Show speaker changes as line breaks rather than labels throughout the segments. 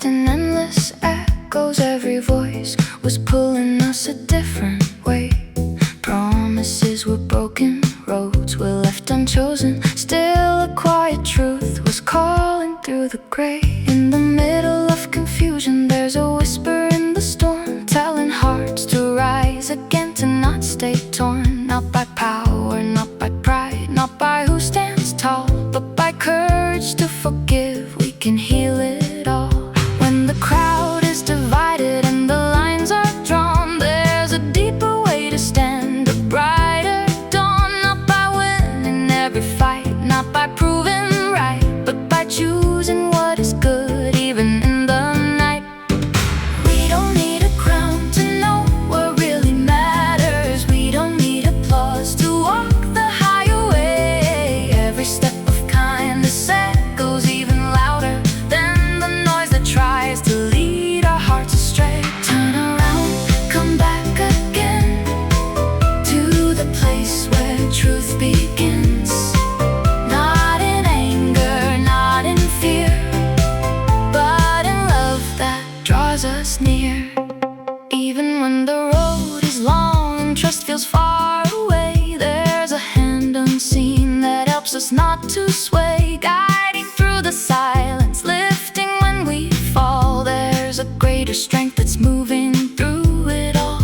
lost in endless echoes. Every voice was pulling us a different way. Promises were broken, roads were left unchosen. Still a quiet truth was calling through the gray. In the middle of confusion, there's a whisper in the storm, telling hearts to rise again, to not stay torn. Not by power, not by pride, not by who stands tall, but by courage to forgive. We can heal it all. When the crowd is divided and the lines are drawn, there's a deeper way to stand, a brighter dawn. Not by winning every fight, not by proving right, but by choosing what is good, even in the night. We don't need a crown to know what really matters. We don't need applause to walk the highway. Every step of kindness echoes even louder than the noise that tries to lead our hearts astray. Turn around, come back again to the place where truth begins. Not in anger, not in fear, but in love that draws us near. Even when the road is long and trust feels far away, there's a hand unseen that helps us not to sway, guiding through the silence, lifting when we fall. There's a greater strength that's moving through it all.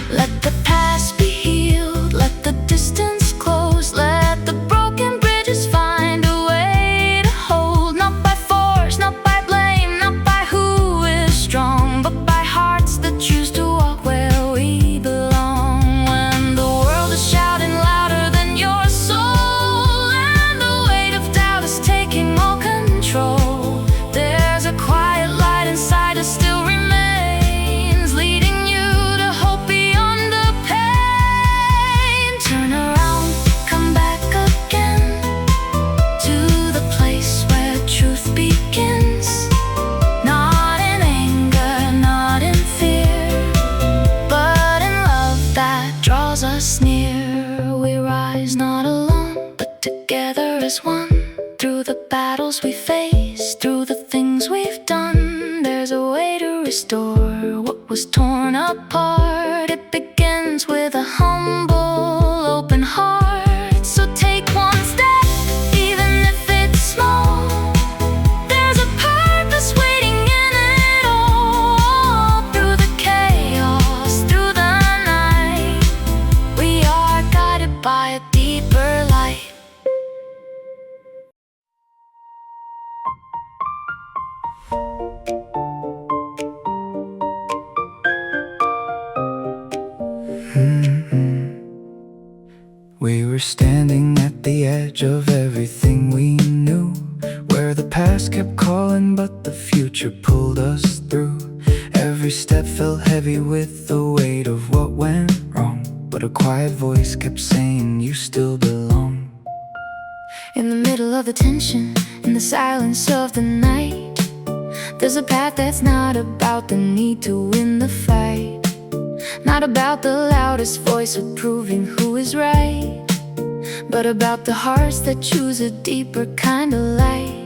Let the past be healed, let the distance close, let the broken bridges find a way to hold. Not by force, not by blame, not by who is strong, but by hearts that choose to walk where we belong. When the world is shouting louder than your soul, and the weight of doubt is taking all control, there's a quiet light inside us still remains, leading you to hope beyond the pain. Turn around, come back again to the place where truth begins. Not in anger, not in fear, but in love that draws us near. We rise not alone, but together as one. Through the battles we face, through the things we've done, there's a way to restore what was torn apart. It begins with a humble, open heart. So take one step, even if it's small. There's a purpose waiting in it all. Through the chaos, through the night, we are guided by a deeper light. We were standing at the edge of everything we knew, where the past kept calling but the future pulled us through. Every step felt heavy with the weight of what went wrong, but a quiet voice kept saying you still belong. In the middle of the tension, in the silence of the night, there's a path that's not about the need to win the fight, not about the loudest voice or proving who is right, but about the hearts that choose a deeper kind of light.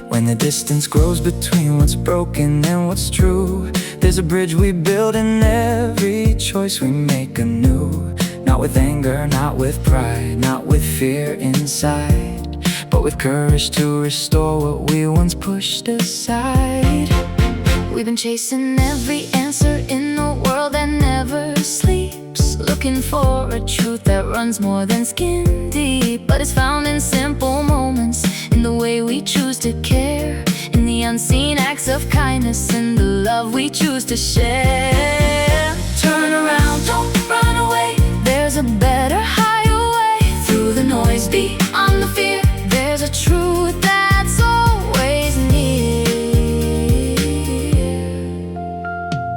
When the distance grows between what's broken and what's true, there's a bridge we build in every choice we make anew. Not with anger, not with pride, not with fear inside, but with courage to restore what we once pushed aside. We've been chasing every answer in a world that never sleeps, looking for a truth that runs more than skin deep. But it's found in simple moments, in the way we choose to care, in the unseen acts of kindness, in the love we choose to share. Turn around, don't run away, there's a better, higher way. Through the noise, beyond the fear, there's a truth that's always near.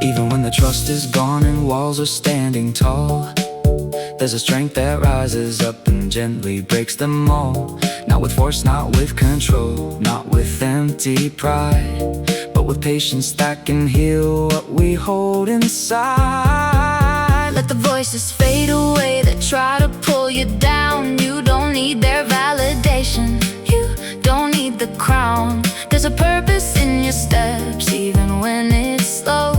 Even when the trust is gone and walls are standing tall, there's a strength that rises up and gently breaks them all. Not with force, not with control, not with empty pride, but with patience that can heal what we hold inside. Let the voices fade away that try to pull you down. You don't need their validation, you don't need the crown. There's a purpose in your your steps, even when it's slow.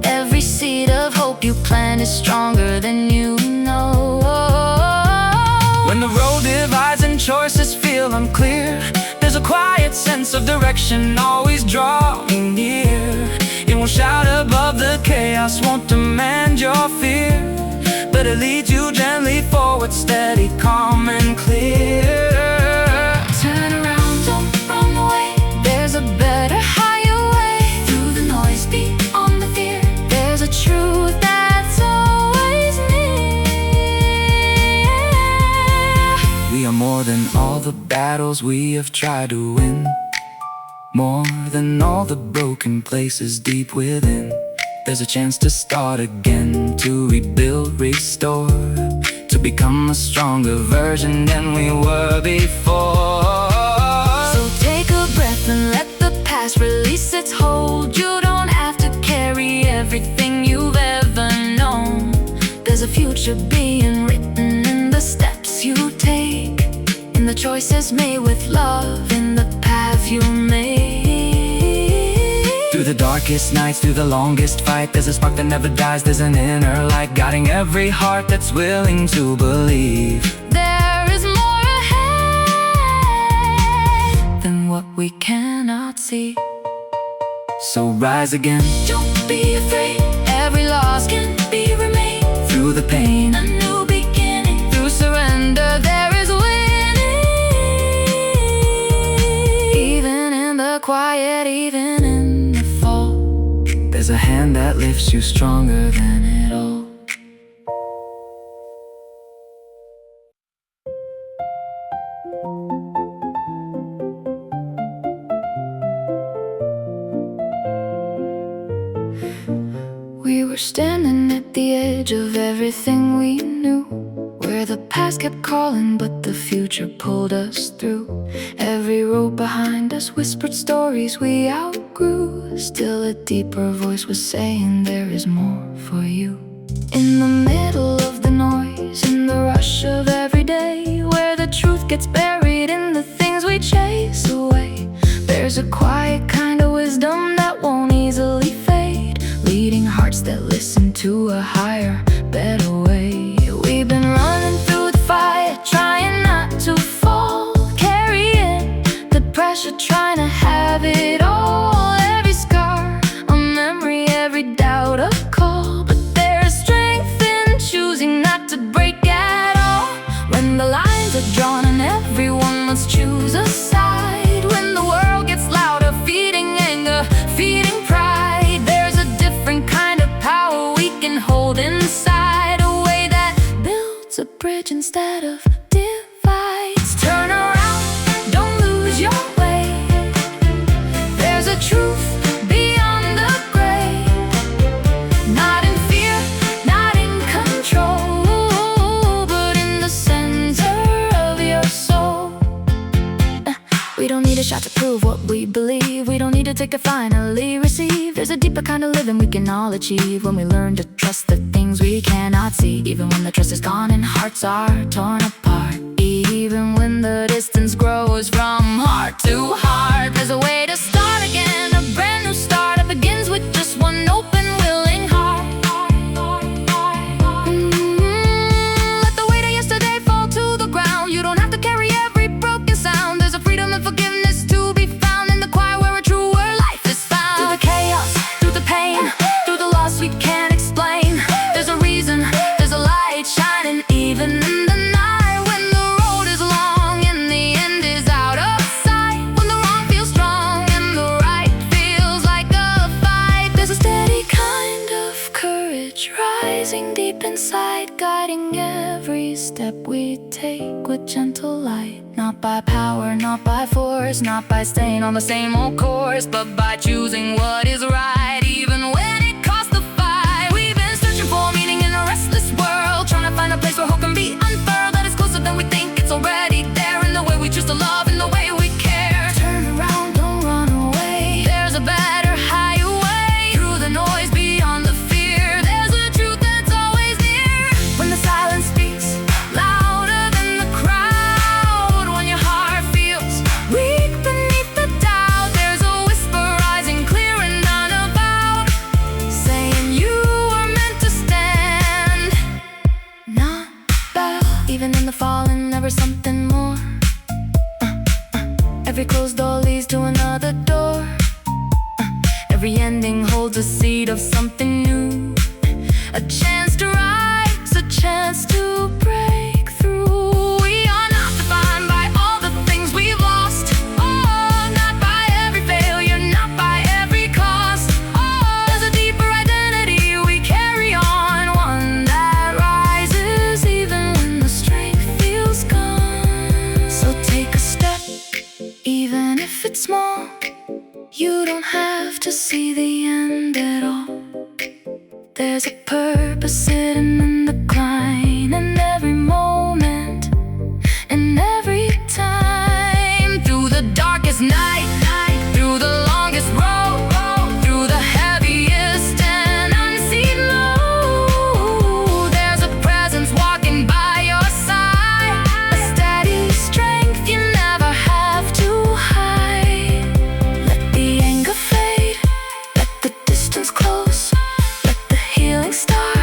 Every seed of hope you plant is stronger than you know.
When the road divides and choices feel unclear, there's a quiet sense of direction always drawing near. It won't shout above the chaos, won't demand your fear, but it leads you gently forward, steady, calm and clear.
Turn around, don't run away. There's a better, higher way. Through the noise, beyond the fear, there's a truth that's always near.
We are more than all the battles we have tried to win, more than all the broken places deep within. There's a chance to start again, to rebuild, restore, to become a stronger version than we were before.
So take a breath and let the past release its hold. You don't have to carry everything you've ever known. There's a future being written in the steps you take, in the choices made with love, in the path you make.
Through the darkest nights, through the longest fight, there's a spark that never dies, there's an inner light guiding every heart that's willing to believe.
There is more ahead than what we cannot see.
So rise again,
don't be afraid, every loss can be remade.
through the pain,
A new beginning, through surrender there is winning. Even in the quiet, even in the fall,
there's a hand that lifts you stronger than it all.
we were standing at the edge of everything we knew, where the past kept calling but the future pulled us through. Every road behind us whispered stories we outgrew. Still a deeper voice was saying there is more for you. In the middle of the noise, in the rush of every day, where the truth gets buried in the things we chase away, there's a quiet kind of wisdom that won't easily fade, leading hearts that listen to a higher, better way. We've been running through the fire, trying not to fall, carrying the pressure, trying to have it all. Every scar, a memory, every doubt, a call. But there is strength in choosing not to break at all. When the lines are drawn and everyone must choose a side, when the world gets louder, feeding anger, feeding pride, there's a different kind of power we can hold inside, a way that builds a bridge instead of divides. Turn around, don't lose your way. There's a truth beyond the gray, not in fear, not in control, but in the center of your soul. We don't need a shot to prove what we believe, we don't need to take to finally receive. There's a deeper kind of living we can all achieve, when we learn to trust the things we cannot see. Even when the trust is gone and hearts are torn apart, even when the distance grows from heart to heart, there's a way to start again, a brand new start that begins with just one open, willing heart. Let the weight of yesterday fall to the ground. You don't have to carry every broken sound. There's a freedom and forgiveness to be found in the quiet, where a truer life is found. Through the chaos, through the pain, through the loss we can't explain, there's a reason, there's a light shining even in the night. When the road is long and the end is out of sight, when the wrong feels strong and the right feels like a fight, there's a steady kind of courage rising deep inside, guiding every step we take with gentle light. Not by power, not by force, not by staying on the same old course, but by choosing what is right, even when it costs the fight. We've been searching for meaning in a restless world, trying to find a place where hope can be unfurled, that is closer than we think. It's already there in the way we choose to love, in the way we care. Turn around, don't run away. There's a better, higher way. Through the noise, beyond the fear, there's a truth that's always near. When the silence speaks louder than the crowd, when your heart feels weak beneath the doubt, there's a whisper rising a chance to rise, a chance to break through. We are not defined by all the things we've lost. Oh, not by every failure, not by every cost. Oh, there's a deeper identity we carry on, one that rises even when the strength feels gone. So take a step, even if it's small. You don't have to see the end at all. There's a purpose hidden in the climb, in every moment, in every time. Through the darkest night, through the longest road, through the heaviest and unseen load, there's a presence walking by your side, a steady strength you never have to hide. Let the anger fade, let the distance close, let the healing start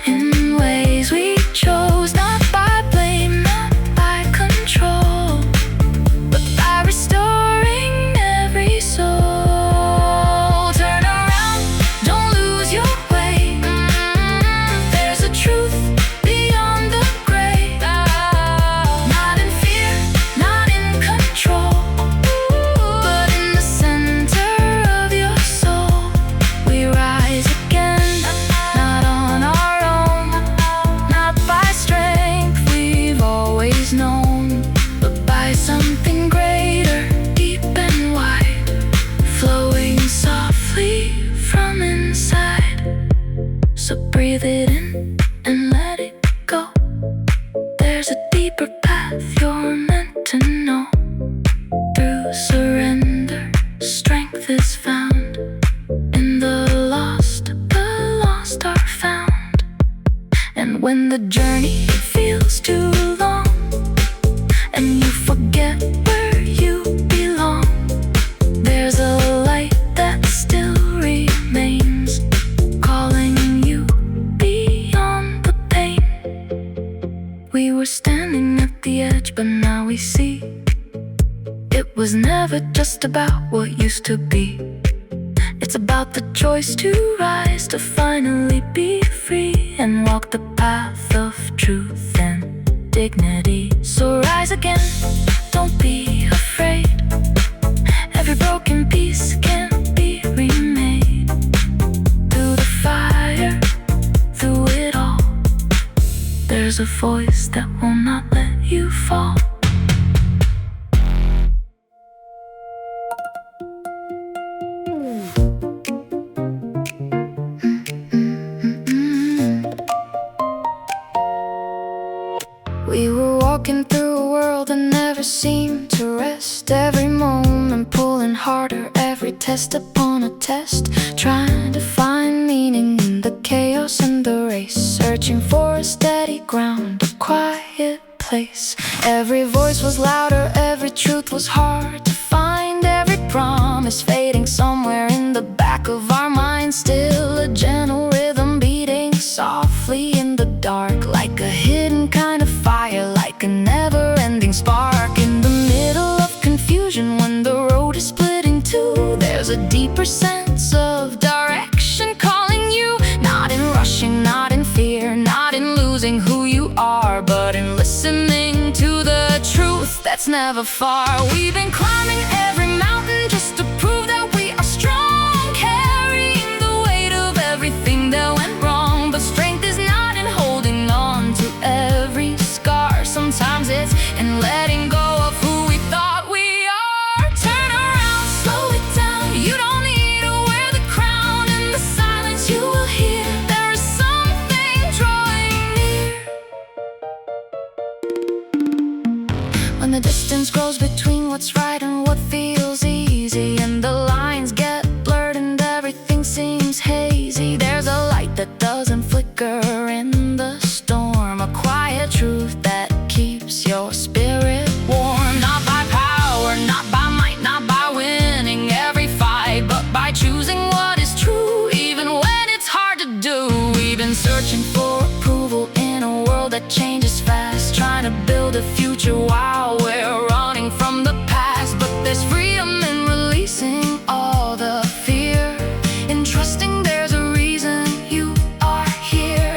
in ways we chose. Not by blame, not by control, but by restoring every soul. Turn around, don't lose your way. There's a truth beyond the gray. Not in fear, not in control, but in the center of your soul. We rise again, not on our own, not by strength we've always known, but by something greater, deep and wide, flowing softly from inside. So breathe it in and let it go. There's a deeper path you're meant to know. Through surrender, strength is found. In the lost are found. And when the journey feels too long, and you forget where you belong, there's a light that still remains, calling you beyond the pain. We were standing at the edge, but now we see it was never just about what used to be. It's about the choice to rise, to finally be free, and walk the path of truth and dignity. So rise again, don't be afraid. Every broken piece can be remade. Through the fire, through it all, there's a voice that will not let you fall. We were walking through a world that never seemed to rest. Every moment pulling harder, every test upon a test, trying to find meaning in the chaos and the race, searching for a steady ground, a quiet place. Every voice was louder, every truth was hard to find, every promise fading somewhere in the back of our minds. Still a gentle rhythm beating softly in the dark, like a hidden kind of fire, like a never-ending spark. In the middle of confusion, when the road is split in two, there's a deeper sense of direction calling you. Not in rushing, not in fear, not in losing who you are, but in listening to the truth that's never far. We've been climbing every mountain just to prove that we are strong, carrying the weight of everything that went wrong. But strength is not in holding on to every scar. Sometimes it's in letting go of who we thought we are. Turn around, slow it down. You don't need to wear the crown. In the silence you will hear there is something drawing near. When the distance grows between what's right and what feels easy, and the lines get blurred and everything seems hazy, there's a light that doesn't flicker in the storm, a quiet truth that keeps your spirit warm. Not by power, not by might, not by winning every fight, but by choosing what is true, even when it's hard to do. We've been searching for approval in a world that changes fast, trying to build a future while we're running from the past. But there's freedom in releasing all the fear, in trusting there's a reason you are here.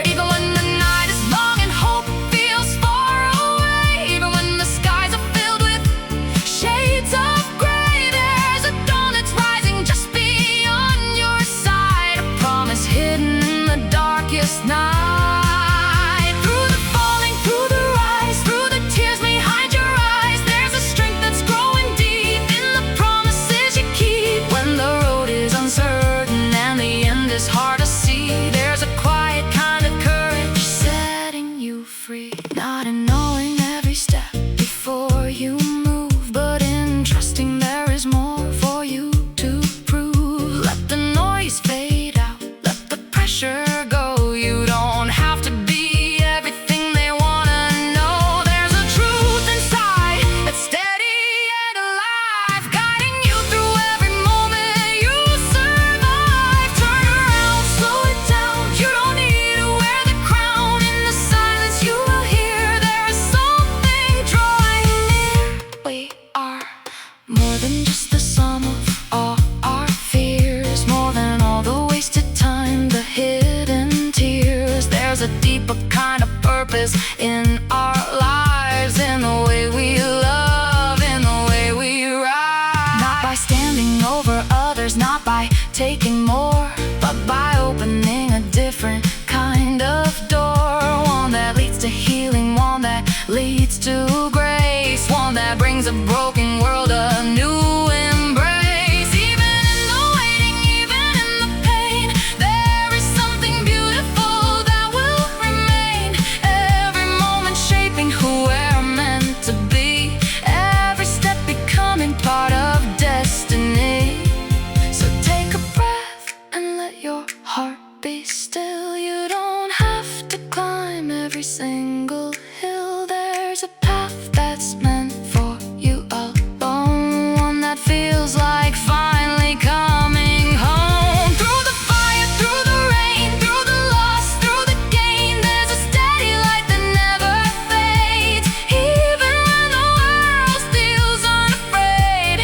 night. Through the falling, through the rise, through the tears behind your eyes, there's a strength that's growing deep in the promises you keep. When the road is uncertain and the end is hard to see, there's a quiet kind of courage setting you free. Not in knowing every step before you move, but in trusting there is more for you to prove. Let the noise fade out, let the pressure go. You don't have to be everything they wanna know. There's a truth inside that's steady and alive, guiding you through every moment you survive. Turn around, slow it down, you don't need to wear the crown. In the silence you will hear there is something drawing near. We are more than just the sum of all our fears, more than all the wasted time, the hidden tears. There's a deeper kind of purpose in our lives, in the way we love, in the way we rise. Not by standing over others, not by taking more, but by opening a different kind of door. One that leads to healing, one that leads to grace, one that brings a broken world a new embrace. Even in the waiting, even in the pain, there is something beautiful that will remain. Every moment shaping who we're meant to be, every step becoming part of destiny. So take a breath and let your heart be still. You don't have to climb every single hill. There's a path that's meant for you alone, one that feels like finally coming home. Through the fire, through the rain, through the loss, through the gain, there's a steady light that never fades. Even when the world feels unafraid,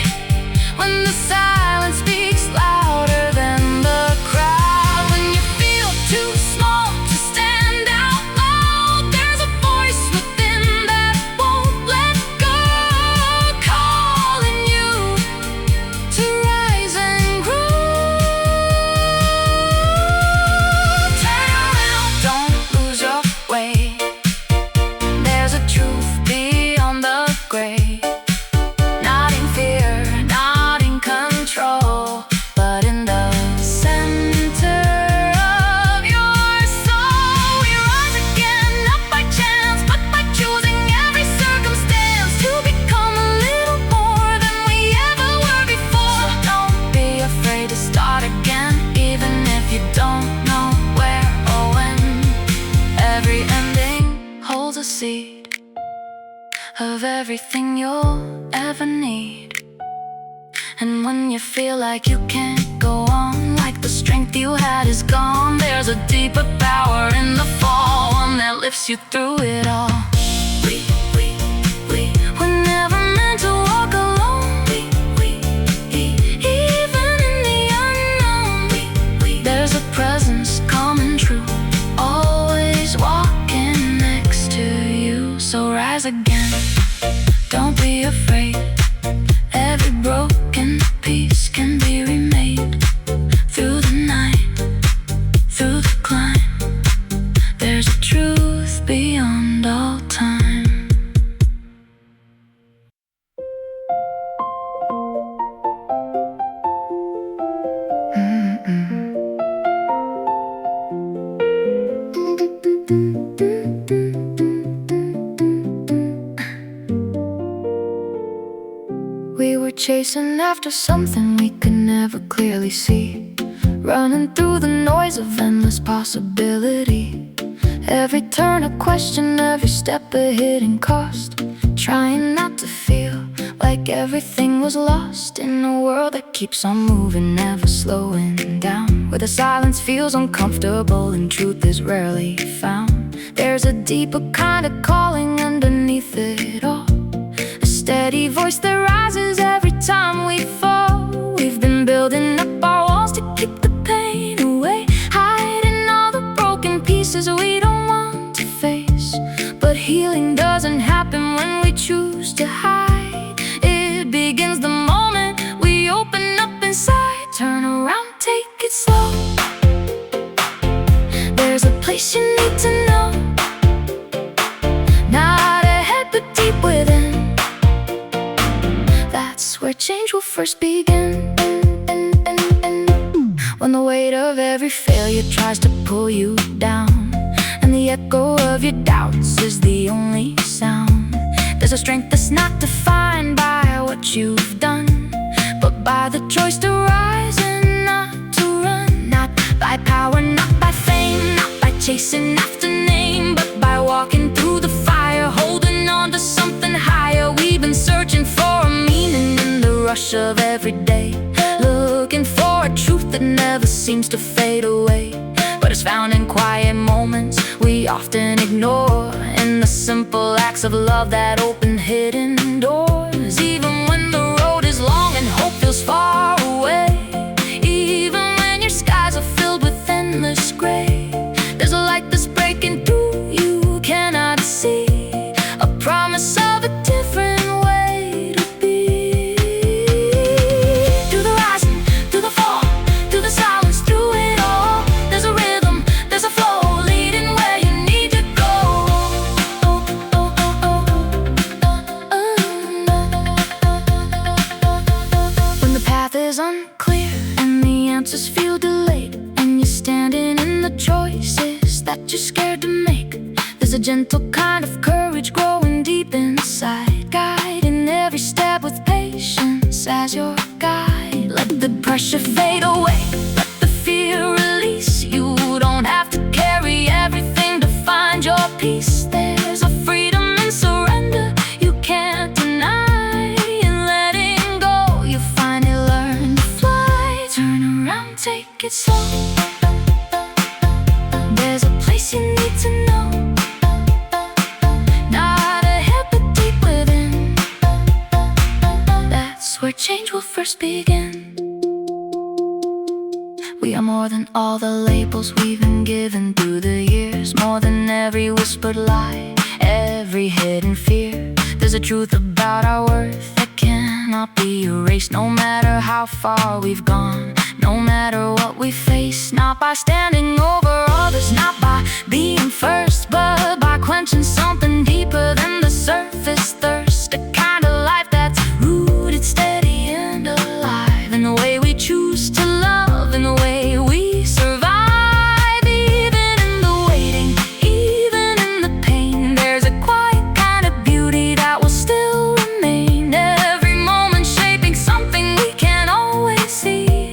when the silence speaks louder than the crowd, when you feel too small to stand out loud, there's a voice within that won't let go, calling you to rise and grow. Turn around, don't lose your way. There's a truth beyond the grave. Not in fear, not in control, but in the center of your soul. We rise again, not by chance, but by choosing every circumstance to become a little more than we ever were before. So don't be afraid to start again, even if you don't know where or when. Every ending holds a seed of everything you'll ever need. And when you feel like you can't go on, like the strength you had is gone, there's a deeper power in the fall, one that lifts you through it all. We're never meant to walk alone. Even in the unknown, there's a presence coming true, always walking next to you. So rise again, don't be afraid. Every broken piece can be remade. Through the night, through the climb, there's a truth beyond all time. We were chasing after something we could never clearly see, running through the noise of endless possibility. Every turn a question, every step a hidden cost, trying not to feel like everything was lost in a world that keeps on moving, never slowing down, where the silence feels uncomfortable and truth is rarely found. There's a deeper kind of calling underneath it all, a steady voice that rises every time we fall. We've been building up our walls to keep the pain away, hiding all the broken pieces we don't want to face. But healing doesn't happen when we choose to hide. It begins the moment we open up inside. Turn around, take it slow. There's a place you
first begin. When the weight of every failure tries to pull you down, and the echo of your doubts is the only sound. There's a strength that's not defined by what you've done, but by the choice to rise and not to run. Not by power, not by fame, not by chasing after name, but by walking through the fire, holding on to something higher. We've been searching for a meaning in the rush of every day, looking for a truth that never seems to fade away, but it's found in quiet moments we often ignore, in the simple acts of love that open hidden doors. Even when the road is long and hope feels far away, even when your skies are filled with endless gray, there's a light that's breaking through you cannot see, a promise of a different way to be. Through the rising, through the fall, through the silence, through it all, there's a rhythm, there's a flow leading where you need to go. When the path is unclear and the answers feel delayed, and you're standing in the choices that you're scared to make, there's a gentle kind of courage growing deep inside, guiding every step with patience as your guide. Let the pressure fade away, let the fear release. You don't have to carry everything to find your peace. There's a freedom in surrender you can't deny. In letting go, you finally learn to fly. Turn around, take it slow. There's a place you need to know, not ahead but deep within. That's where change will first begin. We are more than all the labels we've been given through the years, more than every whispered lie, every hidden fear. There's a truth about our worth that cannot be erased, no matter how far we've gone, no matter what we face. Not by standing over others, not by being first, but by quenching something deeper than the surface thirst. A kind of life that's rooted, steady and alive, in the way we choose to love, in the way we survive. Even in the waiting, even in the pain, there's a quiet kind of beauty that will still remain. Every moment shaping something we can't always see,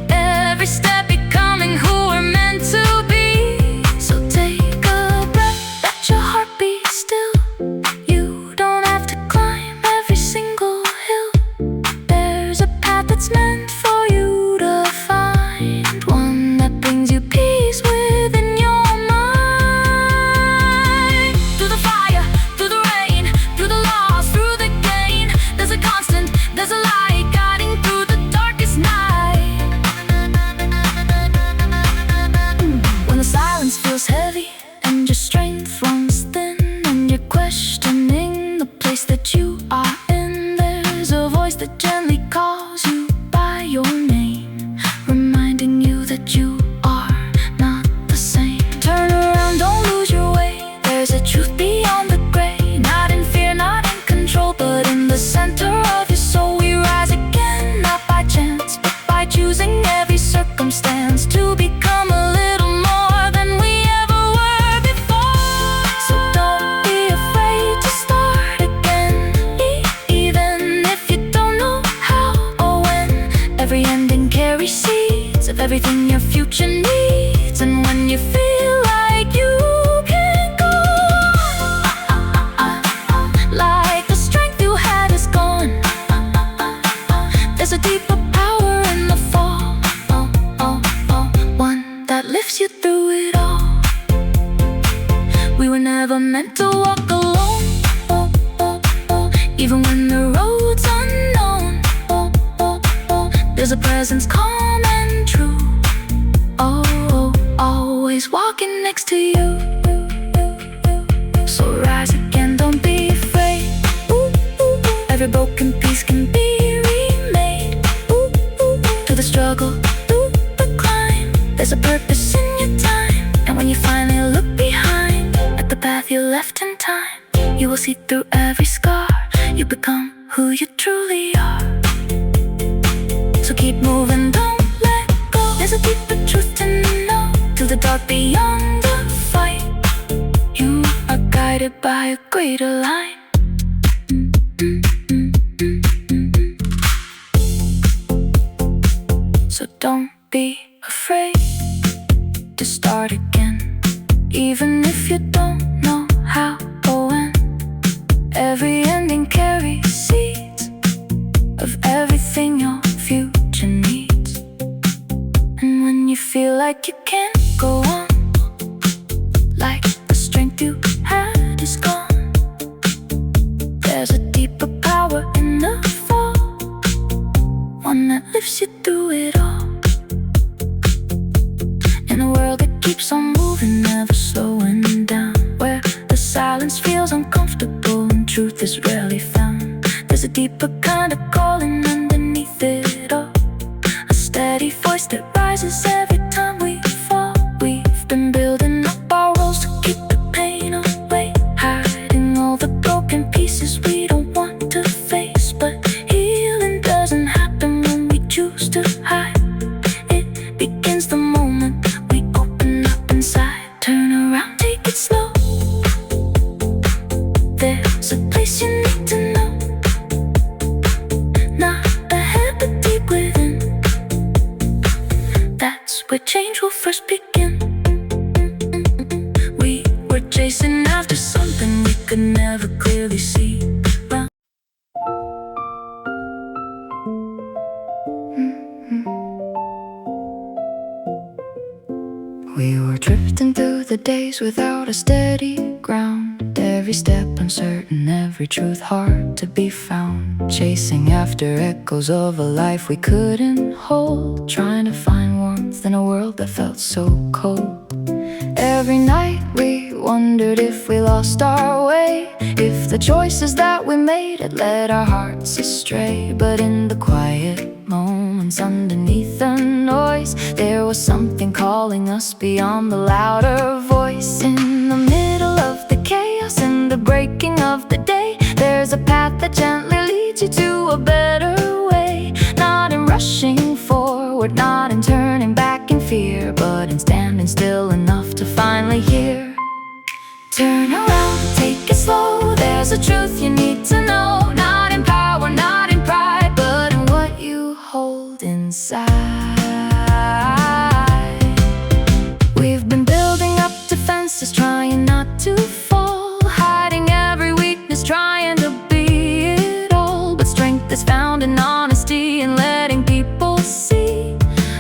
every step becoming who we're meant to be. So take a breath, let your heart be still. You don't have to climb every single hill. There's a path that's meant for you to find, one that brings you peace within your mind. Through the fire, through the rain, through the loss, through the gain, there's a constant, there's a light guiding through the darkest night. When the silence feels heavy and your strength runs thin, and you're questioning the place that you are in, there's a voice that gently calls you by your name, reminding you that you are not the same. Turn around, don't lose your way. There's a truth beyond the gray, not in fear, not in control, but in the center of your soul. We rise again, not by chance, but by choosing every circumstance to become a little more than we ever were before. So don't be afraid to start again, even if you don't know how or when. Every ending carries seeds of everything your future needs, and when you feel like you can't go on, like the strength you had is gone, there's a deeper power in the fall, one that lifts you through it all. We were never meant to walk alone, even when the road's unknown. There's a presence calm and true, always walking next to you. So rise again, don't be afraid. Every broken piece can be remade. Through the struggle, through the climb, there's a purpose in your time. And when you finally look behind at the path you left in time, you will see through every scar. You become who you truly are. So keep moving, don't let go. There's a deeper truth to know. To the dark beyond the fight, you are guided by a greater line. So don't be afraid to start again, even if you don't know how or when. Every ending carries seeds of everything your future needs. And when you feel like you can't go on, like the strength you had is gone, there's a deeper power in the fall, one that lifts you through it all. In a world that keeps on moving, never slowing down, where the silence feels uncomfortable and truth is rarely found, there's a deeper kind of calling underneath it all, a steady voice that rises every time we fall. We've been building up our walls to keep the pain away, hiding all the broken pieces we don't want to face. But healing doesn't happen when we choose to hide. It begins the moment we open up inside. Turn around, take it slow. There's a place you need to know, not ahead but deep within. That's where change will first begin. We were chasing after something we could never clearly see. We were drifting through the days without a steady ground, every step uncertain, every truth hard to be found, chasing after echoes of a life we couldn't hold, trying to find warmth in a world that felt so cold. Every night we wondered if we lost our way, if the choices that we made had led our hearts astray. But in the quiet moments underneath the noise, there was something calling us beyond the louder voice. In the middle of the chaos, in the breaking of the day, there's a path that gently leads you to a better way. Not in rushing forward, not in turning back in fear, but in standing still enough to finally hear. Turn around, take it slow. There's a truth you need to know, not in power, not in pride, but in what you hold inside. We've been building up defenses, trying not to fall, hiding every weakness, trying to be it all. But strength is found in honesty and letting people see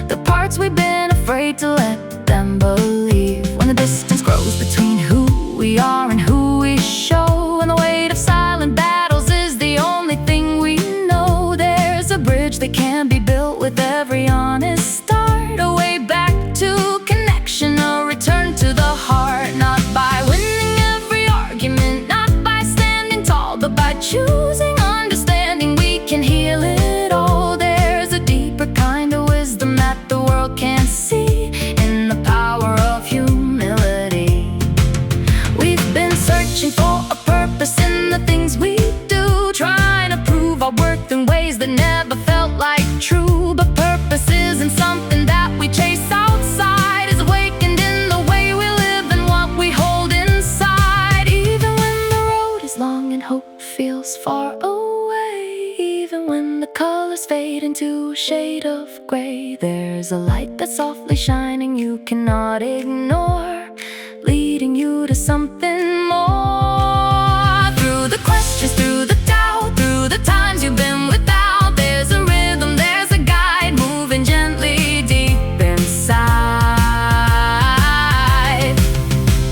the parts we've been afraid to let them believe. When the distance grows between who we are and who we show, and the weight of silent battles is the only thing we know, there's a bridge that can be built with every honest start, a way back to connection, a return to the heart. Not by winning every argument, not by standing tall, but by choosing understanding, we can heal it all. There's a deeper kind of wisdom that the world can't see, in the power of humility. We've been searching for a purpose in the things we do, trying to prove our worth in ways that never felt like true. But purpose isn't something that we chase outside, it's awakened in the way we live and what we hold inside. Even when the road is long and hope feels far away, even when the colors fade into a shade of gray, there's a light that's softly shining you cannot ignore, leading you to something more. Through the questions, through the doubt, through the times you've been without, there's a rhythm, there's a guide, moving gently deep inside.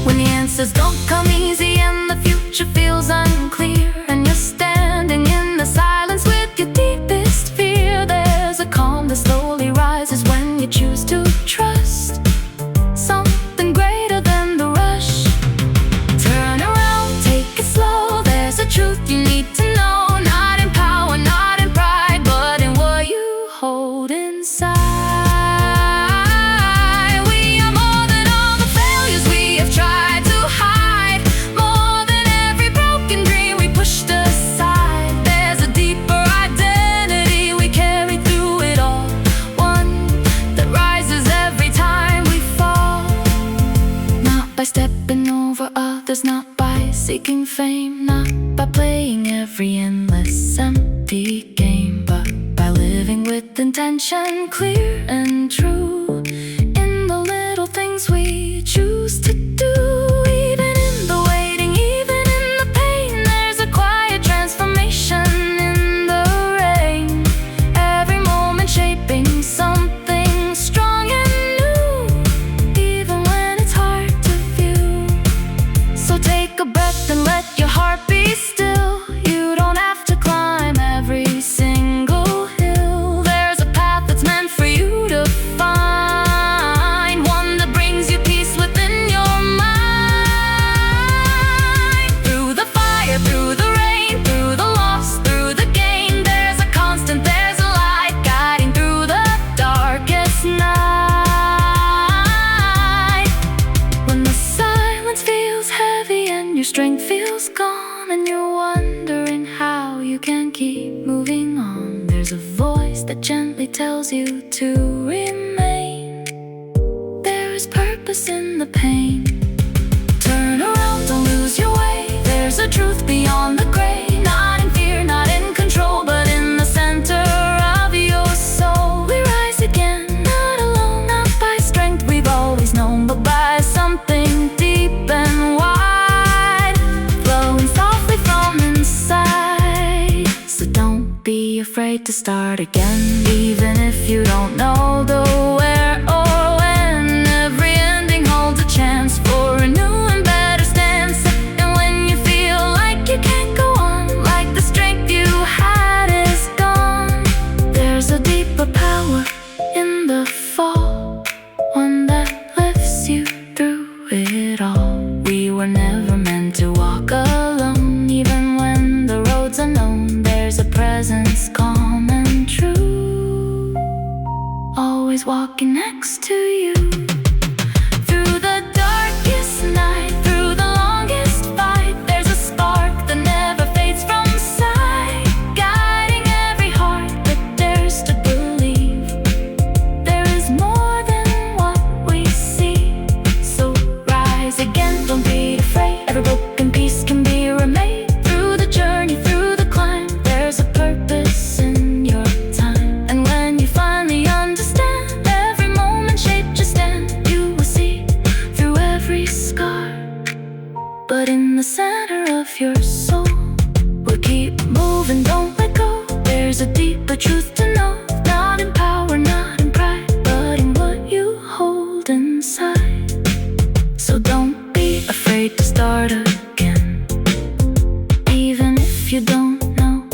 When the answers don't come easy and the future feels unclear, and you're standing in the silence with your deepest fear, there's a calm that slowly rises when you choose to trust something greater than the rush. Turn around, take it slow. There's a truth you need to know, not in power, not in pride, but in what you hold inside. We are more than all the failures we have tried to hide. others, not by seeking fame, not by playing every endless empty game, but by living with intention, clear and true, in the little things we choose to do. Even in the waiting, even in the pain, there's a quiet transformation in the rain. Every moment shaping something strong and new, even when it's hard to view. So take a breath and let your heart be still. You don't have to climb every single hill. There's a path that's meant for you to find, one that brings you peace within your mind. Through the fire, through the rain, through the loss, through the gain, there's a constant, there's a light guiding through the darkest night. When the silence feels heavy and your strength feels gone, and you're wondering how you can keep moving on, there's a voice that gently tells you to remain. There is purpose in the pain. Turn around, don't lose your way. There's a truth beyond the gray, not in fear, not in control, but in the center of your soul. We rise again, not alone, not by strength we've always known, but by something deep and wide, flowing softly from inside. So don't be afraid to start again, even if you don't know the where or when. Every ending holds a chance for a new and better stance. And when you feel like you can't go on, like the strength you had is gone, there's a deeper power in the fall, one that lifts you through it all. We were never meant to walk alone, even when the road's unknown. There's a presence calm and true, always walking next to you. Through the darkest night, through the longest fight, there's a spark that never fades from sight, guiding every heart that dares to believe. There is more than what we see. So rise again, don't be afraid. Every broken piece can be remade. Through the journey, through the climb, there's a purpose in your time. And when you finally understand, every moment shaped your stand, you will see through every scar. But in the center of your soul, we'll keep moving, don't let go. There's a deeper truth to know, not in power, not in pride, but in what you hold inside. So don't be afraid to start again, even if you don't know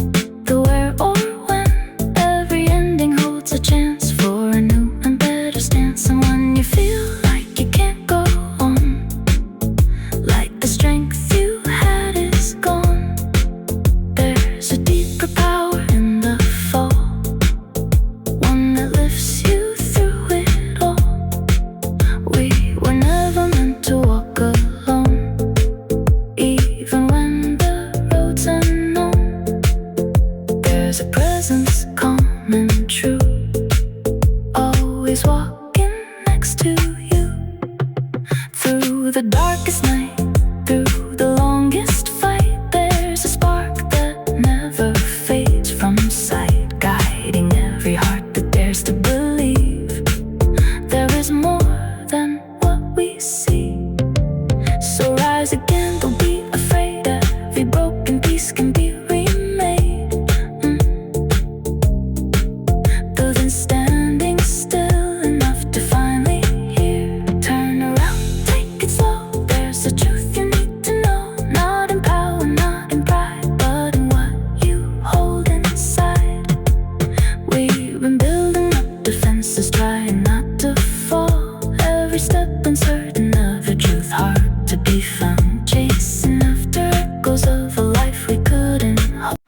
the where or when. Every ending holds a chance for a new and better stance. And when you feel like you can't go on, like the strength you had is gone, there's a deeper power in the fall, one that lifts you through it all. We were never meant to walk alone, even when the road's unknown. There's a presence calm and true, always walking next to you. Through the darkest night, through the longest fight, there's a spark that never fades from sight, guiding every heart that dares to believe. There is more than what we see. So rise again, don't be afraid. Every broken piece can be remade. Though then standing still enough to finally hear. Turn around, take it slow. There's a truth you need to know, not in power, not in pride, but in what you hold inside. We've been building up defenses, trying not to fall. Every step uncertain of a truth hard to be found, chasing after echoes of a life we couldn't hold.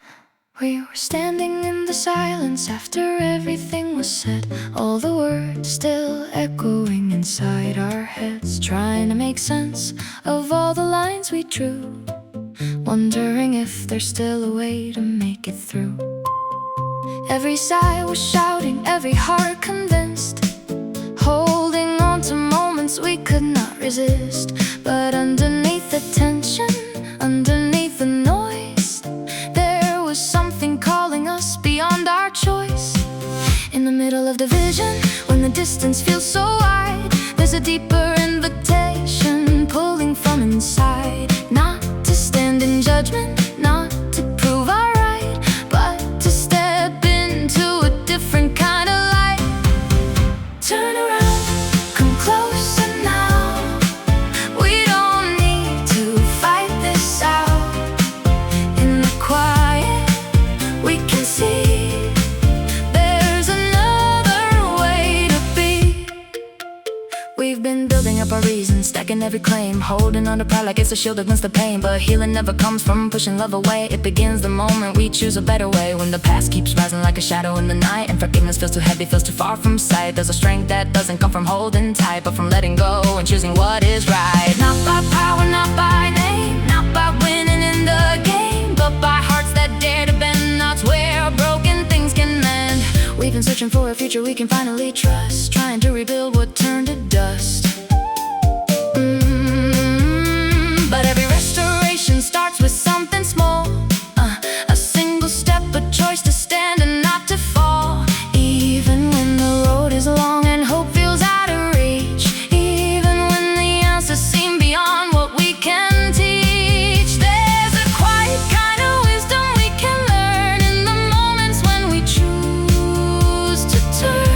We were standing in the silence after everything was said, all the words still echoing inside our heads, trying to make sense of all the lines we drew, wondering if there's still a way to make it through. Every sigh was shouting, every heart convinced, holding on to moments we could not resist. But underneath the tension, division. When the distance feels so wide, there's a deeper invitation pulling from inside. Not to stand in judgment, not to prove our right, but to step into a different kind of light. Turn around, come closer now. We don't need to fight this out. In the quiet, we can see there's another way to be. We've been building up our reasons, stacking every claim, holding on to pride like it's a shield against the pain. But healing never comes from pushing love away. It begins the moment we choose a better way. When the past keeps rising like a shadow in the night, and forgiveness feels too heavy, feels too far from sight. There's a strength that doesn't come from holding tight, but from letting go and choosing what is right. Not by power, not by name, not by winning in the game, but by hearts that dare to bend. That's where broken things can mend. We've been searching for a future we can finally trust, trying to rebuild what turned to dust. But every restoration starts with something small, a single step, a choice to stand and not to fall. Even when the road is long and hope feels out of reach, even when the answers seem beyond what we can teach, there's a quiet kind of wisdom we can learn in the moments when we choose to turn.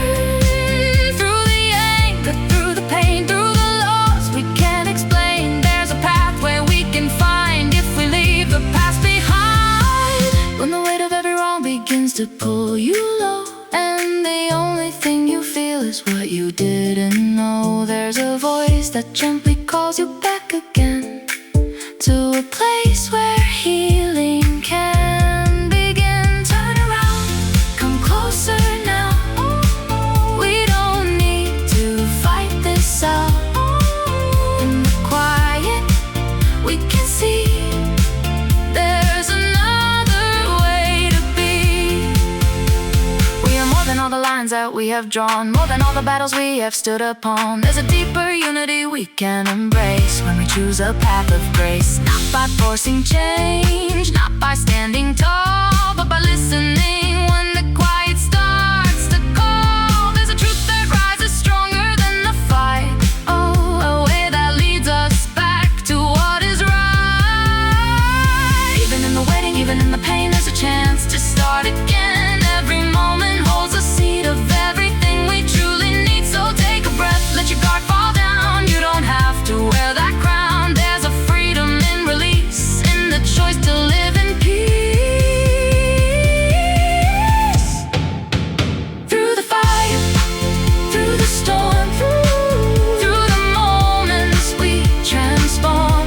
Through the anger, through the pain, through the loss we can't explain, there's a path where we can find if we leave the past behind. When the weight of every wrong begins to pull you low, and the only thing you feel is what you didn't know, there's a voice that gently calls you back again to a place where healing can begin. Turn around, come closer now. We don't need to fight this out. In the quiet, we can see there's another way to be. We are more than all the lines that we have drawn, more than all the battles we have stood upon. There's a deeper unity we can embrace when we choose a path of grace. Not by forcing change, not by standing tall, but by listening when the quiet starts to call. There's a truth that rises stronger than the fight, oh, a way that leads us back to what is right. Even in the waiting, even in the pain, there's a chance to start again. Every moment holds a seed of everything we truly need. So take a breath, let your guard fall down. You don't have to wear that crown. There's a freedom in release, in the choice to live in peace. Through the fire, through the storm, through the moments we transform,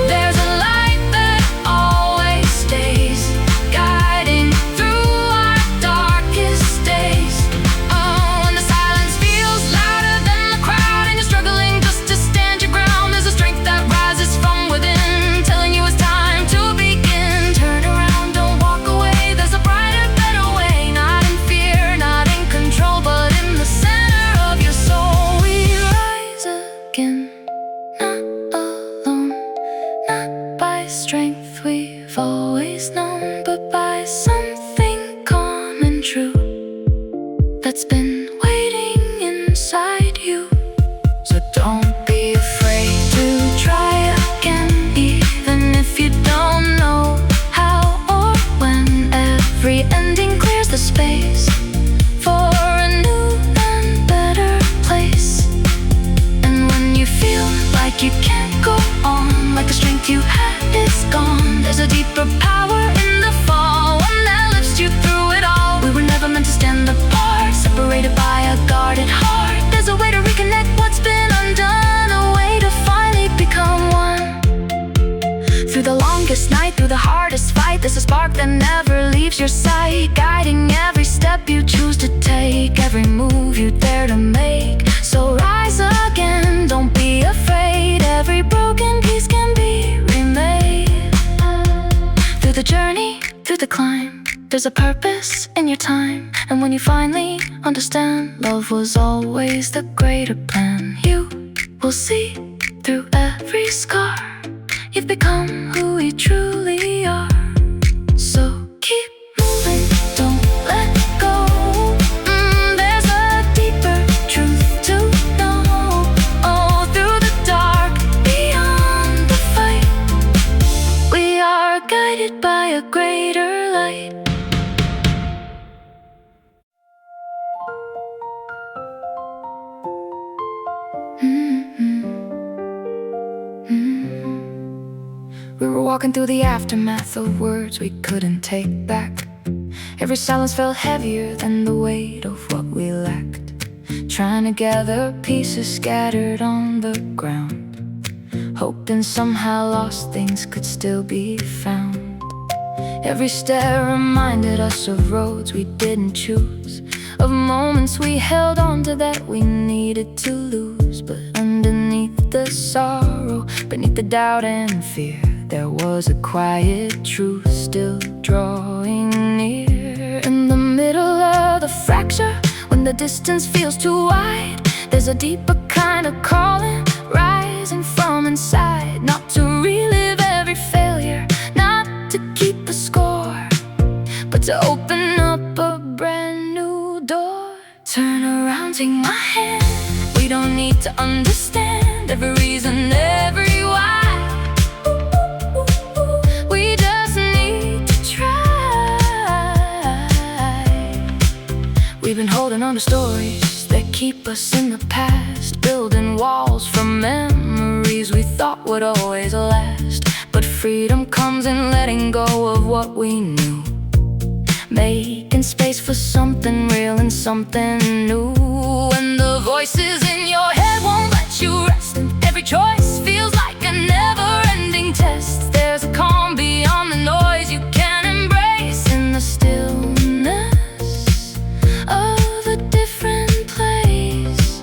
there's a light that always stays, guiding through our darkest days. Oh, when the silence feels louder than the crowd and you're struggling just to stand your ground, there's a strength that rises from within, telling you it's time to begin. Turn around, don't walk away, there's a brighter, better way. Not in fear, not in control, but in the center of your soul we rise again. Not alone, not by strength we've always known, but by something calm and true that's been waiting inside you. So don't be afraid to try again, even if you don't know how or when. Every ending clears the space for a new and better place. And when you feel like you can't go on, like the strength you had is gone, there's a deeper power in the fall, one that lifts you through it all. We were never meant to stand apart, separated by a guarded heart. There's a way to reconnect what's been undone, a way to finally become one. Through the longest night, through the hardest fight, there's a spark that never leaves your sight, guiding every step you choose to take, every move you dare to make. So rise again, don't be afraid, every broken piece can be remade. Through the journey, through the climb, there's a purpose in your time. And when you finally understand, love was always the greater plan. You will see through every scar, you've become who we truly are. So keep moving, don't let go. We were walking through the aftermath of words we couldn't take back. Every silence felt heavier than the weight of what we lacked. Trying to gather pieces scattered on the ground, hoping somehow lost things could still be found. Every step reminded us of roads we didn't choose, of moments we held on to that we needed to lose. But underneath the sorrow, beneath the doubt and fear, there was a quiet truth still drawing near. In the middle of the fracture, when the distance feels too wide, there's a deeper kind of calling rising from inside. Not to relive every failure, not to keep a score, but to open up a brand new door. Turn around, take my hand. We don't need to understand every reason, every why. We just need to try. We've been holding on to stories that keep us in the past, building walls from memories we thought would always last. But freedom comes in letting go of what we knew, making space for something real and something new. When the voices in your head won't let you rest, and every choice feels like a never-ending test, there's a calm beyond the noise you can embrace in the stillness of a different place.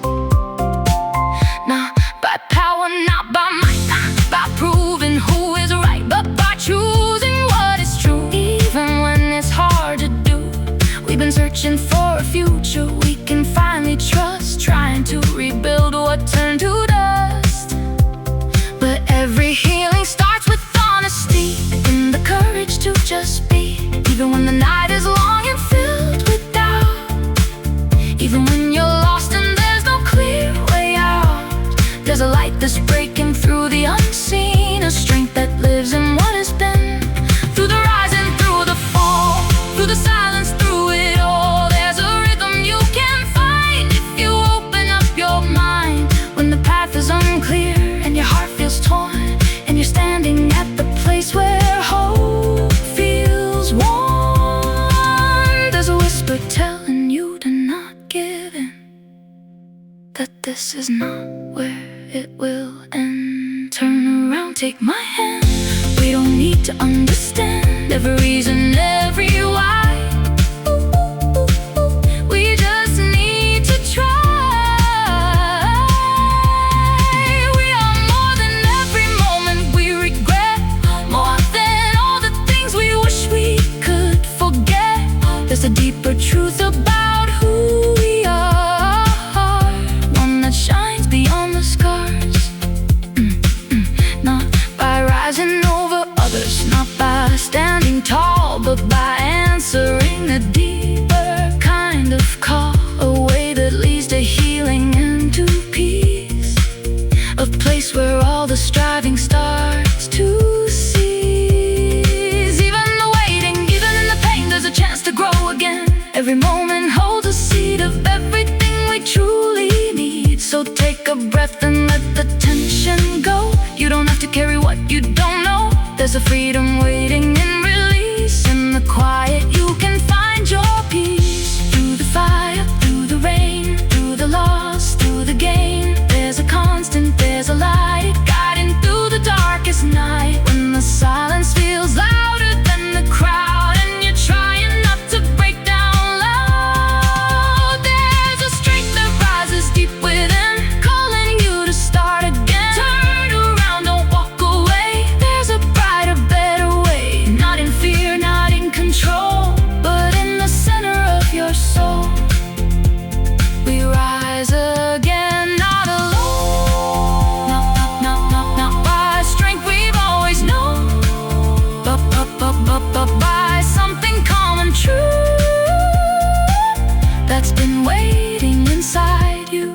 Not by power, not by might, not by proving who is right, but by choosing what is true. Even when it's hard to do, we've been searching for a future we can finally trust, trying to rebuild what turned to dust. But every healing starts with honesty and the courage to just be, even when the night is long and filled with doubt. Even when you're lost and there's no clear way out, there's a light that's breaking through the unseen, a strength that lives in what has been. Through the rise and through the fall, through the silence, through it all, there's a rhythm you can find if you open up your mind. When the path is unclear and your heart feels torn, and you're standing at the place where hope feels warm, there's a whisper telling you to not give in, that this is not where it will end. Turn around, take my hand. We don't need to understand every reason, every why. We just need to try. We are more than every moment we regret, more than all the things we wish we could forget. There's a deeper truth about who we are, one that shines beyond the scars. Not by rising over others, not by standing tall, but by answering a deeper kind of call, a way that leads to healing and to peace, a place where all the striving starts to cease. Even the waiting, even in the pain, there's a chance to grow again. Every moment holds a seed of everything we truly need. So take a breath and let the tension go. You don't have to carry what you don't know. There's a freedom waiting in release. In the quiet you can find your peace. Through the fire, through the rain, through the loss, through the gain, there's a constant, there's a light guiding through the darkest night. When the silence feels louder than the crowd and you're trying not to break down loud, there's a strength that rises deep within, calling you to start again. Turn around, don't walk away. There's a brighter, better way, not in fear, not in control, but in the center of your soul. We rise again, not alone, not by strength we've always known, but by something calm and true that's been waiting inside you.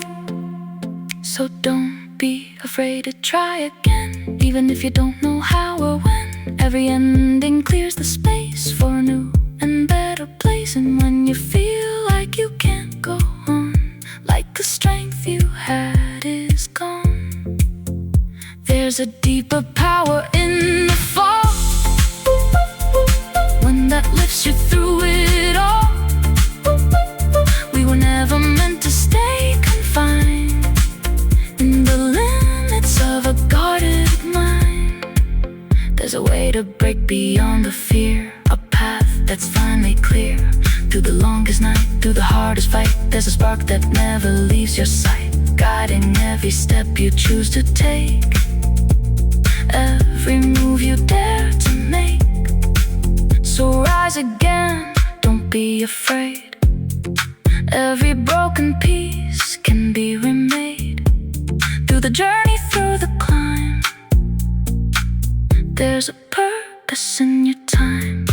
So don't be afraid to try again, even if you don't know how or when. Every ending clears the space for a new and better place. And when you feel like you can't go on, like the strength you had is gone, there's a deeper power in the fall. There's a way to break beyond the fear, a path that's finally clear. Through the longest night, through the hardest fight, there's a spark that never leaves your sight, guiding every step you choose to take, every move you dare to make. So rise again, don't be afraid. Every broken piece can be remade. Through the journey, through the climb, there's a purpose in your time.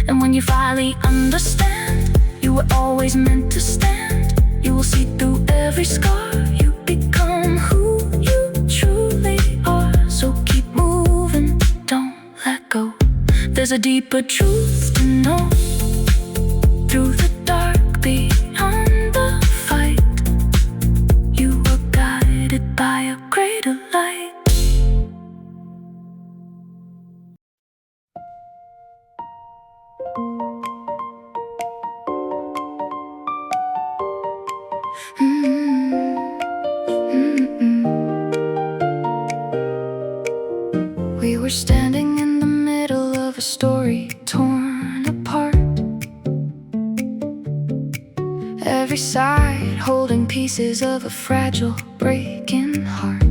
And when you finally understand, you were always meant to stand. You will see through every scar, you become who you truly are. So keep moving, don't let go. There's a deeper truth to know. Through the dark, beyond the fight, you were guided by a greater light. We were standing in the middle of a story torn apart, every side holding pieces of a fragile, breaking heart.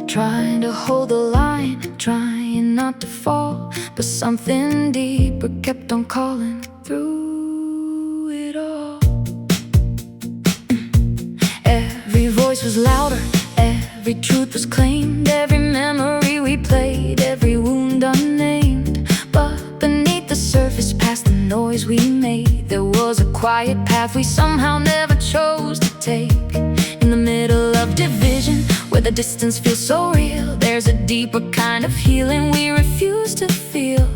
Trying to hold the line, trying not to fall, but something deeper kept on calling through it all. Every voice was louder, every truth was claimed, every memory we played, every wound unnamed. But beneath the surface, past the noise we made, there was a quiet path we somehow never chose to take. In the middle of division, where the distance feels so real, there's a deeper kind of healing we refuse to feel.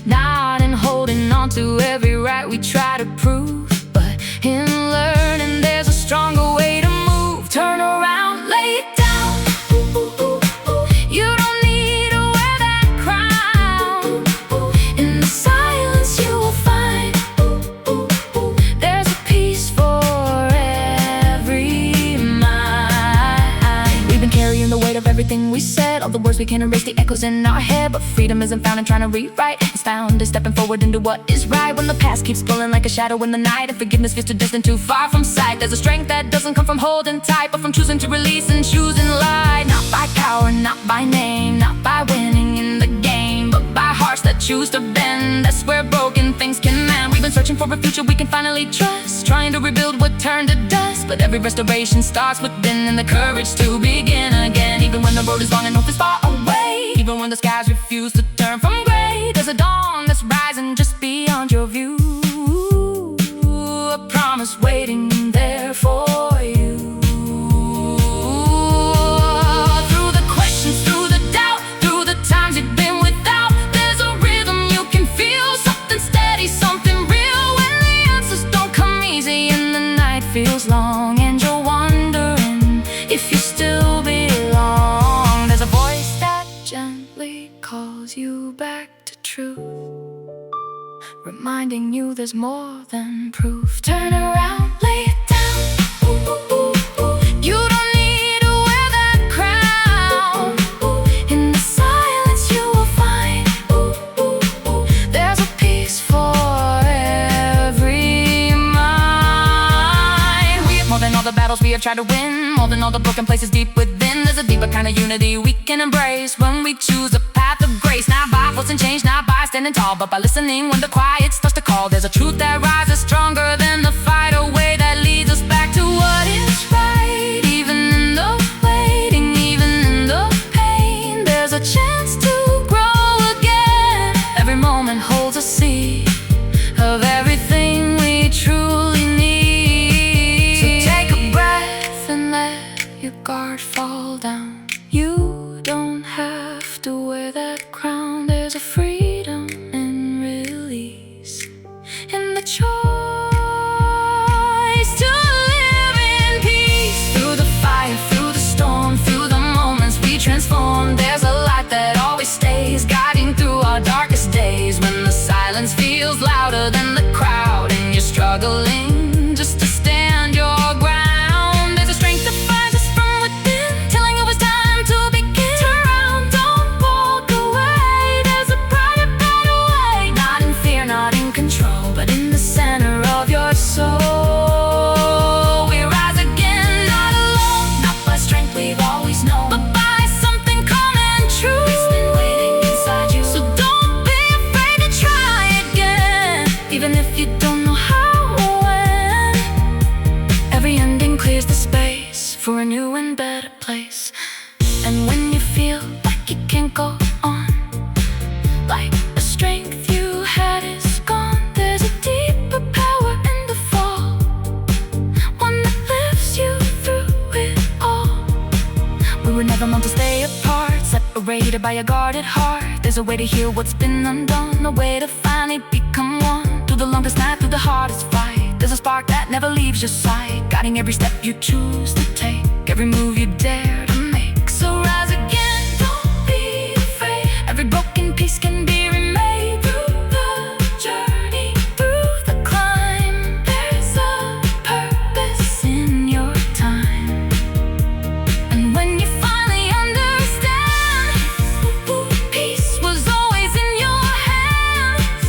Not in holding on to every right we try to prove, but in learning there's a stronger way to move. Turn around, lay it down. You don't need to wear that crown. In the silence you will find there's a peace for every mind. We've been carrying the weight of everything we said, all the words we can't erase, the echoes in our head. But freedom isn't found in trying to rewrite, it's found in stepping forward into what is right. When the past keeps pulling like a shadow in the night, and forgiveness feels too distant, too far from sight, there's a strength that doesn't come from holding tight, but from choosing to release and choosing light. Not by power, not by name, not by winning in the game, but by hearts that choose to bend. That's where broken things can mend. We've been searching for a future we can finally trust, trying to rebuild what turned to dust, but every restoration starts within, and the courage to begin again. Even when the road is long and hope is far away, even when the skies refuse to turn from gray, there's a dawn that's rising just beyond your view, a promise waiting there for you. Through the questions, through the doubt, through the times you've been without, there's a rhythm you can feel, something steady, something real. When the answers don't come easy and the night feels long, and you're wondering if you still belong, there's a voice that gently calls you back to truth, reminding you there's more than proof. Turn around, lay it down. You don't need to wear that crown. In the silence you will find there's a peace for every mind. We have more than all the battles we have tried to win, more than all the broken places deep within. There's a deeper kind of unity we can embrace when we choose a path of grace. Not by force and change, not by standing tall, but by listening when the quiet starts to call. There's a truth that rises stronger than the fight, a way that leads us back to what is right. Even in the waiting, even in the pain, there's a chance to grow again. Every moment holds a seed of everything we truly need. So take a breath and let your guard fall down. You don't have to wear that crown. There's a freedom and release in the choice. raided by a guarded heart. There's a way to heal what's been undone, a way to finally become one. Through the longest night, through the hardest fight, there's a spark that never leaves your side, guiding every step you choose to take, every move you dare to make. So rise again, don't be afraid. Every broken piece can be remade. Through the journey, through the climb, there's a purpose in your time. And when you finally understand, peace was always in your hands.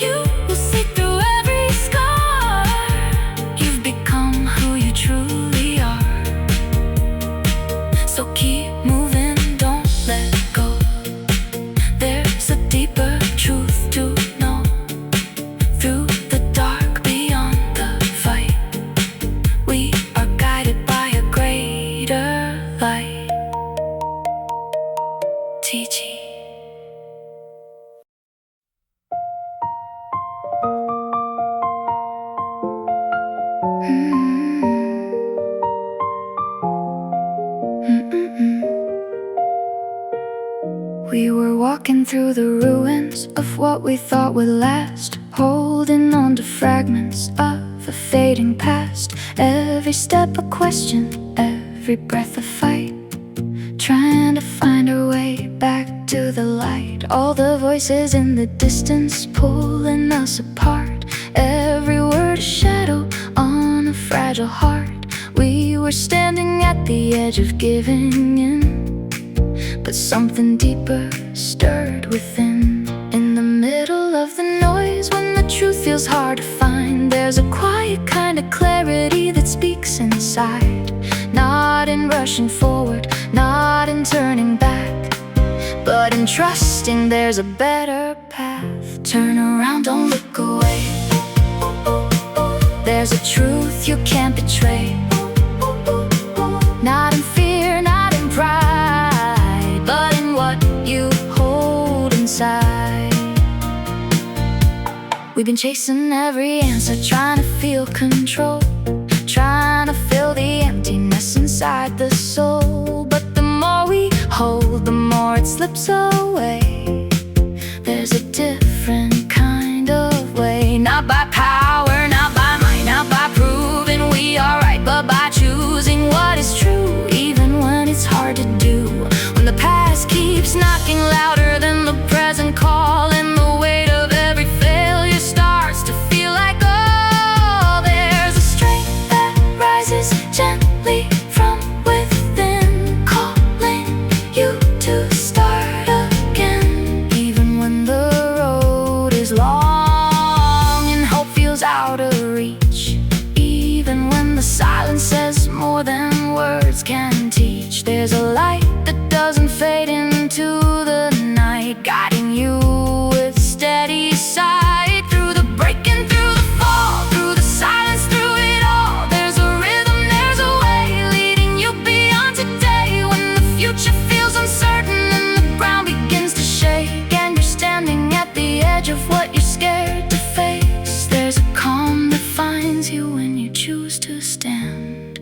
You will see through every scar. You've become who you truly are. So keep moving, don't let go. There's a deeper truth to know. Through the dark, beyond the fight, we are guided by a greater light. TG. We were walking through the ruins of what we thought would last, holding on to fragments of a fading past. Every step a question, every breath a fight, trying to find our way back to the light. All the voices in the distance pulling us apart, every word a shadow on a fragile heart. We were standing at the edge of giving in, but something deeper stirred within. In the middle of the noise, when the truth feels hard to find, there's a quiet kind of clarity that speaks inside. Not in rushing forward, not in turning back, but in trusting there's a better path. Turn around, don't look away. There's a truth you can't betray. Not in fear, not in pride, but in what you hold inside. We've been chasing every answer, trying to feel control, trying to fill the emptiness inside the soul. But the more we hold, the more it slips away. There's a different kind of way. Not by power, not by might, not by proving we are right, but by choosing what is true, even when it's hard to do. When the past keeps knocking louder than the present call, and the weight of every failure starts to feel like, oh, there's a strength that rises gently from within, calling you to start again. Even when the road is long and hope feels out of reach, even when the silence says more than words can teach, there's a light that doesn't fade into the night, guiding you with steady sight. Through the breaking, through the fall, through the silence, through it all, there's a rhythm, there's a way leading you beyond today. When the future feels uncertain and the ground begins to shake, and you're standing at the edge of what you're scared to face, there's a calm that finds you when you choose to stand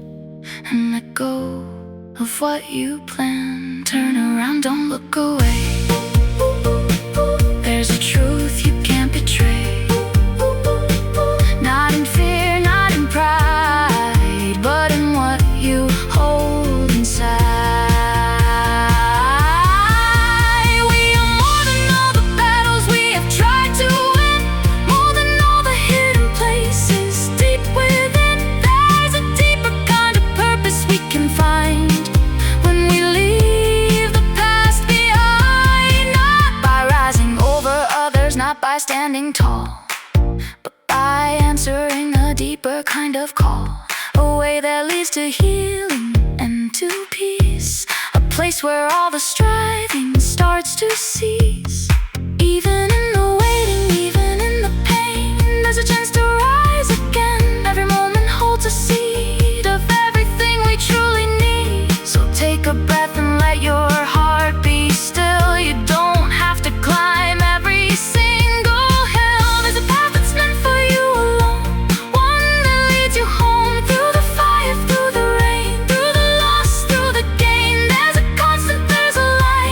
and let go of what you plan. Turn around, don't look away. There's a truth you can't betray. Not in fear, not in pride, but in what you hold inside. We are more than all the battles we have tried to win, more than all the hidden places deep within. There's a deeper kind of purpose we can find when we leave the past behind. Not by rising over others, not by standing tall, but by answering a deeper kind of call. A way that leads to healing and to peace, a place where all the striving starts to cease. Even in the waiting, even in the pain, there's a chance to rise again. Every moment holds a seed of everything we truly need. So take a breath and let your heart be still. You don't have to climb every single hill. There's a path that's meant for you alone, one that leads you home. Through the fire, through the rain, through the loss, through the gain, there's a constant, there's a light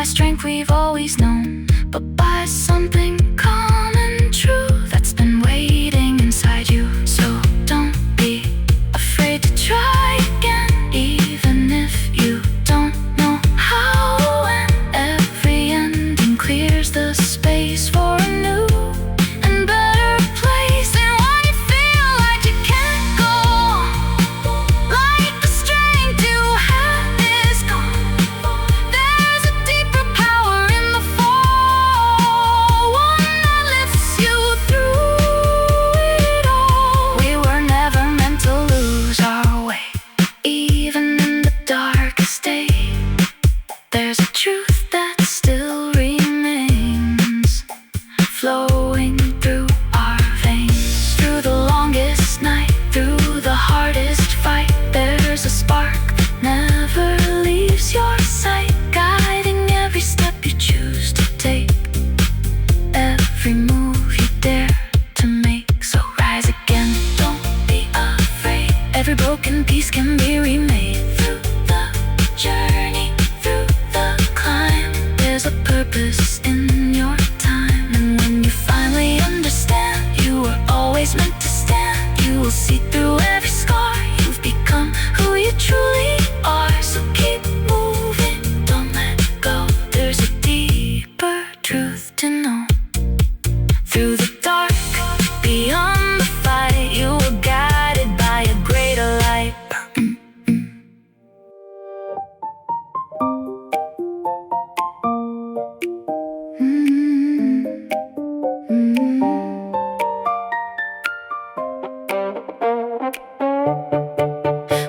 by strength we've always known, but by something calm and true that's been waiting inside you. So don't be afraid to try again, even if you don't know how. And every ending clears the space for a new and better place. And when you feel like you can't go on, like the strength you had is gone, there's a deeper power in the fall, one that lifts you through it all. We were never meant to lose our way, even in the darkest day. There's a truth that still remains, flowing through our veins. Through the longest night, through the hardest fight, there's a spark that never leaves your sight, guiding every step you choose to take, every move you dare to make. So rise again, don't be afraid. Every broken piece can be remade. Through the journey, through the climb, there's a purpose in your time. And when you finally understand you were always meant to stand, you will see through every scar. You've become who you truly are. So keep moving, don't let go. There's a deeper truth to know. Through the dark, beyond the fight, you were guided by a greater light.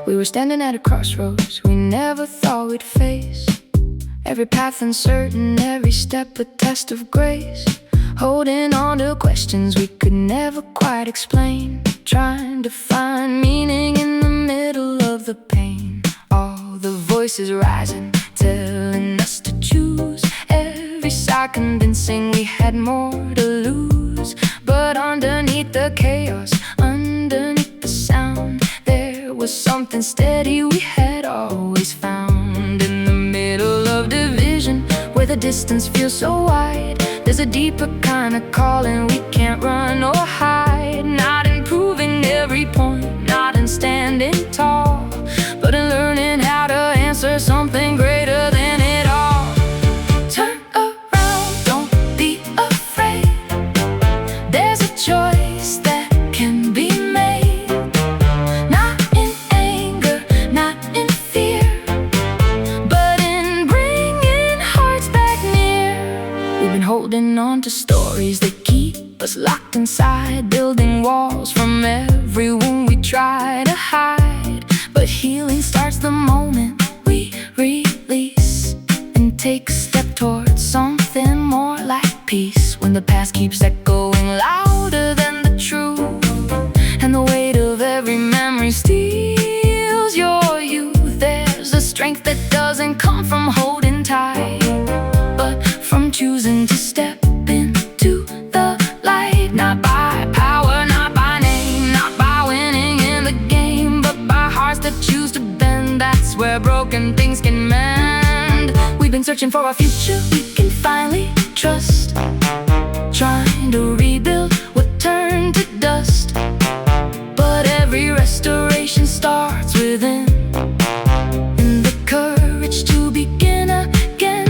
We were standing at a crossroads we never thought we'd face. Every path uncertain, every step a test of grace. Holding on to questions we could never quite explain, trying to find meaning in the middle of the pain. All the voices rising, telling us to choose. Every side convincing we had more to lose. But underneath the chaos, underneath the sound, there was something steady we had always found. In the middle of division, where the distance feels so wide, there's a deeper kind of calling we can't run or hide. Not in proving every point, not in standing tall, but in learning how to answer something greater than it all. Turn around, don't be afraid. There's a choice that can be made, not in anger, not in fear, but in bringing hearts back near. We've been holding on to stories that keep us locked inside, building walls from every wound we try to hide. But healing starts the moment we release and take a step towards something more like peace. When the past keeps echoing louder than the truth, and the weight of every memory steals your youth, there's a strength that doesn't come from holding tight, but from choosing to step into the light. Not by power, not by name, not by winning in the game, but by hearts that choose to bend. That's where broken things can mend. We've been searching for a future we can finally trust, trying to rebuild what turned to dust. But every restoration starts within, in the courage to begin again.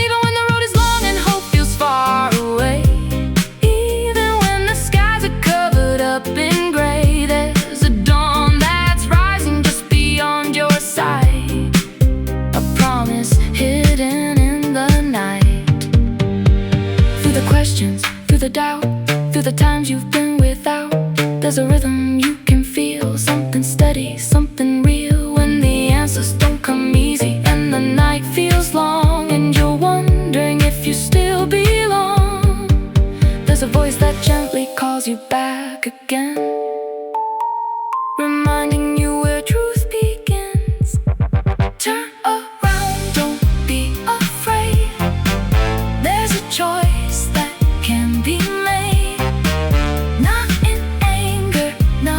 Even when the road is long and hope feels far away, even when the skies are covered up in gray, there's a dawn that's rising just beyond your sight, a promise hidden in the night. Through the questions, through the doubt, through the times you've been without, there's a rhythm you can feel, something steady, something real. When the answers don't come easy and the night feels long, and you're wondering if you still belong, there's a voice that gently calls you back again, reminding you where truth begins. Turn around, don't be afraid. There's a choice that can be made, not in anger, not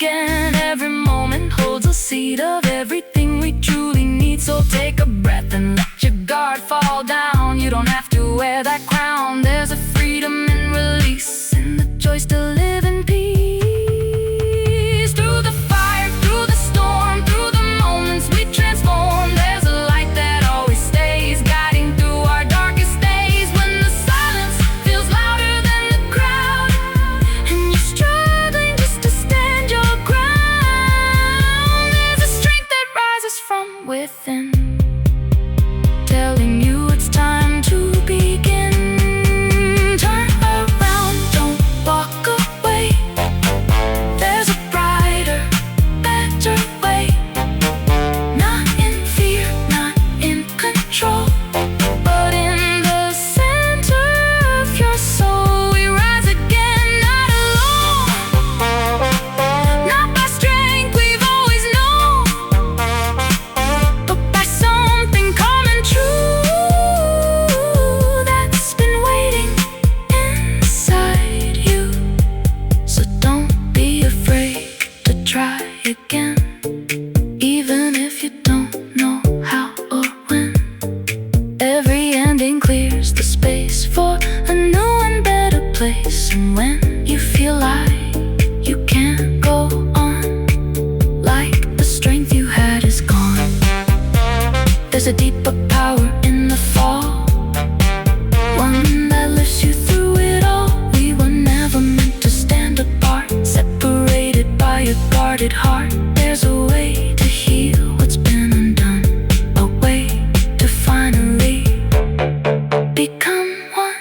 again. Every moment holds a seed of everything we truly need. So take a breath and let your guard fall down. You don't have to wear that crown. There's a freedom in release and the choice to live in peace. Through the fire, through the storm, through the moments we transform, there's a light that always stays, guiding through our darkest days. When the silence feels louder than the crowd and you're struggling just to stand your ground, there's a strength that rises from within, telling you it's time to begin. Turn around, don't walk away. There's a brighter, better way. Not in fear, not in control, but in the center of your soul. We rise again, not alone, not by strength we've always known, but by something coming true that's been waiting inside you. So don't be afraid to try again, even if you don't know how or when. Every ending clears the space for a new and better place. And when you feel like you can't go on, like the strength you had is gone, there's a deeper power in the fall, one that lifts you through it all. We were never meant to stand apart, separated by a guarded heart. There's a way to heal what's been undone, a way to finally become one.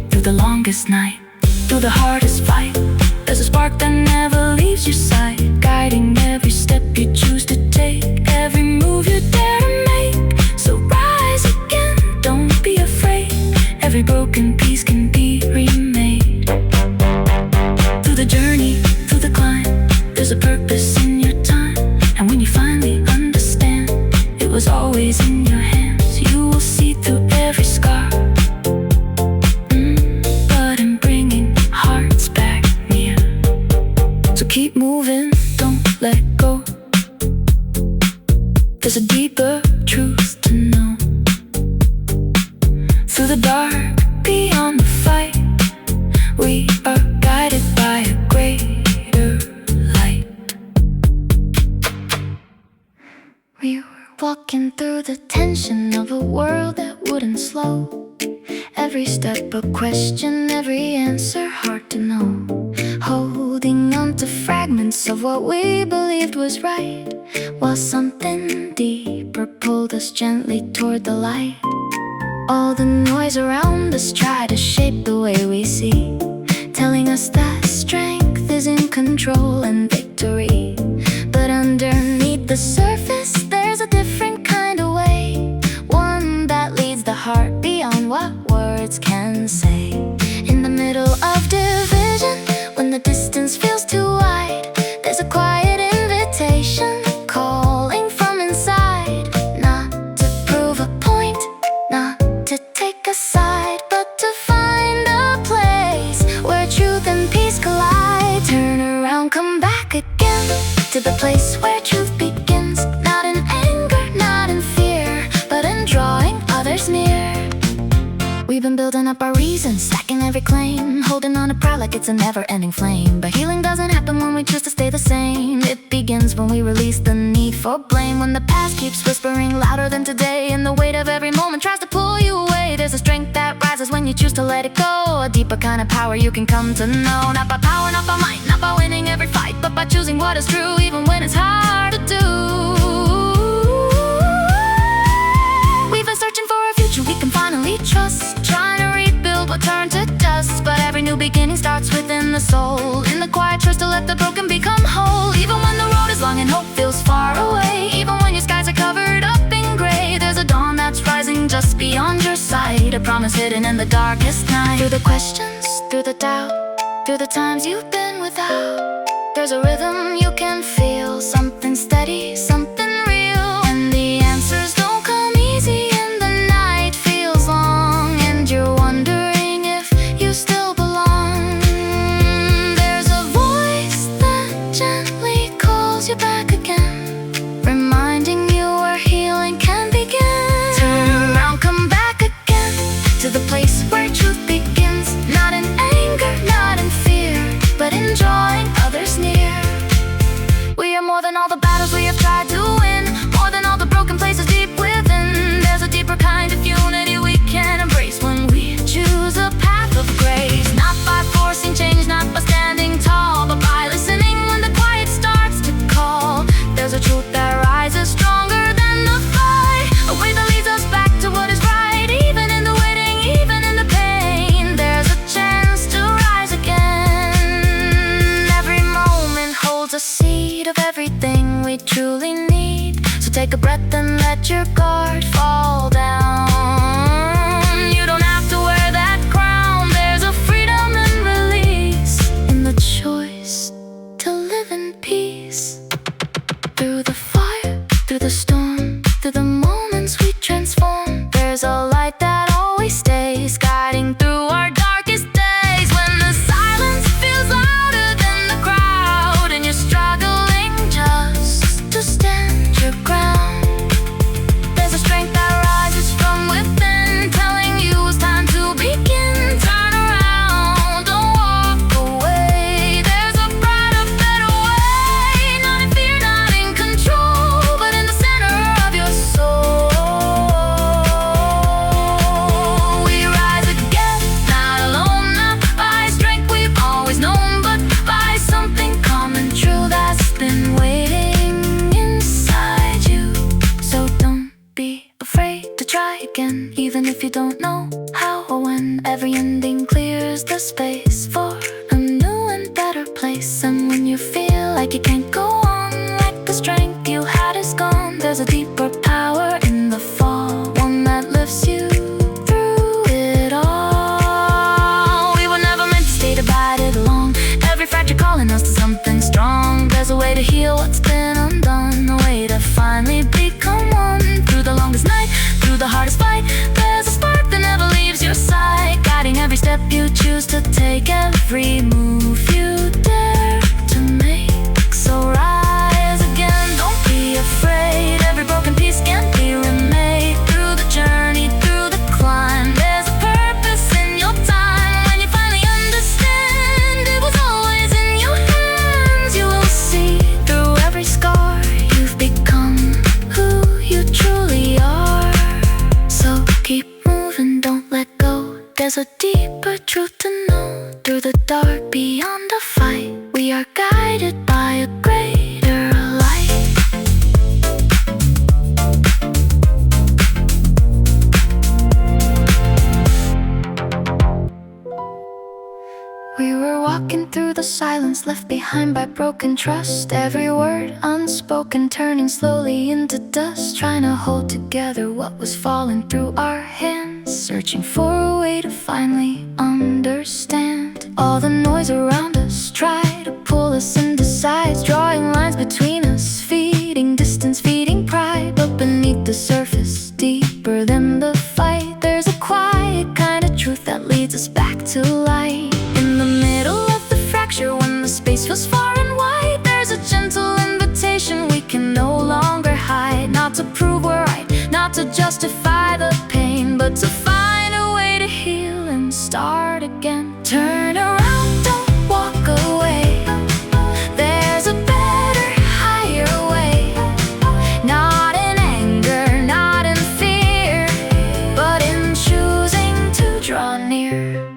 Through the longest night, through the hardest fight, there's a spark that never leaves your side, guiding every step you choose to take, every move you dare to make. So rise again, don't be afraid. Every broken piece can be remade. Through the journey, through the climb, there's a purpose in your time. And when you finally understand, it was always in your hands. You will see through every scar, but in bringing hearts back near. So keep moving, don't let go. There's a deeper truth to know. Through the dark, beyond the fight, we are guided by a greater light. We were walking through the tension of a world that wouldn't slow. Every step a question, every answer hard to know. Holding on to fragments of what we believed was right, while something deeper pulled us gently toward the light. All the noise around us tried to shape the way we see, telling us that strength is in control and victory. But underneath the surface, there's a different kind of way, one that leads the heart beyond what words can say. In the middle of division, when the distance feels too wide, there's a quiet invitation calling from inside. Not to prove a point, not to take a side, but to find a place where truth and peace collide. Turn around, come back again to the place where truth begins. Not in anger, not in fear, but in drawing others near. We've been building up our reasons, stacking every claim, holding on to pride like it's a never-ending flame. But healing doesn't happen when we choose to stay the same. It begins when we release the need for blame. When the past keeps whispering louder than today, and the weight of every moment tries to pull you away, there's a strength that rises when you choose to let it go. A deeper kind of power you can come to know. Not by power, not by might, not by winning every fight, but by choosing what is true, even when it's hard to do. We've been searching for a future we can finally trust, trying to rebuild what turned to dust. But every new beginning starts within the soul, in the quiet trust to let the broken become whole. Even when the road is long and hope feels far away, even when your skies are covered up in gray, there's a dawn that's rising just beyond your sight, a promise hidden in the darkest night. Through the questions, through the doubt, through the times you've been without, there's a rhythm you can feel, something steady, something real. And the answers don't come easy, and the night feels long, and you're wondering if you still belong. There's a
heart fall down. You don't have to wear that crown. There's a freedom and release in the choice to live in peace. Through the fire, through the storm, through the moments we transform, there's a light that always stays, guiding through our darkest days. When the silence feels louder than the crowd, and you're struggling just to stand your ground, there's a strength that rises from within, telling you it's time to begin. Turn around, don't walk away. There's a brighter, better way. Not in fear, not in control, but in the center of your soul. We rise again, not alone, not by strength we've always known, but by something common true that's been waiting inside you. So don't be afraid to try again, even if you don't know how or when. Every ending clears the space for a new and better place. And when you feel like you can't go on, like the strength you had is gone, there's a deeper power in the fall, one that lifts you through it all. We were never meant to stay divided alone. Every fracture calling us to something strong. There's a way to heal what's been undone, a way to finally become one. Through the longest night, through the hardest fight, there's a spark that never leaves your side, guiding every step you choose to take, every move you dare to make. So rise again, don't be afraid. Every broken piece can be remade. Through the journey, through the climb, there's a purpose in your time. When you finally understand it was always in your hands, you will see through every scar you've become who you truly are. So keep moving, don't let go. There's a deeper truth to know. Through the dark, beyond the fight, we are guided by a greater light. We were walking through the silence, left behind by broken trust. Every word unspoken, turning slowly into dust, trying to hold together what was falling through our hands, searching for a way to finally understand. All the noise around us try to pull us into sides, drawing lines between us, feeding distance, feeding pride. But beneath the surface, deeper than the fight, there's a quiet kind of truth that leads us back to light. In the middle of the fracture, when the space feels far and wide, there's a gentle invitation we can no longer hide. Not to prove we're right, not to justify the pain, but to find a way to heal and start again. Turn around, don't walk away. There's a better, higher way. Not in anger, not in fear, but in choosing to draw near.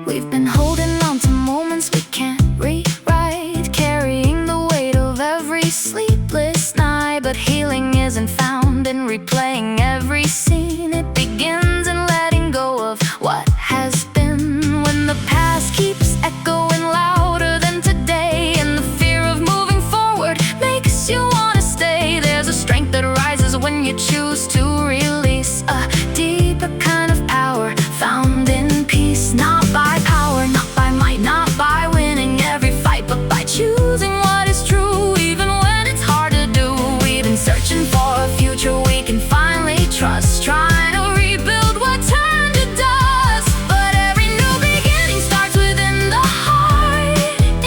We've been holding on to moments we can't rewrite, carrying the weight of every sleepless night. But healing isn't found in replaying every scene. It begins in letting go of what has been. When the past keeps echoing louder than today, and the fear of moving forward makes you wanna stay, there's a strength that rises when you choose to release. A deeper kind of power found in peace. Not by power, not by might, not by winning every fight, but by choosing what is true, even when it's hard to do. We've been searching for a future we can finally trust, trying to rebuild what turned to dust. But every new beginning starts within the heart,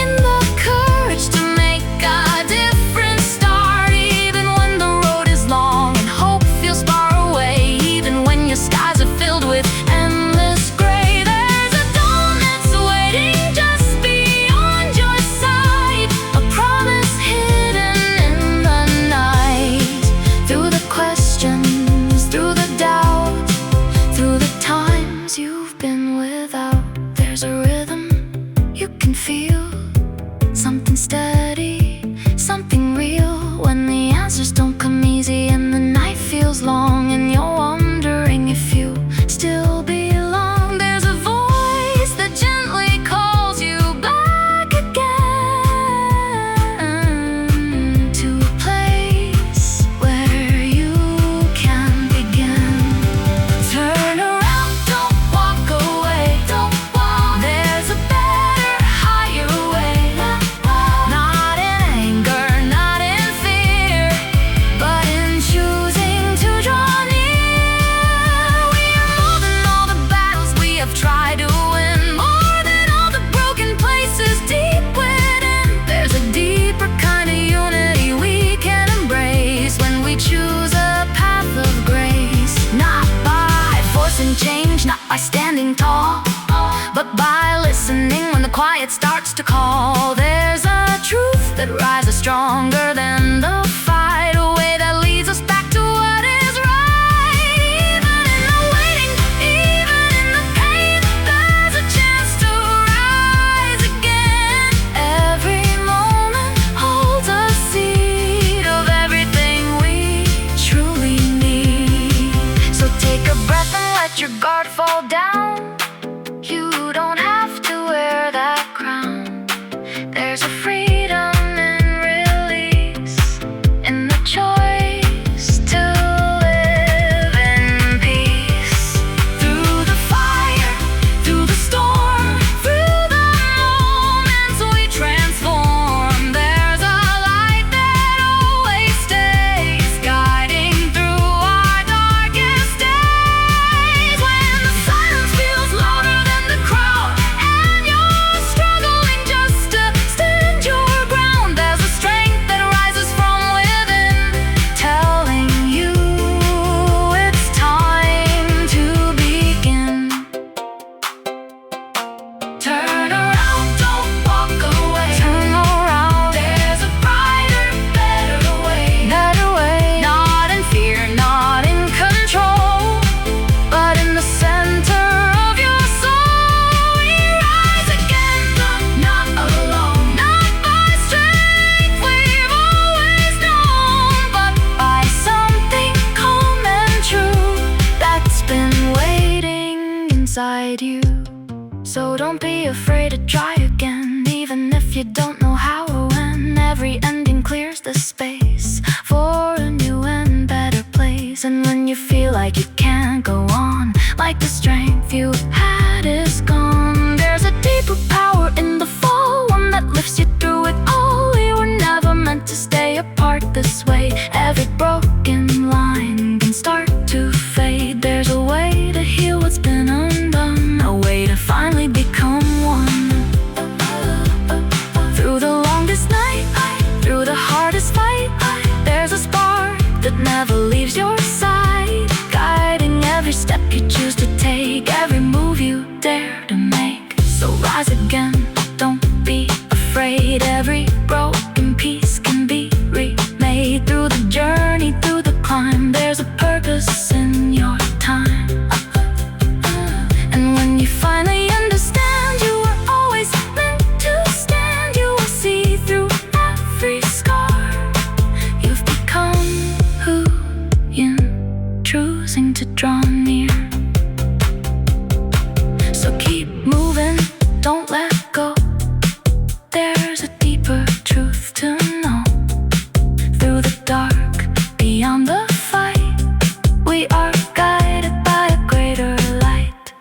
in the courage to make a different start. Even when the road is long and hope feels far away, even when your skies are filled with endless gray, there's a dawn that's waiting just beyond your sight, a promise hidden in the night. Through the questions, through the doubt, through the times you've been without, there's a rhythm you can feel, something steady, something real. When the answers don't come easy and the night feels long, and you're wondering if you still belong, there's a voice that gently calls you back again to a place where you can it starts to call. There's a truth that rises stronger than the fight, a way that leads us back to what is right. Even in the waiting, even in the pain, there's a chance to rise again. Every moment holds a seed of everything we truly need. So take a breath and let your guard fall down. You don't have to wear that crown. There's a freedom and release in the choice to live in peace. Through the fire, through the storm, through the moments we transform, there's a light that always stays, guiding through our darkest days. When the silence feels louder than the crowd and you're struggling just to stand your ground, there's a strength that rises from within, telling you it's time to begin. Turn around, don't walk away. Turn around, there's a brighter, better way. Better way. Not in fear, not in control, but in the center of your soul. We rise again, not alone, not by strength we've always known, but by something calm and true that's been waiting inside you. So don't be afraid to try again, even if you don't know how or when. Every ending clears the space for a new and better place. And when you feel like you can't go on, like the strength you had is gone, there's a deeper power in the fall, one that lifts you through it all. We were never meant to stay apart this way. Every broken line can start to fade. There's a way to heal what's been undone, a way to finally become one. Through the longest night, through the hardest fight, there's a spark that never leaves your side, guiding every step you choose to take, every move you dare to make. So rise again, don't be afraid. Every broken piece can be remade. Through the journey, through the climb, there's a purpose in your time. And when you finally understand you were always meant to stand, you will see through every scar. You've become who you're choosing to draw near. So keep moving, don't let go. There's a deeper truth to know. Through the dark, beyond the fight, we are guided by a greater light.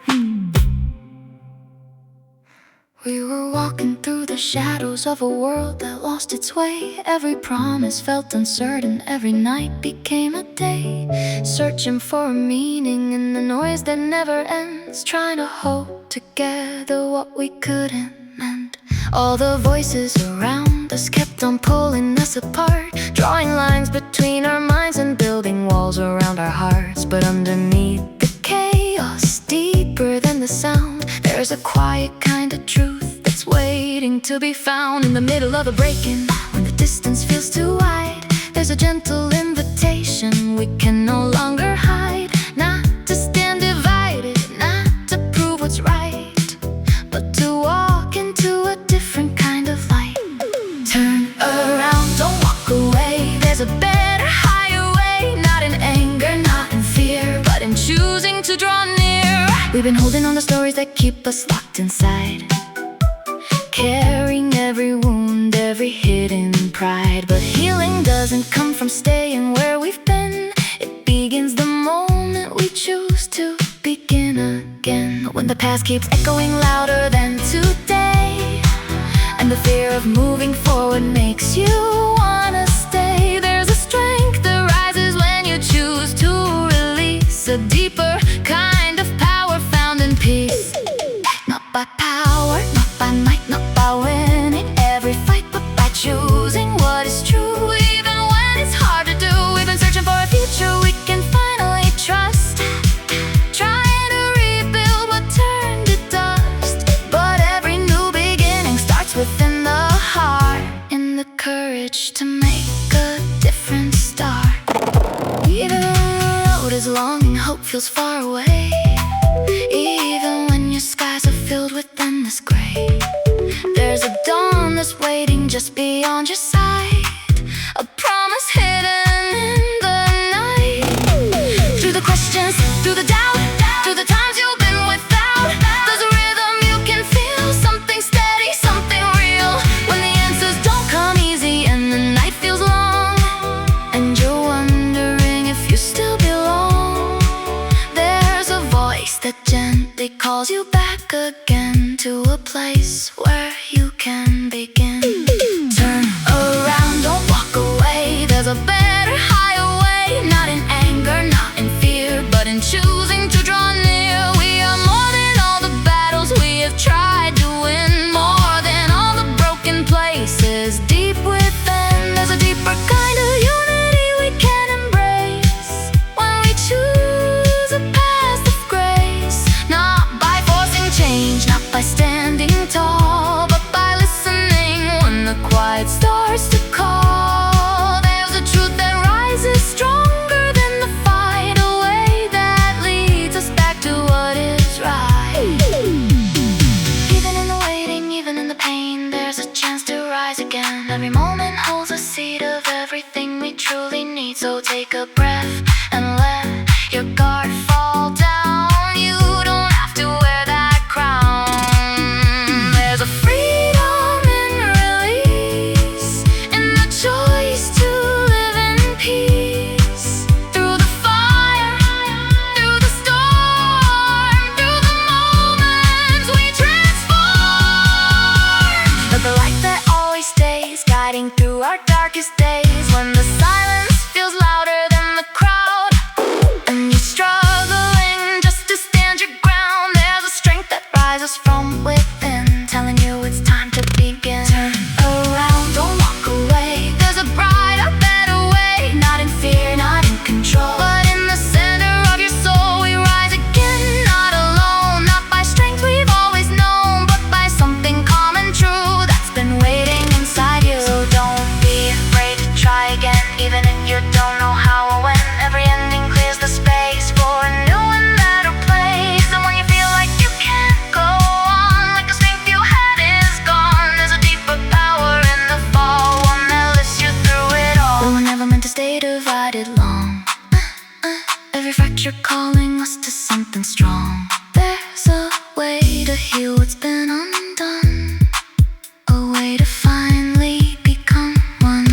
We were walking through the shadows of a world that lost its way. Every promise felt uncertain, every night became a day, searching for a meaning in the noise that never ends, trying to hold together what we couldn't mend. All the voices around us kept on pulling us apart, drawing lines between our minds and building walls around our hearts. But underneath the chaos, deeper than the sound, there's a quiet kind of truth that's waiting to be found. In the middle of a break-in, when the distance feels too wide, there's a gentle invitation we can no longer hide. Not to stand divided, not to prove what's right, but to walk into a different kind of light. Turn around, don't walk away. There's a better, higher way. Not in anger, not in fear, but in choosing to draw near. We've been holding on to stories that keep us locked inside, carrying every wound, every hidden pride. But healing doesn't come from staying where we've been. It begins the moment we choose to begin again. When the past keeps echoing louder than today, and the fear of moving forward makes you wanna stay, there's a strength that rises when you choose to release, a deeper kind of power found in peace. Not by power, not by might, not by winning every fight, but by choosing what is true, even when it's hard to do. We've been searching for a future we can finally trust, trying to rebuild what turned to dust. But every new beginning feels long and hope feels far away. Even when your skies are filled with endless gray, there's a dawn that's waiting just beyond your sight, a promise hidden in the night. Through the questions, through the doubt, through the times you've been without, there's a rhythm you can feel, something steady, something real. When the answers don't come easy and the night feels long, and you're wondering if you still belong, there's a voice that gently calls you back again to a place where you can begin. Turn around, don't walk away. There's a better, higher way. Not in anger, not in fear, but in choosing to draw near. We are more than all the battles we have tried to win, more than all the broken places deep within. There's a deeper kind of unity we can embrace when we choose a path of grace. Not by forcing change, not by standing tall, but by listening when the quiet starts to call. There's a truth that rises stronger than the fight, a way that leads us back to what is right. Even in the waiting, even in the pain, there's a chance to rise again. Every moment holds a seed of everything we truly need. So take a breath and let your guard fall down. You don't have to wear that crown. There's a freedom in release, in the choice to live in peace. Through the fire, through the storm, through the moments we transform. But the light that always stays, guiding through our darkest days. When the silence feels louder than the crowd, and you're struggling just to stand your ground, there's a strength that rises from within, telling you it's time to begin. Turn around, don't walk away. There's a brighter, better way. Not in fear, not in control, but in the center of your soul we rise again. Not alone, not by strength we've always known, but by something calm and true that's been waiting inside you. So don't be afraid to try again, even if you don't know how or when. Every ending clears the space for a new and better place. And when you feel like you can't go on, like the strength you had is gone, there's a deeper power in the fall, one that lifts you through it all. We were never meant to stay divided long. Every fracture calling us to something strong. There's a way to heal what's been undone, a way to finally become one.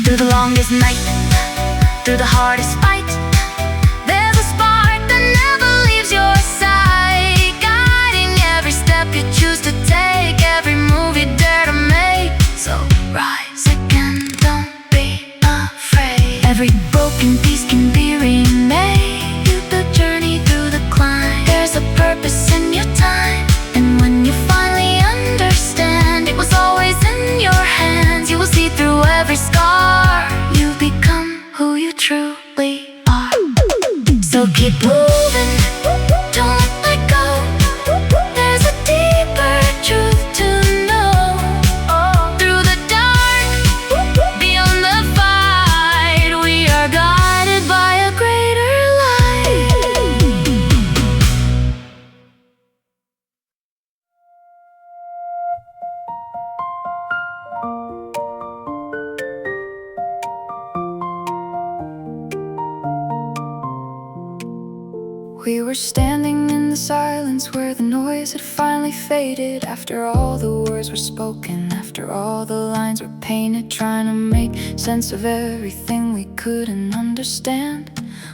Through the longest night, through the hardest fight, there's a spark that never leaves your side, guiding every step you choose to take, every move you dare to make. So rise again, don't be afraid. Every broken piece can be remade. The journey through the climb, there's a purpose in your time. And when you finally understand, it was always in your hands. You will see through every scar, you become who you truly are. So keep moving, don't let go. There's a deeper truth to know. Through the dark, beyond the fight, we are guided by a greater light. We were standing in the silence where the noise had finally faded. After all the words were spoken, after all the lines were painted, trying to make sense of everything we couldn't understand.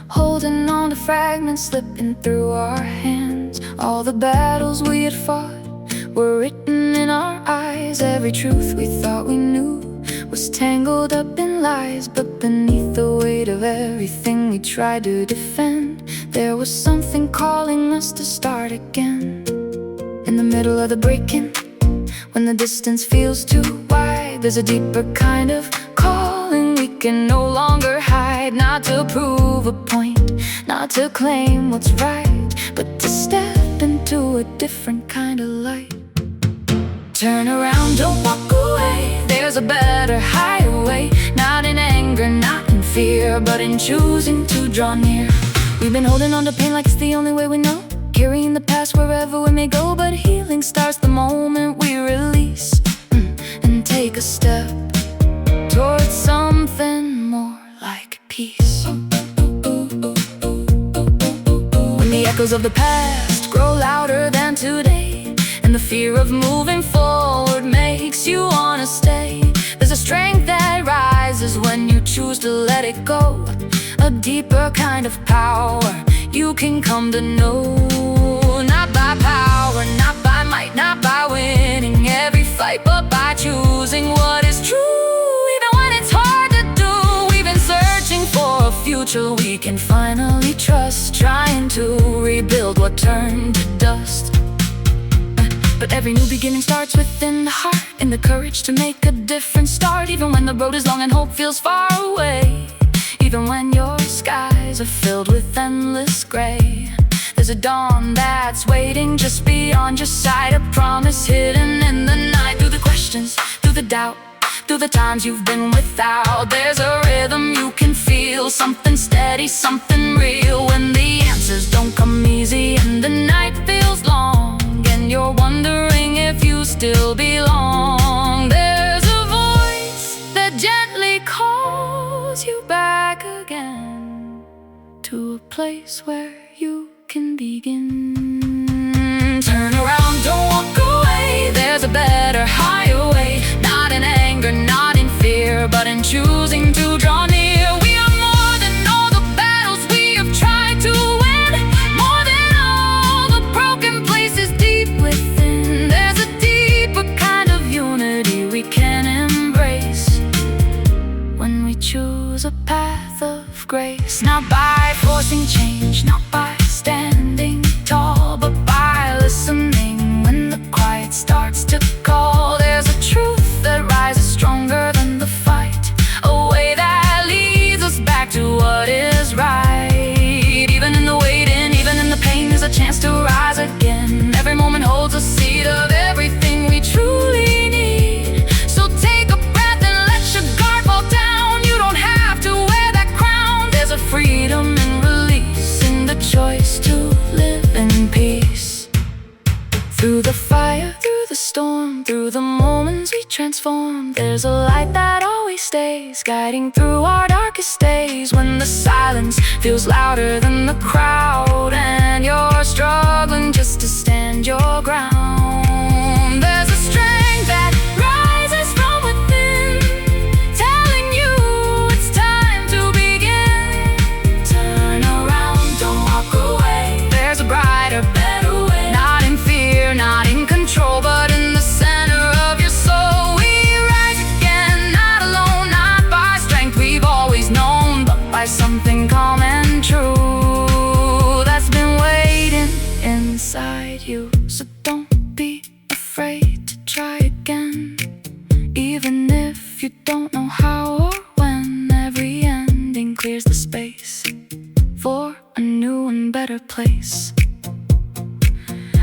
Holding on to fragments slipping through our hands. All the battles we had fought were written in our eyes. Every truth we thought we knew was tangled up in lies. But beneath the weight of everything we tried to defend, there was something calling us to start again. In the middle of the breaking, when the distance feels too wide, there's a deeper kind of calling we can no longer hide. Not to prove a point, not to claim what's right, but to step into a different kind of light. Turn around, don't walk away. There's a better, higher way. Not in anger, not in fear, but in choosing to draw near. We've been holding on to pain like it's the only way we know, carrying the past wherever we may go. But healing starts the moment we release and take a step towards something more like peace. When the echoes of the past grow louder than today, and the fear of moving forward makes you wanna stay, there's a strength that rises when you choose to let it go, a deeper kind of power you can come to know. Not by power, not by might, not by winning every fight, but by choosing what is true, even when it's hard to do. We've been searching for a future we can finally trust, trying to rebuild what turned to dust. But every new beginning starts within the heart, in the courage to make a different start. Even when the road is long and hope feels far away, even when your skies are filled with endless gray, there's a dawn that's waiting just beyond your sight, a promise hidden in the night. Through the questions, through the doubt, through the times you've been without, there's a rhythm you can feel, something steady, something real. When the answers don't come easy and the night feels long, and you're wondering if you still belong, there's a voice that gently calls you back again to a place where you can begin. Turn around, don't walk away, there's a better, higher way. Not in anger, not in fear, but in choosing to draw near. We are more than all the battles we have tried to win, more than all the broken places deep within. There's a deeper kind of unity we can embrace when we choose a path of grace. Not by forcing change, not by standing tall, but by listening when the quiet starts to call. There's a truth that rises stronger than the fight, a way that leads us back to what is right. Even in the waiting, even in the pain, there's a chance to rise again. Every moment holds a seed of everything we truly need. So take a breath and let your guard fall down. You don't have to wear that crown. There's a freedom and release in the choice to live in peace. Through the fire, through the storm, through the moments we transform, there's a light that always stays, guiding through our darkest days. When the silence feels louder than the crowd, and you're struggling just to stand your ground, there's a strength that rises from within, telling you it's time to begin. Turn around, don't walk away, there's a brighter, better way. Not in fear, not in control, but in the center of your soul. We rise again, not alone, not by strength we've always known, but by something calm and true that's been waiting inside you. So don't be afraid to try again, even if you don't know how or when. Every ending clears the space for a new and better place.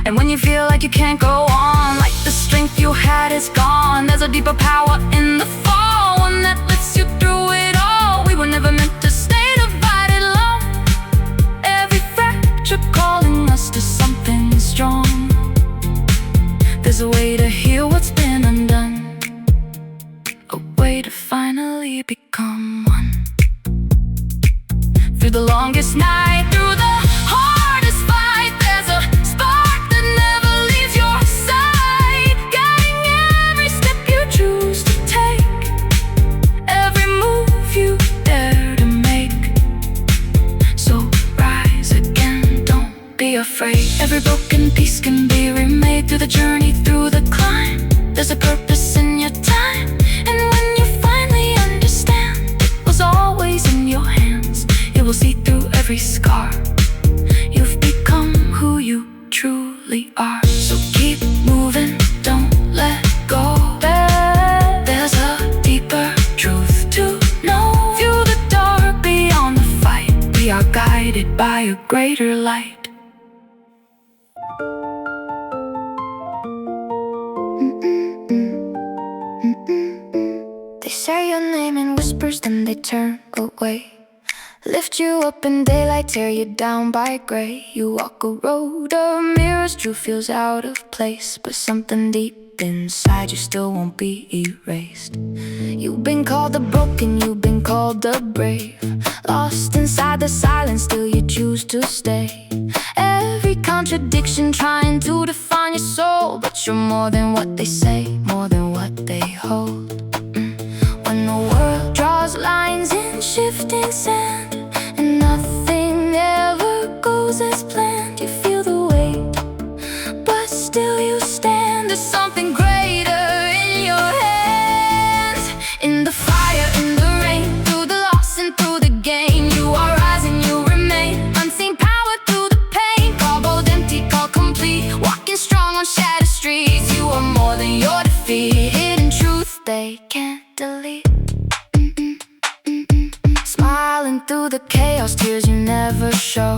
And when you feel like you can't go on, like the strength you had is gone, there's a deeper power in the fall, one that lifts you through it all. We were never meant to stay divided long, every fracture calling us to something strong. There's a way to heal what's been undone, a way to finally become one. Through the longest night, through the hardest fight, there's a spark that never leaves your side, guiding every step you choose to take, every move you dare to make. So rise again, don't be afraid. Every broken piece can be remade. Through the journey, through the climb, there's a purpose in your time. And when you finally understand it was always in your hands, it will see through every scar. You've become who you truly are. So keep moving, don't let go. There's a deeper truth to know. Through the dark, beyond the fight, we are guided by a greater light. They say your name in whispers, then they turn away. Lift you up in daylight, tear you down by gray. You walk a road of mirrors, truth feels out of place, but something deep inside you still won't be erased. You've been called the broken, you've been called the brave. Lost inside the silence, still you choose to stay. Every contradiction trying to define your soul, but you're more than what they say, more than what they hold. When the world draws lines in shifting sand, and nothing ever goes as planned, you feel the weight, but still you stand. There's something greater in your hands. In the fire, in the rain, through the loss and through the gain, you are rising, you remain. Unseen power through the pain, called bold, empty, called complete. Walking strong on shattered streets, you are more than your defeat. Hidden truth they can't delete. Smiling through the chaos, tears you never show,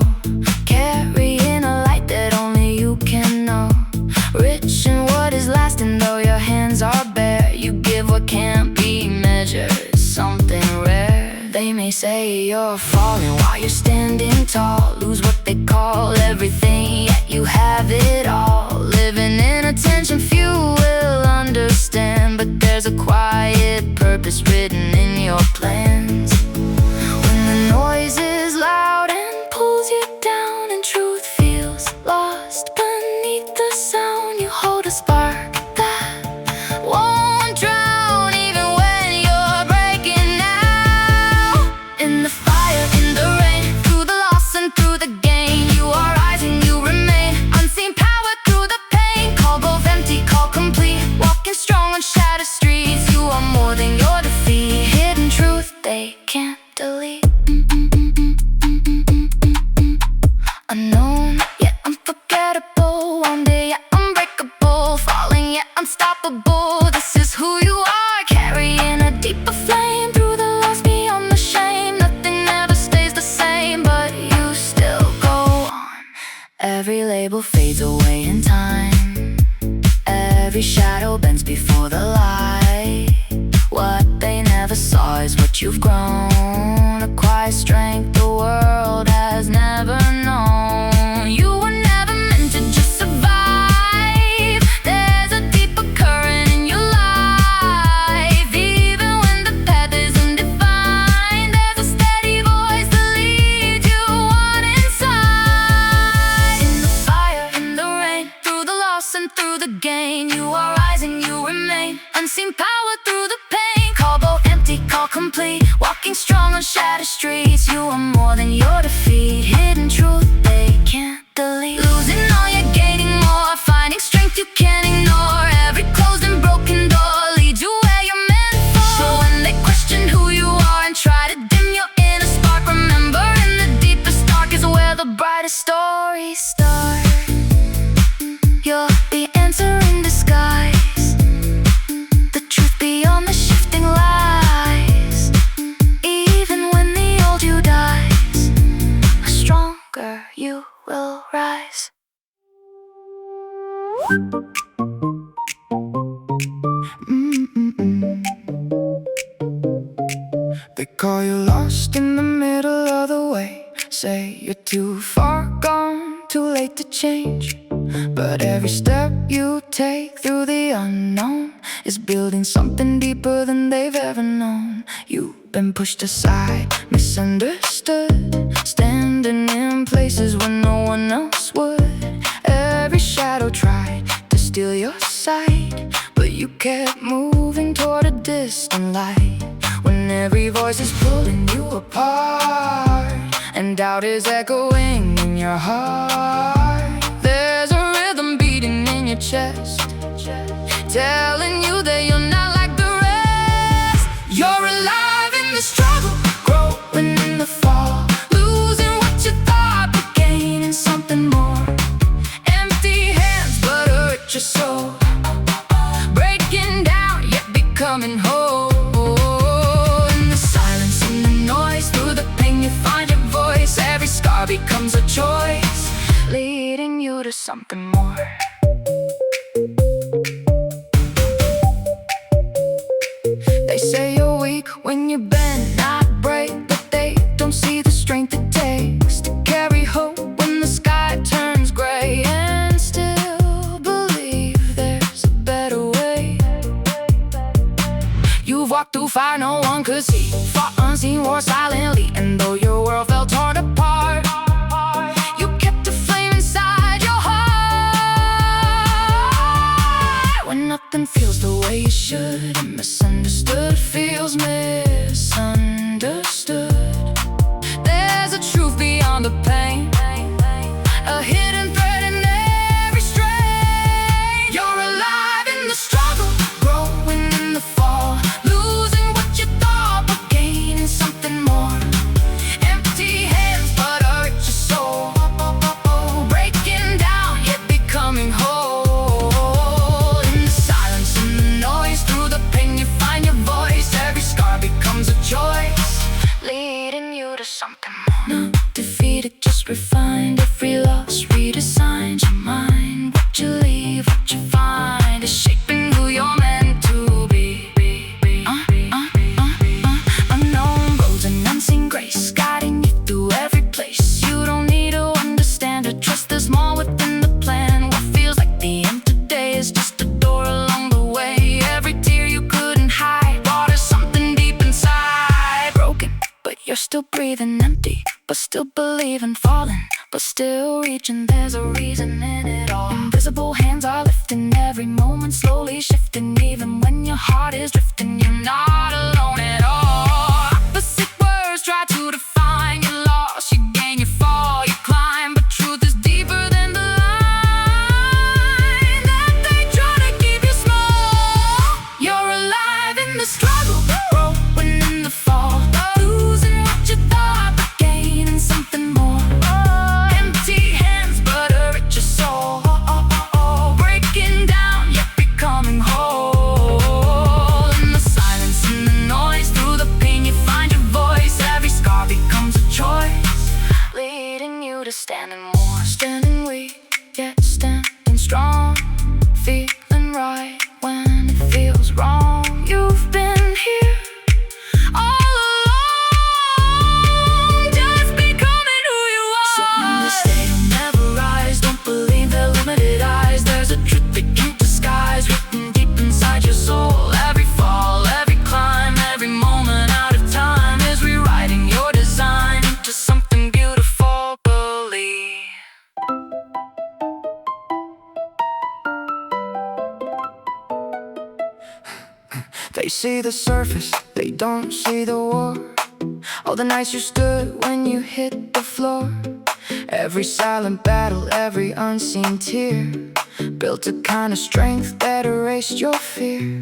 carrying a light that only you can know. Rich in what is lasting, though your hands are bare. You give what can't be measured, something rare. They may say you're falling while you're standing tall. Lose what they call everything, yet you have it all. Living in attention, few will understand, but there's a quiet purpose written in your plans. The noise is loud and pulls you down, and truth feels lost beneath the sound. You hold a spark that won't drown, even when you're breaking out. In the fire, in the rain, through the loss and through the gain, you are rising, you remain. Unseen power through the pain, called both empty, called complete. Walking strong on shattered streets, you are more than your defeat. Hidden truth they can't delete. Unknown, yet unforgettable. One day, yet unbreakable. Falling, yet unstoppable. This is who you are, carrying a deeper flame. Through the loss, beyond the shame. Nothing ever stays the same, but you still go on. Every label fades away in time. Every shadow bends before the light. What they never saw is what you've grown. A quiet strength the world has never known. You were never meant to just survive. There's a deeper current in your life. Even when the path is undefined, there's a steady voice that leads you on inside. In the fire, in the rain, through the loss and through the gain, you are rising, you remain. Unseen power through the pain, call both empty, call complete. Walking strong on shattered streets, you are more than your defeat. Hidden truth they can't delete. Losing all, you're gaining more. Finding strength you can't ignore. Every closed and broken door leads you where you're meant for. So when they question who you are and try to dim your inner spark, remember in the deepest dark is where the brightest stories start. You're the answer in disguise, the truth beyond the shifting lies. Even when the old you dies, a stronger you will rise. They call you lost in the middle of the way, say you're too far gone, too late to change. But every step you take through the unknown is building something deeper than they've ever known. You've been pushed aside, misunderstood, standing in places where no one else would. Every shadow tried to steal your sight, but you kept moving toward a distant light. When every voice is pulling you apart, and doubt is echoing in your heart, there's a rhythm beating in your chest, telling you that you're not like the rest. You're alive in the struggle, growing in the fall, losing what you thought, but gaining something more. Empty hands, but a richer soul, breaking down, yet becoming whole. In the silence, in the noise, through the pain you find your voice. Every scar becomes a choice, leading you to something more. They say you're weak when you bend, not break, but they don't see the
a hidden thread in every strain. You're alive in the struggle, growing in the fall, losing what you thought but gaining something more. Empty hands but a richer soul, breaking down yet becoming whole. In the silence, in the noise, through the pain you find your voice. Every scar becomes a choice, leading you to something more. Not defeated, just refined. Every loss redesigned your mind. What you leave, what you find is shaping who you're meant to be. Unknown roads and unseen grace, guiding you through every place. You don't need to understand or trust, there's more within the plan. What feels like the end today is just a door along the way. Every tear you couldn't hide brought us something deep inside. Broken, but you're still breathing. Empty, but still believing. Falling, but still reaching. There's a reason in it all. Invisible hands are lifting, every moment slowly shifting. Even when your heart is drifting, you're not alone at all. Opposite words try to define your loss. You gain, you fall, you climb, but truth is deeper than the line that they try to keep you small. You're alive in the struggle, growing in the fall, losing what you thought but gaining something more. Empty hands but a richer soul, breaking down yet becoming whole. In the silence, in the noise, through the pain you find your voice. Every scar becomes a choice, leading you to standing more. Standing weak, yet standing strong, feeling right when it feels wrong. You've been here all along, just becoming who you are. So in this state you'll never rise. Don't believe their limited eyes. There's a truth they can't disguise, written deep inside your soul. Every fall, every climb, every moment out of time is rewriting your design into something beautiful. Believe. They see the surface, they don't see the war. All the nights you stood when you hit the floor. Every silent battle, every unseen tear built a kind of strength that erased your fear.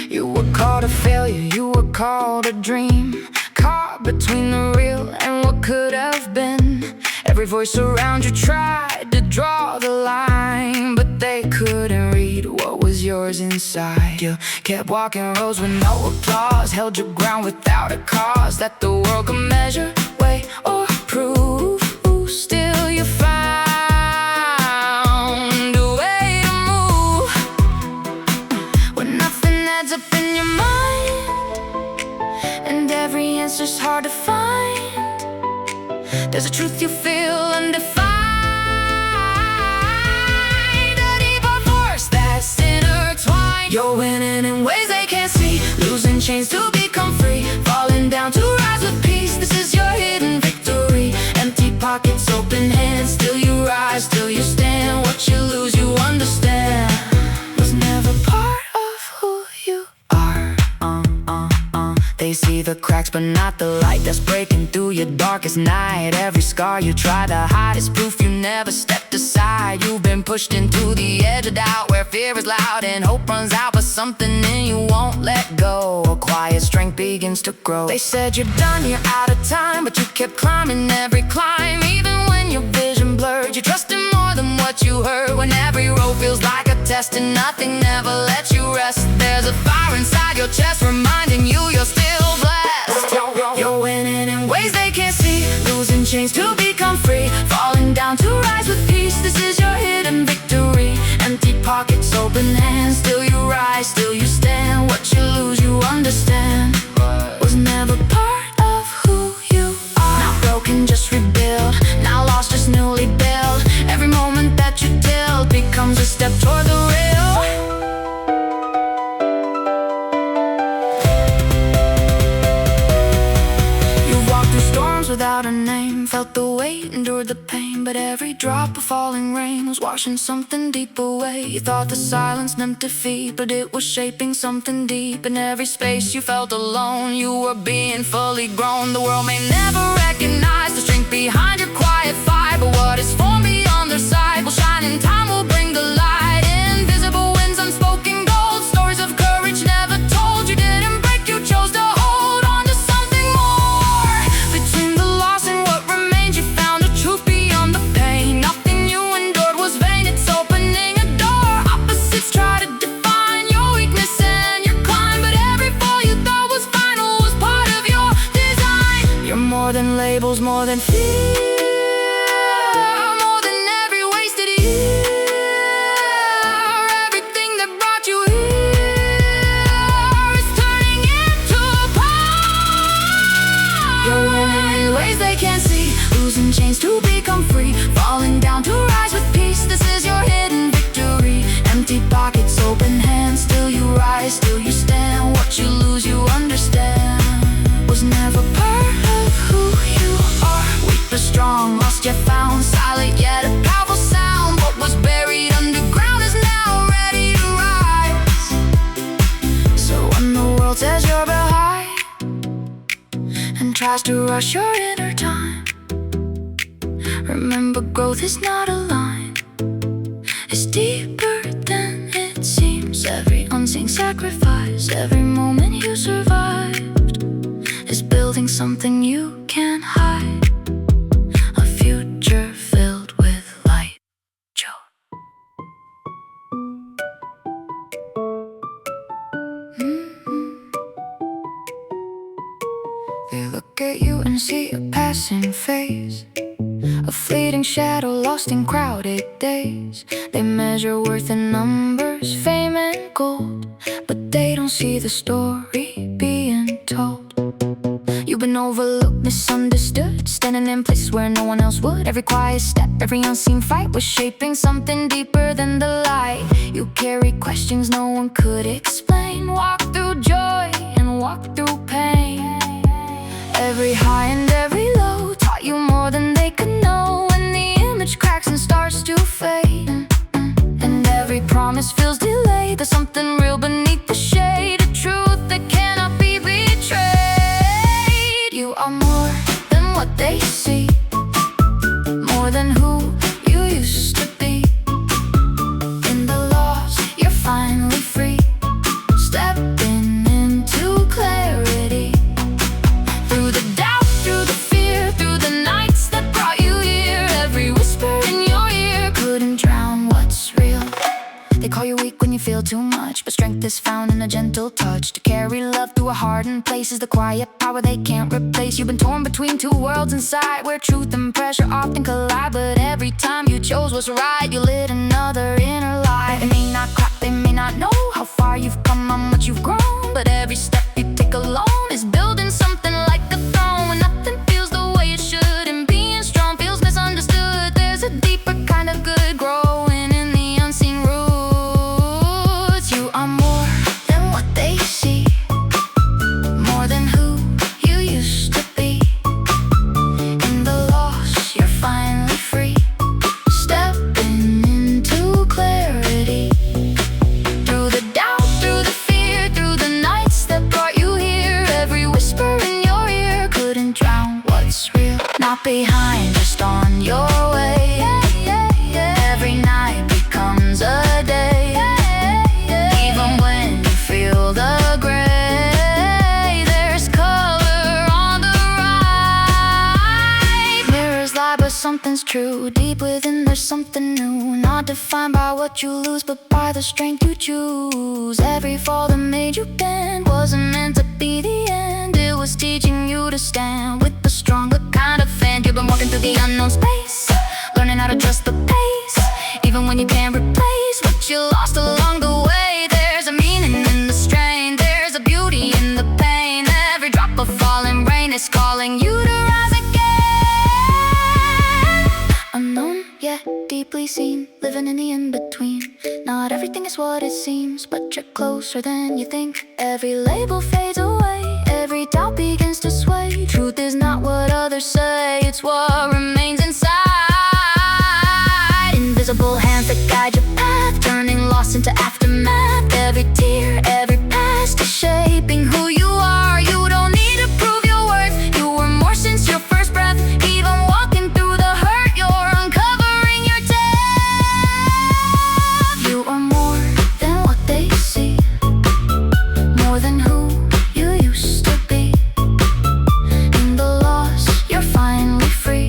You were called a failure, you were called a dream, caught between the real and what could have been. Every voice around you tried to draw the line, but they couldn't read what was yours inside. You kept walking roads with no applause, held your ground without a cause that the world could measure, weigh, or prove. Still you found a way to move when nothing adds up in your mind, and every answer's hard to find. There's a truth you feel undefined, a deeper force that's intertwined. You're winning in ways they can't see, losing chains to become free, falling down to rise with peace. This is your hidden victory. Empty pockets, open hands, still you rise, still you stand. What you lose, you understand, was never part of who you are. They see the cracks but not the light that's breaking through your darkest night. Every scar you try to hide is proof you never stepped aside. You've been pushed into the edge of doubt, where fear is loud and hope runs out, but something in you won't let go. A quiet strength begins to grow. They said you're done, you're out of time, but you kept climbing every climb. Even when your vision blurred, you trusted more than what you heard. When every road feels like a test and nothing never lets you rest, there's a fire inside your chest reminding you you're still blessed. You're winning in ways they can't see, losing chains to become free, falling down to rise with peace. This is your hidden victory. Empty pockets, open hands, still you rise, still you stand. What you lose, you understand, was never part of who you are. Not broken, just rebuild. Now lost, just newly built. Every moment that you tilled becomes a step toward the real. Without a name, felt the weight, endured the pain, but every drop of falling rain was washing something deep away. You thought the silence meant defeat, but it was shaping something deep. In every space you felt alone, you were being fully grown. The world may never recognize the strength behind your quiet fire, but what is formed beyond
knows more than fear, more than every wasted year. Everything that brought you here is turning into power. You're winning in ways they can't see, losing chains to become free, falling down to rise with peace. This is your hidden victory. Empty pockets, open hands, still you rise, still you stand. What you lose, you understand, was never part of who you are. Weak but strong, lost yet found, silent yet a powerful sound. What was buried underground is now ready to rise. So when the world says you're behind and tries to rush your inner time, remember growth is not a line, it's deeper than it seems. Every unseen sacrifice, every moment you survived is building something you can't hide. A future filled with light, Joe. They look at you and see a passing phase, a fleeting shadow lost in crowded days. They measure worth in numbers, fame and gold, but they don't see the story being told. You've been overlooked, misunderstood, standing in places where no one else would. Every quiet step, every unseen fight was shaping something deeper than the light. You carry questions no one could explain, walk through joy and walk through pain. Every high and every low taught you more than they could know. When the image cracks and starts to fade, and every promise feels delayed, there's something real beneath the shade, a truth that cannot be betrayed. You are more than what they see, more than who you used to be. In the loss, you're finally free, stepping into clarity. Through the doubt, through the fear, through the nights that brought you here, every whisper in your ear couldn't drown what's real. They call you weak when you feel too much, but strength is found in a gentle touch. To carry love through a hardened place is the quiet power they can't replace. You've been torn between two worlds inside, where truth and pressure often collide. But every time you chose what's right, you lit another inner light. They may not clap, they may not know how far you've come, how much you've grown, but every step you take alone is building something like a throne. When nothing feels the way it should, and being strong feels misunderstood, there's a deeper kind of good growing in the unseen roots. You are more than what they see, more than who you used to be. In the loss, you're finally free, stepping into clarity. Through the doubt, through the fear, through the nights that brought you here, every whisper in your ear couldn't drown what's real. Not behind, just on your way. Every night becomes a day, even when you feel the gray, there's color on the right. Mirrors lie, but something's true. Deep within there's something new, not defined by what you lose, but by the strength you choose. Every fall that made you bend wasn't meant to be the end, it was teaching you to stand with the stronger kind of fan. You've been walking through the unknown space, learning how to trust the pace, even when you can't replace what you lost along the way. There's a meaning in the strain, there's a beauty in the pain. Every drop of falling rain is calling you to rise again. Unknown yet deeply seen, living in the in-between. Not everything is what it seems, but you're closer than you think. Every label fades away, every doubt begins to sway. Truth is not what others say, it's what remains inside. Invisible hands that guide your path, turning loss into aftermath. Every tear, every past is shaping who you are. You don't need to prove your worth, you were more since your first breath. Even walking through the hurt, you're uncovering your depth. You are more than what they see, more than who you used to be. In the loss, you're finally free,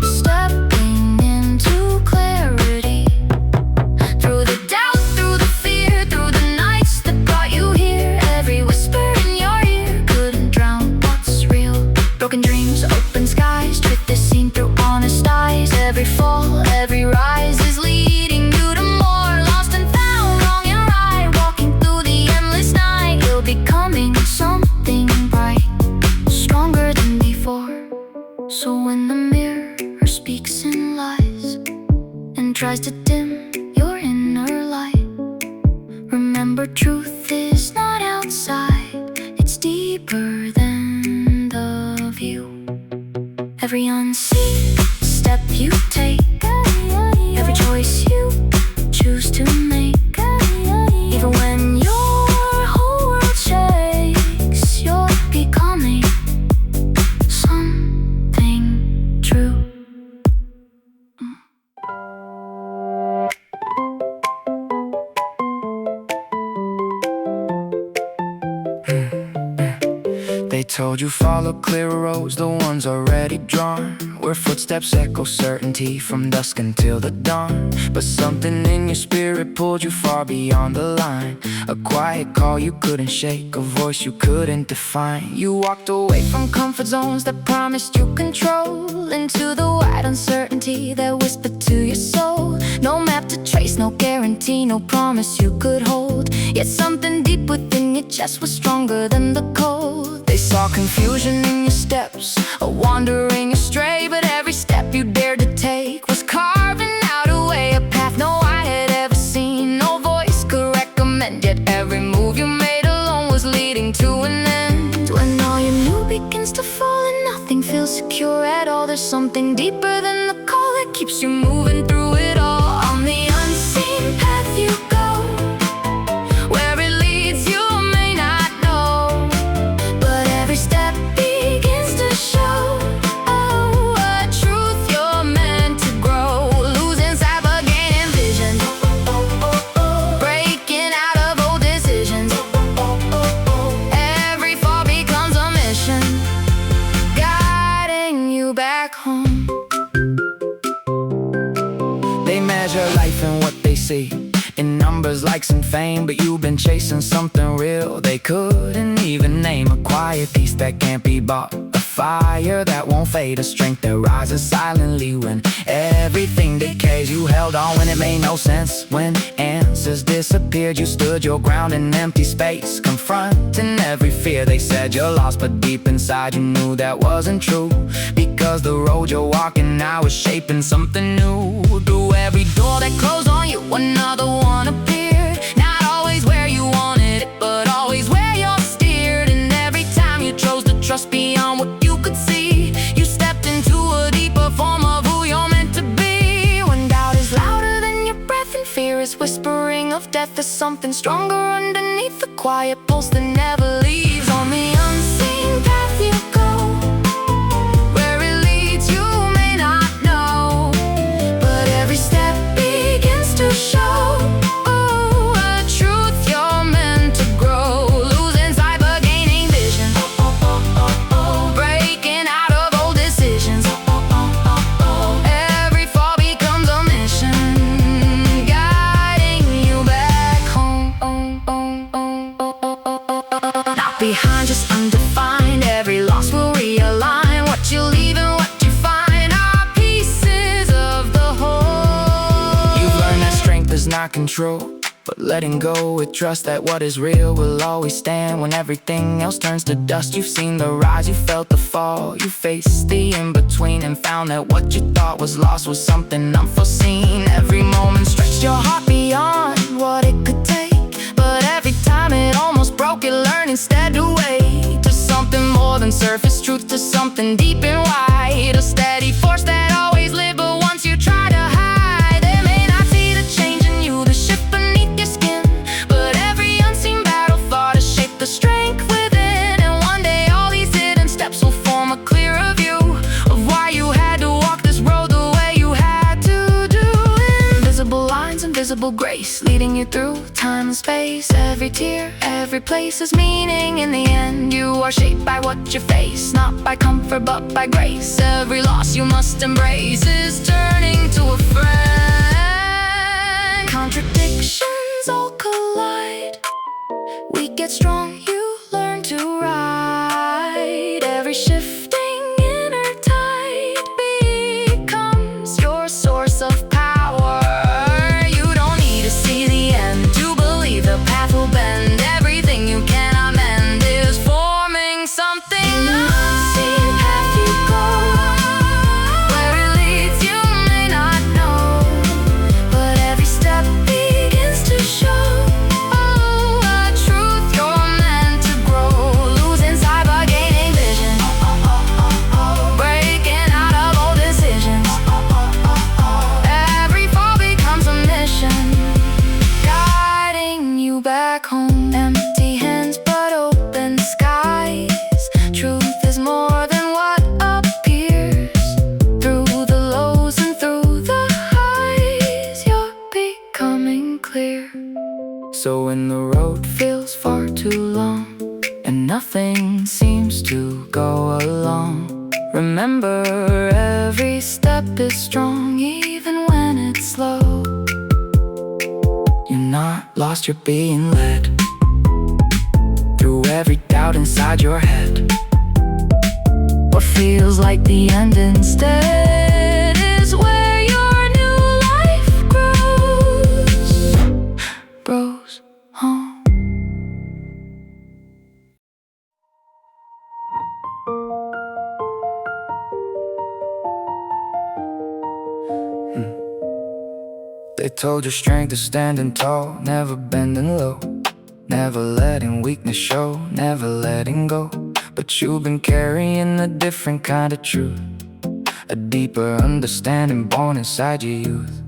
stepping into clarity. Through the doubt, through the every fall, every rise is leading you to more. Lost and found, wrong and right, walking through the endless night. You're becoming something bright, stronger than before. So when the mirror speaks in lies and tries to dim your inner light, remember, truth is not outside, it's deeper than the view. Every unseen step you take, every choice you choose to make, even when your whole world shakes, you're becoming something true.
They told you follow clearer roads, the ones already drawn, where footsteps echo certainty from dusk until the dawn. But something in your spirit pulled you far beyond the line. A quiet call you couldn't shake, a voice you couldn't define. You walked away from comfort zones that promised you control, into the wide uncertainty that whispered to your soul. No map to trace, no guarantee, no promise you could hold. Yet something deep within your chest was stronger than the cold. They saw confusion in your steps, a wandering astray, but every step you dared to take was carving out a way, a path no eye had ever seen, no voice could recommend. Yet every move you made alone was leading to an end. When all you knew begins to fall and nothing feels secure at all, there's something deeper than the call that keeps you moving through it all. On the unseen path you go, where it leads you may not know, but every step begins to show, oh, a truth you're meant to grow. Losing sight but gaining vision, breaking out of old decisions. Every fall becomes a mission, guiding you back home. They measure life in what they see, in numbers, likes, and fame, but you've been chasing something real they couldn't even name. A quiet peace that can't be bought, a fire that won't fade, a strength that rises silently when everything decays. You held on when it made no sense, when answers disappeared. You stood your ground in empty space, confronting every fear. They said you're lost, but deep inside you knew that wasn't true, because the road you're walking now is shaping something new. Through every door that closed on you, another one appeared. Not always where you wanted it, but always where you're steered. And every time you chose to trust beyond what you could see, you stepped into a deeper form of who you're meant to be. When doubt is louder than your breath and fear is whispering of death, there's something stronger underneath, the quiet pulse that never leaves. On the unseen path you go, where it leads you may not know, but every step begins to show, oh, a truth you're meant to grow. Losing sight but gaining vision, breaking out of old decisions. Every fall becomes a mission, guiding you back home. Not behind, just undefined. Every loss will realign. What you leave and what you find are pieces of the whole. You've learned that strength is not control, but letting go with trust that what is real will always stand when everything else turns to dust. You've seen the rise, you felt the fall, you faced the in-between and found that what you thought was lost was something unforeseen. Every moment stretched your heart beyond what it could take, but every time it almost broke, you learned instead to wait to something more than surface truth, to something deep and wide, a steady force that always lived. But once you try to hide, they may not see the change in you, the shift beneath your skin, but every unseen battle fought to shape the strength within. And one day all these hidden steps will form a clearer view of why you had to walk this road the way you had to do. Invisible lines, invisible grace, leading you through time and space. Every tear, every place has meaning. In the end, you are shaped by what you face, not by comfort but by grace. Every loss you must embrace is turning to a friend. Contradictions all collide, we get strong, you learn to ride. Every shifting inner tide becomes your
nothing seems to go along. Remember, every step is strong, even when it's slow. You're not lost, you're being led through every doubt inside your head. What feels like the end instead is where your new life grows home. They told you strength is standing tall, never bending low, never letting weakness show, never letting go. But you've been carrying a different kind of truth, a deeper understanding born inside your youth.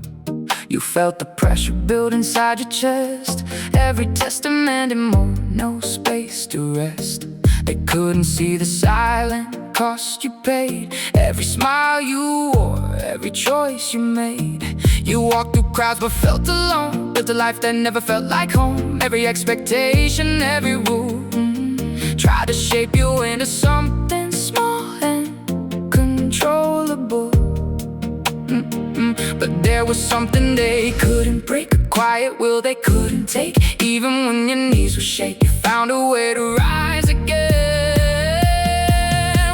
You felt the pressure build inside your chest, every test demanding more, no space to rest. They couldn't see the silent cost you paid, every smile you wore, every choice you made. You walked through crowds but felt alone, built a life that never felt like home. Every expectation, every rule tried to shape you into something small and controllable. But there was something they couldn't break, a quiet will they couldn't take. Even when your knees were shaky, you found a way to rise again.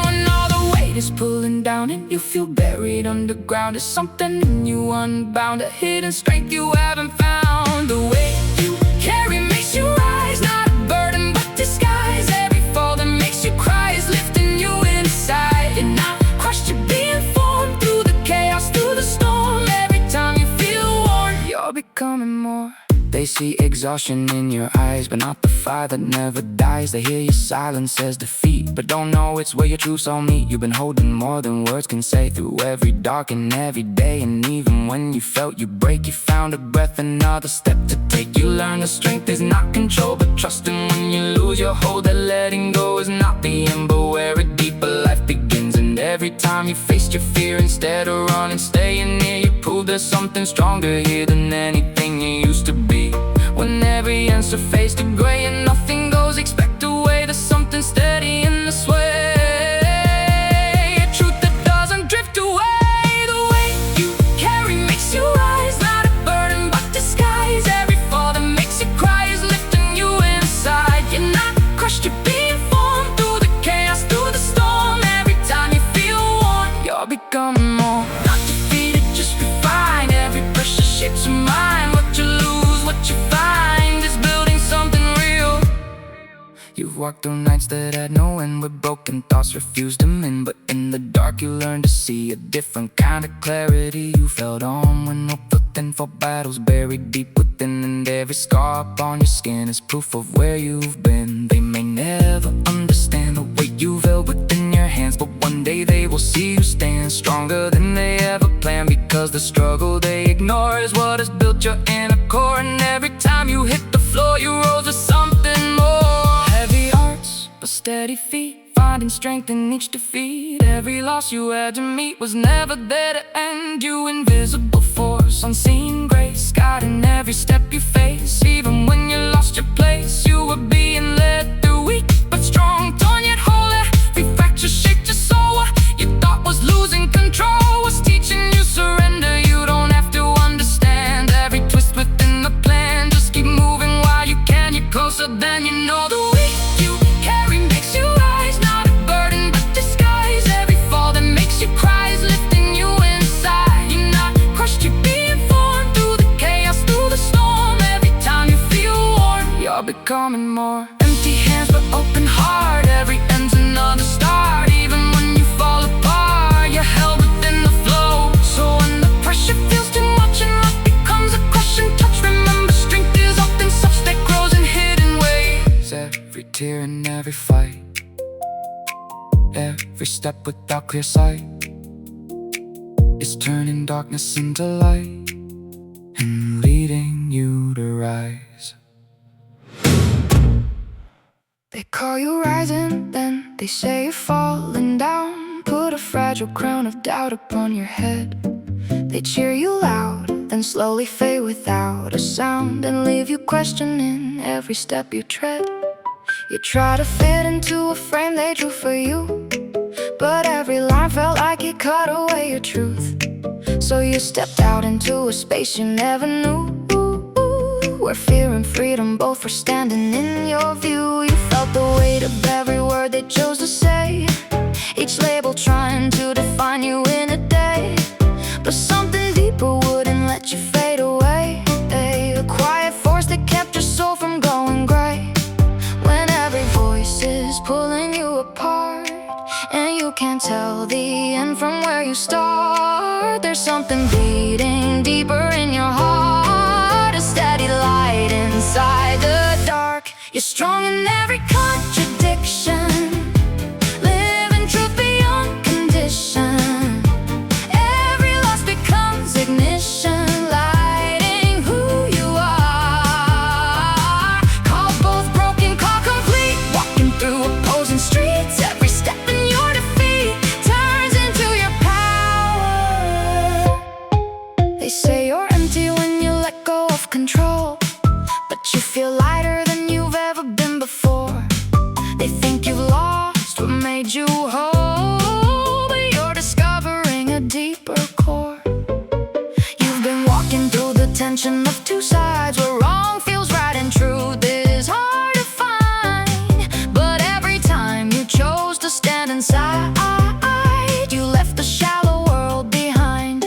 When all the weight is pulling down and you feel buried underground, there's something in you unbound, a hidden strength you haven't found. The weight you carry makes you rise, not a burden but disguise. Every fall that makes you cry is lifting you inside. You're not crushed, you're being formed through the chaos, through the storm. Every time you feel worn, you're becoming more. They see exhaustion in your eyes, but not the fire that never dies. They hear your silence as defeat, but don't know it's where your true soul meet. You've been holding more than words can say through every dark and every day. And even when you felt you break, you found a breath, another step to take. You learn the strength is not control, but trusting when you lose your hold. That letting go is not the end, but where a deeper life begins. And every time you faced your fear, instead of running, staying near, you proved there's something stronger here than anything you used to be. When every answer fades to gray and nothing goes, expect a way. There's something steady in the sway, a truth that doesn't drift away. The weight you carry makes you rise, not a burden but disguise. Every fall that makes you cry is lifting you inside. You're not crushed, you're being formed through the chaos, through the storm. Every time you feel worn, you're becoming more. Not defeated, just refined. Every pressure shapes your mind. What you lose, what you find is building something real. You've walked through nights that had no end, where broken thoughts refused to mend. But in the dark you learned to see a different kind of clarity. You felt on when hope felt thin, for battles buried deep within. And every scar upon your skin is proof of where you've been. They may never understand the weight you've held within your hands, but one day they will see you stand stronger than they ever planned. Because the struggle they ignore is what has built your inner core. And every time you hit the floor, you rose to something more. Heavy hearts, but steady feet, finding strength in each defeat. Every loss you had to meet was never there to end. You invisible force, unseen grace, guiding every step you face. Even when you lost your place, you were being led through weak but strong, torn yet whole. Every fracture shaped your soul. What you thought was losing control was teaching you surrender. You don't have to understand every twist within the plan. Just keep moving while you can. You're closer than you know. The weight you carry makes you rise, not a burden but disguise. Every fall that makes you cry is lifting you inside. You're not crushed, you're being formed through the chaos, through the storm. Every time you feel worn, you're becoming more. Empty hands but open heart, every end's another start. Even when you fall apart, you're held within the flow. So when the pressure feels too much and life becomes a crushing touch, remember strength is often such that grows in hidden ways. Every tear and every fight, every step without clear sight, is turning darkness into light and leading you to rise. They call you rising, then they say you're falling down. Put a fragile crown of doubt upon your head. They cheer you loud, then slowly fade without a sound, and leave you questioning every step you tread. You try to fit into a frame they drew for you, but every line felt like it cut away your truth. So you stepped out into a space you never knew, where fear and freedom both were standing in your view. You felt the weight of every word they chose to say, each label trying to define you in a day. But something deeper wouldn't let you fade away, a quiet force that kept your soul from going gray. When every voice is pulling you apart, and you can't tell the end from where you start, there's something beating deeper in your heart, a steady light inside the dark. You're strong in every contradiction, living truth beyond condition. Every loss becomes ignition, lighting who you are. Call both broken, call complete, walking through opposing streets. Every step in your defeat turns into your power. They say you're empty when you let go of control, but you feel lighter than you've ever been before. They think you've lost what made you whole, but you're discovering a deeper core. You've been walking through the tension of two sides, where wrong feels right and truth is hard to find. But every time you chose to stand inside, you left the shallow world behind.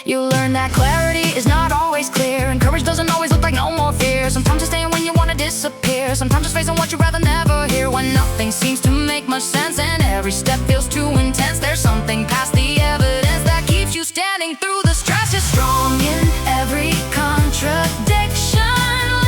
You learned that clarity is not always clear, and courage doesn't always look like no more fear. Sometimes you're staying when you want to disappear, sometimes just facing what you'd rather never hear. When nothing seems to make much sense and every step feels too intense, there's something past the evidence that keeps you standing through the stress. You're strong in every contradiction,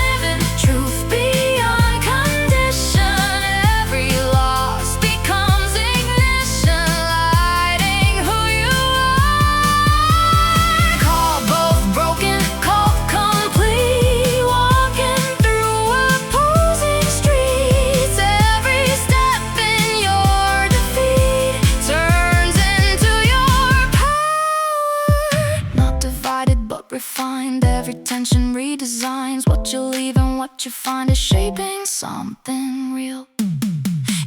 living truth beyond condition. Every loss becomes ignition, lighting who you are. Call both broken, call complete, walking through opposing streets. Every step in your defeat turns into your power. Not divided but refined, every tension redesigns. What you leave and what you find is shaping something real.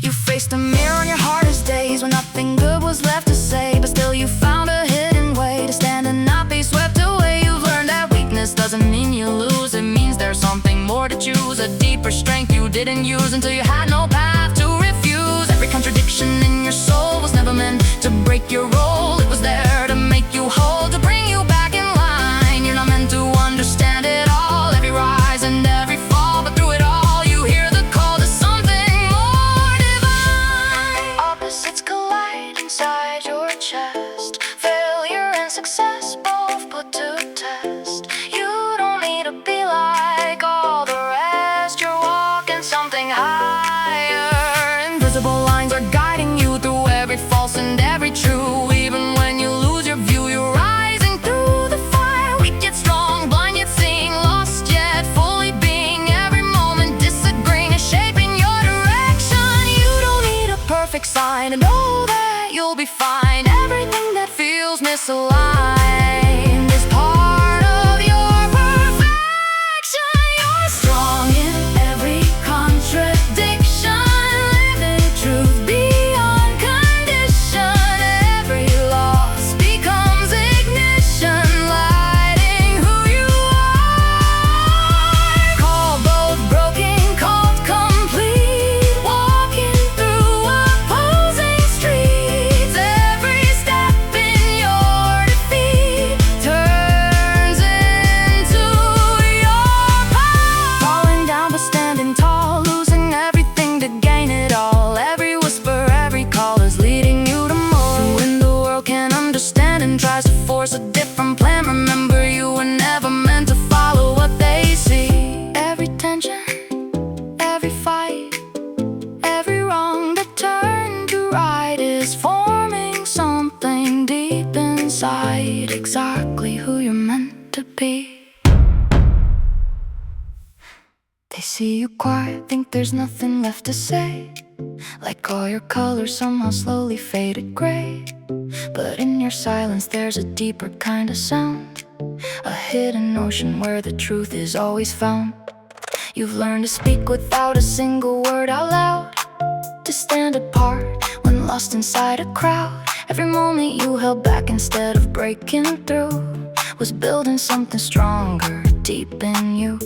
You faced a mirror on your hardest days, when nothing good was left to say, but still you found a hidden way to stand and not be swept away. You've learned that weakness doesn't mean you lose, it means there's something more to choose, a deeper strength you didn't use until you had no path to refuse. Every contradiction in your soul was never meant to break your role, it was there to make you whole, to bring you back in line. You're not meant to understand it all, every rise and every fall, but through it all you hear the call to something more divine. Opposites collide inside your chest, failure and success both put to test. You don't need to be like all the rest, you're walking something higher. Invisible lines are guiding you through every false and every true. Even when you lose your view, you're rising through the fire. Weak yet strong, blind yet seeing, lost yet fully being. Every moment disagreeing is shaping your direction. You don't need a perfect sign to know that you'll be fine. Everything that feels misaligned is part of your perfection. You're strong in every contradiction, living truth beyond condition. Every loss becomes ignition, lighting who you are. Call both broken, called complete, walking through opposing streets. Every step in your defeat turns into your power. Falling down but standing tall, losing everything to gain it all. Every whisper, every call is leading you to more. When the world can't understand and tries to force a different plan, remember you were never meant to follow what they see. Every tension, every fight, every wrong that turned to right is forming something deep inside, exactly who you're meant to be. They see you quiet, think there's nothing left to say, like all your colors somehow slowly faded gray. But in your silence there's a deeper kind of sound, a hidden ocean where the truth is always found. You've learned to speak without a single word out loud, to stand apart when lost inside a crowd. Every moment you held back instead of breaking through was building something stronger deep in you.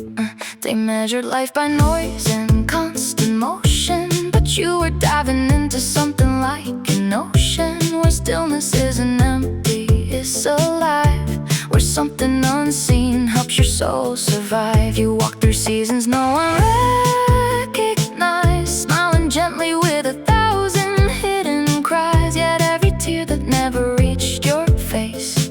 They measured life by noise and constant motion, but you were diving into something like an ocean, where stillness isn't empty, it's alive, where something unseen helps your soul survive. You walk through seasons no one recognized, smiling gently with 1,000 hidden cries. Yet every tear that never reached your face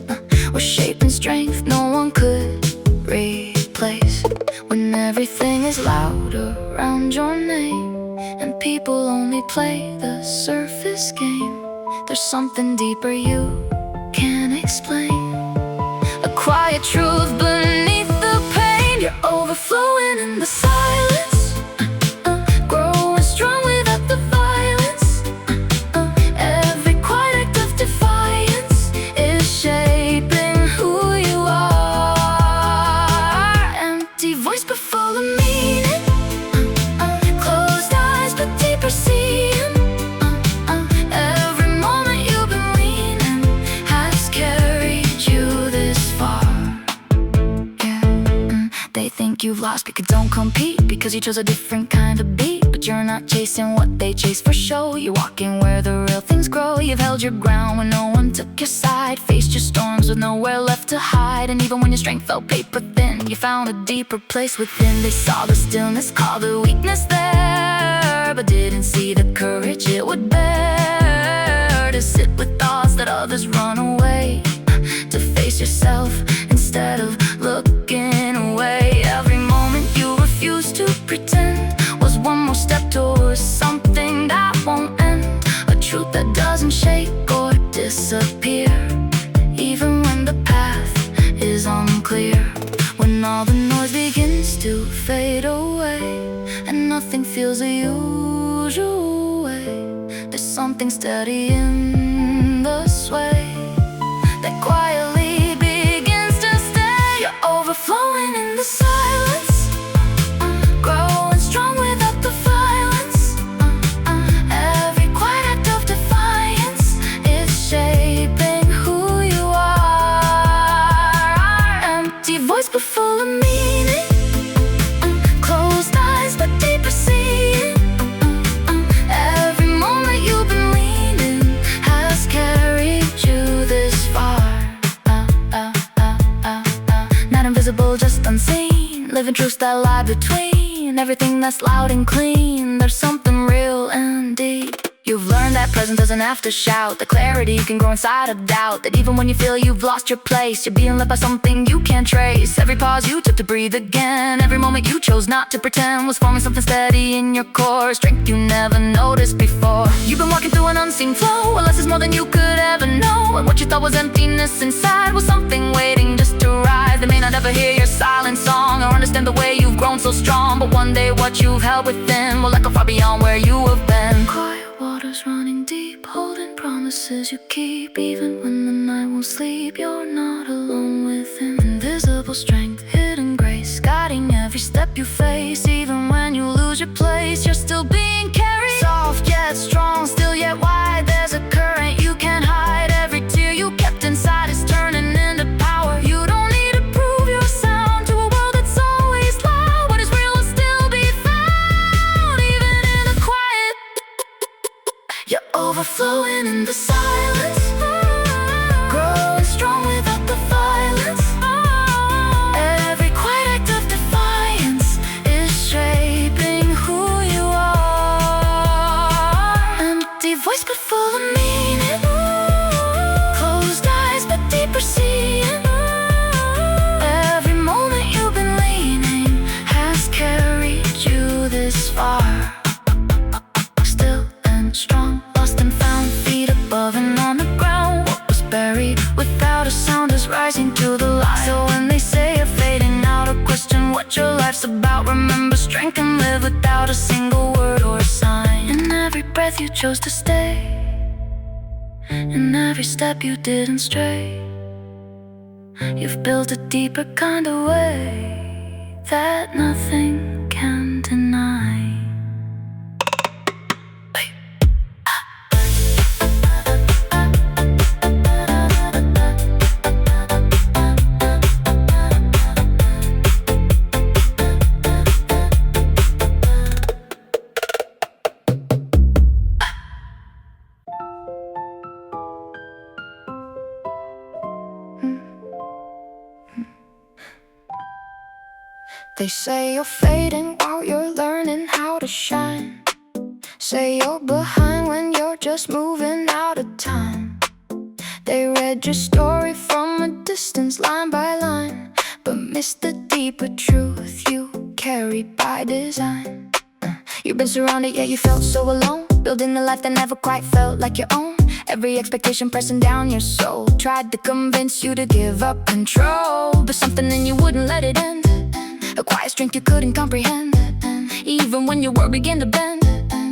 was shaping strength no one could replace. When everything is loud around your name and people only play the surface game, there's something deeper you can't explain, a quiet truth beneath the pain. You're overflowing in the silence, growing strong without the violence. Every quiet act of defiance is shaping who you are. Empty voice but full of meaning, closed eyes but deeper seeing. Every moment you've been leaning has carried you this far. They think you've lost because you don't compete, because you chose a different kind of beat. But you're not chasing what they chase for show, you're walking where the real things grow. You've held your ground when no one took your side, faced your storms with nowhere left to hide. And even when your strength felt paper thin, you found a deeper place within. They saw the stillness, called the weakness there, but didn't see the courage it would bear to sit with thoughts that others run away, to face yourself instead of looking away. Every moment you refuse to pretend was one more step towards something that won't end, a truth that doesn't shake or disappear, even when the path is unclear. When all the noise begins to fade away and nothing feels the usual way, there's something steady in the sway that quietly begins to stay. You're overflowing in the silence, growing strong without the violence. Every quiet act of defiance is shaping who you are. Empty voice but full of meaning, closed eyes but deeper seeing. Every moment you've been leaning has carried you this far. Not invisible, just unseen, living truths that lie between everything that's loud and clean. There's something real and deep. You've learned that presence doesn't have to shout, that clarity can grow inside of doubt, that even when you feel you've lost your place, you're being led by something you can't trace. Every pause you took to breathe again, every moment you chose not to pretend, was forming something steady in your core, strength you never noticed before. You've been walking through an unseen flow, where less is more than you could ever know, and what you thought was emptiness inside was something waiting just to rise. They may not ever hear your silent song or understand the way you've grown so strong, but one day what you've held within will echo far beyond where you have been. Quiet waters running deep, holding promises you keep. Even when the night won't sleep, you're not alone within. Invisible strength, hidden grace, guiding every step you face. Even when you lose your place, you're still being carried. Soft yet strong, still yet wide, there's a current you can't hide. Every tear you kept inside is turning into power. You don't need to prove your sound to a world that's always loud. What is real will still be found, even in the quiet. You're overflowing in the silence, growing strong without the violence. Every quiet act of defiance is shaping who you are. Empty voice but full of meaning, closed eyes but deeper seeing. Every moment you've been leaning has carried you this far. Still and strong, lost and found, feet above and on the ground. What was buried without a sound is rising to the light. So when they say you're fading out or question what your life's about, remember strength can live without a single word or sign. In every breath you chose to stay, in every step you didn't stray, you've built a deeper kind of way that nothing can can't deny. They say you're fading while you're learning how to shine. Say you're behind when you're just moving out of time. They read your story from a distance, line by line, but missed the deeper truth you carry by design. You've been surrounded yet you felt so alone, building a life that never quite felt like your own. Every expectation pressing down your soul, tried to convince you to give up control, but something in you wouldn't let it end. A quiet strength you couldn't comprehend. Even when your world began to bend,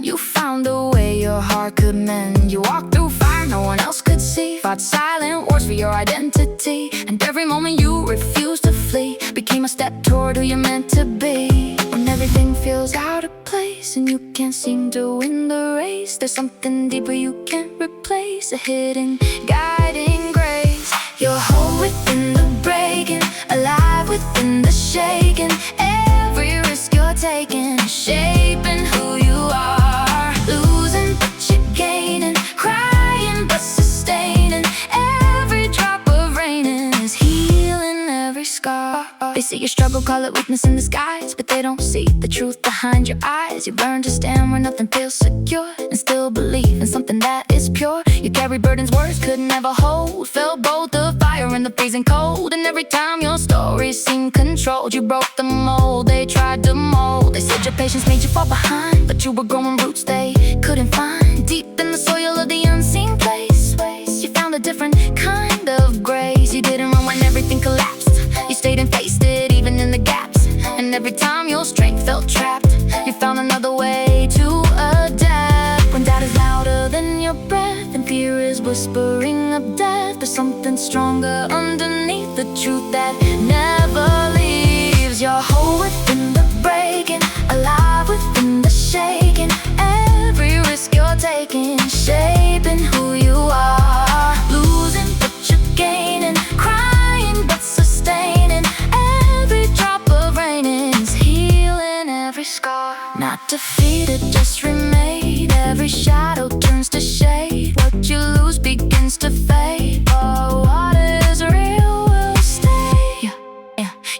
you found a way your heart could mend. You walked through fire no one else could see, fought silent wars for your identity, and every moment you refused to flee became a step toward who you're meant to be. When everything feels out of place and you can't seem to win the race, there's something deeper you can't replace, a hidden guiding grace. You're whole within the breaking, alive within the shaking. Every risk you're taking is shaping who you are. Losing but you're gaining, crying but sustaining. Every drop of rain is healing every scar. They see your struggle, call it weakness in disguise, but they don't see the truth behind your eyes. You learn to stand where nothing feels secure, and still believe in something that is pure. You carry burdens words could never hold, felt both the fire and the freezing cold. And every time your story seemed controlled, you broke the mold they tried to mold. They said your patience made you fall behind, but you were growing roots they couldn't find. Deep in the soil of the unseen place, you found a different kind of grace. You didn't run when everything collapsed, you stayed and faced it even in the gaps. And every time your strength felt trapped, you found another way to adapt. When doubt is louder than your breath and fear is whispering of death, there's something stronger underneath, the truth that never leaves. You're whole within the breaking, alive within the shaking. Every risk you're taking, shaping who you are. Losing but you're gaining, crying but sustaining. Every drop of rain is healing every scar. Not defeated, just remade. Every shadow turns to shade. What you lose begins to fade, but what is real will stay.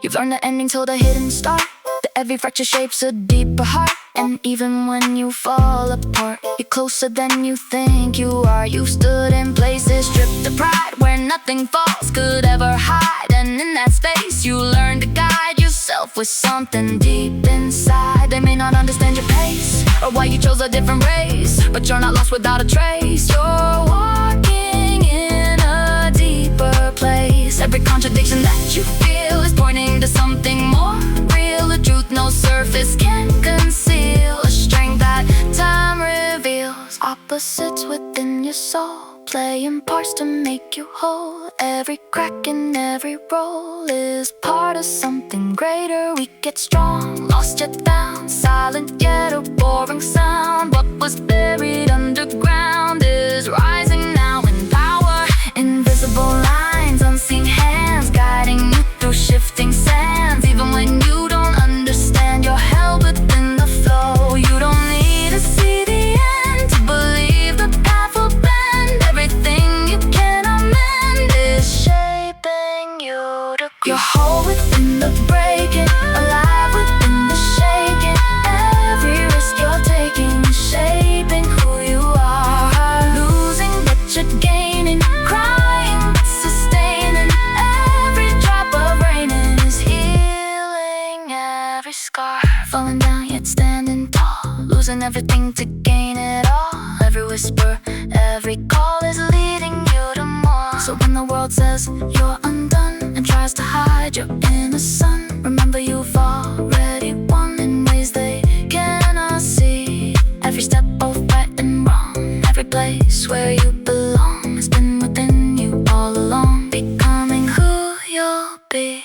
You've learned the ending till the hidden start, that every fracture shapes a deeper heart. And even when you fall apart, you're closer than you think you are. You've stood in places stripped of pride, where nothing false could ever hide. And in that space you learn to guide yourself with something deep inside. They may not understand your pace or why you chose a different race, but you're not lost without a trace. You're walking in a deeper place. Every contradiction that you feel is pointing to something more real, a truth no surface can conceal, a strength that time reveals. Opposites within your soul, playing parts to make you whole. Every crack in every roll is part of something greater. We get strong, lost yet found, silent yet a roaring sound. What was buried underground is rising now in power. Invisible lines, unseen hands, guiding you through shifting sands. Even when you don't understand, you're held within the flow. You don't need to see the end to believe the path will bend. Everything you cannot mend is shaping you to grow. You're whole within the breaking, alive within the shaking. Every risk you're taking is shaping who you are. Losing but you're gaining, crying but sustaining. Every drop of rain is healing every scar. Falling down yet standing tall, losing everything to gain it all. Every whisper, every call is leading you to more. So when the world says you're undone and tries to hide your inner sun, remember you've already won in ways they cannot see. Every step both right and wrong, every place where you belong has been within you all along, becoming who you'll be.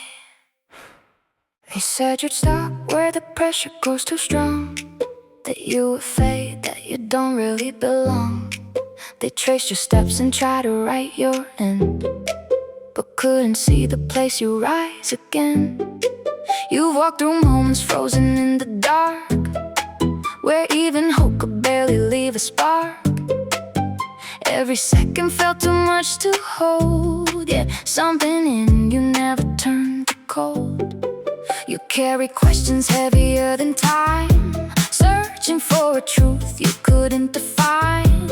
They said you'd stop where the pressure grows too strong, that you would fade, that you don't really belong. They traced your steps and tried to write your end, but couldn't see the place you rise again. You've walked through moments frozen in the dark, where even hope could barely leave a spark. Every second felt too much to hold, yet something in you never turned to cold. You carry questions heavier than time, searching for a truth you couldn't define.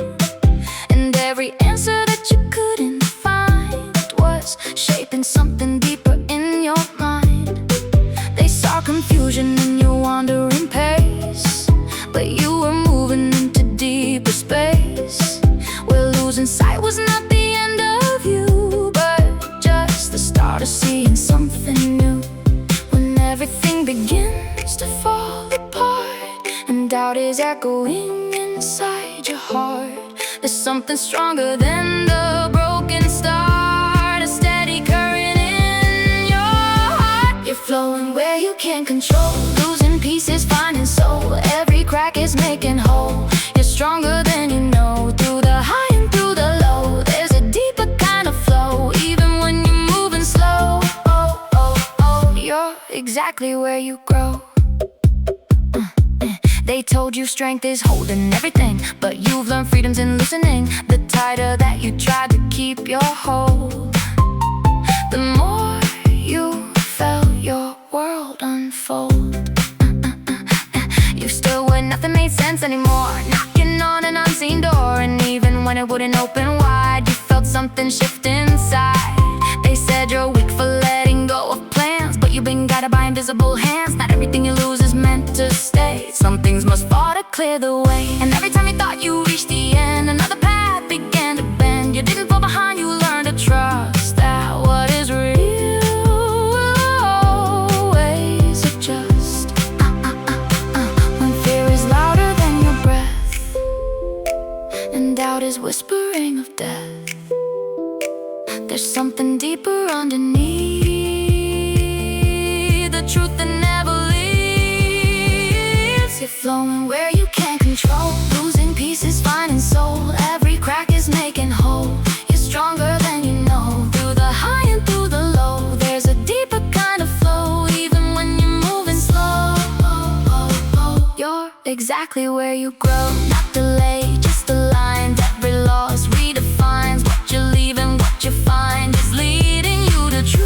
And every answer that you couldn't find was shaping something deeper in your mind. They saw confusion in your wandering pace, but you were moving into deeper space, where losing sight was not the end of you, but just the start of seeing something new. When everything begins to fall apart and doubt is echoing inside your heart, there's something stronger than the broken start, a steady current in your heart. You're flowing where you can't control, losing pieces, finding soul. Every crack is making whole. You're stronger than you know, through the high and through the low. There's a deeper kind of flow, even when you're moving slow. Oh, oh, oh, you're exactly where you grow. They told you strength is holding everything, but you've learned freedom's in loosening. The tighter that you try to keep your hold, the more you felt your world unfold. You stood when nothing made sense anymore, knocking on an unseen door. And even when it wouldn't open wide, you felt something shift inside. They said you're weak for letting go of plans, but you've been guided by invisible hands. Not everything you lose is meant to stay. Some things must fall to clear the way. And every time you thought you reached the end, another path began to bend. You didn't fall behind, you learned to trust that what is real will always adjust. When fear is louder than your breath, and doubt is whispering of death, there's something deeper underneath, the truth that never leaves. You're flowing where you can't control, losing pieces, finding soul. Every crack is making whole. You're stronger than you know, through the high and through the low. There's a deeper kind of flow, even when you're moving slow. You're exactly where you grow, not delayed, just aligned. Every loss redefines what you're leaving, what you find is leading you to truth.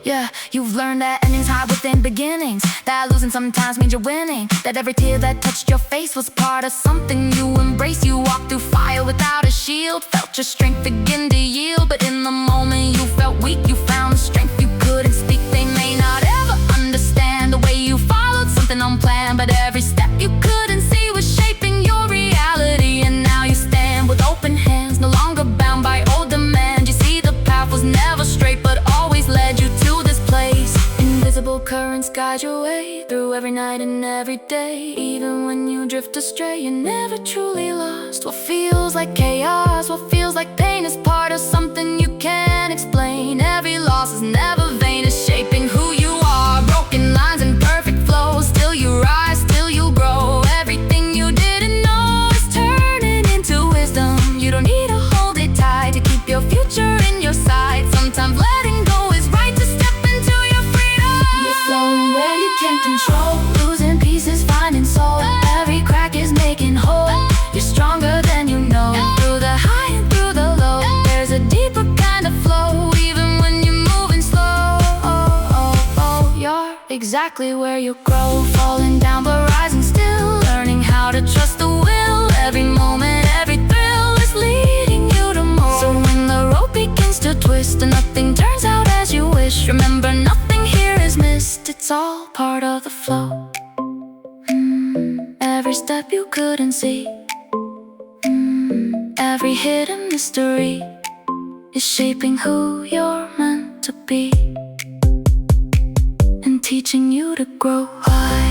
Yeah, you've learned that endings hide within beginnings, that losing sometimes means you're winning, that every tear that touched your face was part of something you embrace. You walked through fire without a shield, felt your strength begin to yield, but in the moment you felt weak, you found the strength you couldn't speak. They may not ever understand the way you followed something unplanned, but every step you couldn't see was shaping your reality. And now you stand with open hands, no longer bound by old demands. You see the path was never straight, but always led you to this place. Invisible currents guide your way through every night and every day. Even when you drift astray, you're never truly lost. What feels like chaos, what feels like pain, is part of something you can't explain. Every loss is never vain, it's shaping who you are. Broken lines and perfect flow, still you rise, still you grow. Everything you didn't know is turning into wisdom. You don't need to hold it tight to keep your future in your sight. Sometimes letting go is right to step into your freedom. You're flowing where you can't control, losing pieces, finding soul. Every crack is making whole. You're stronger than you know, through the high and through the low. There's a deeper kind of flow, even when you're moving slow. You're exactly where you grow, falling down but rising still, learning how to trust the will. Every moment, every thrill is leading you to more. So when the rope begins to twist and nothing turns out as you wish, remember nothing here is missed, it's all part of the flow. Every step you couldn't see, every hidden mystery is shaping who you're meant to be, and teaching you to grow high.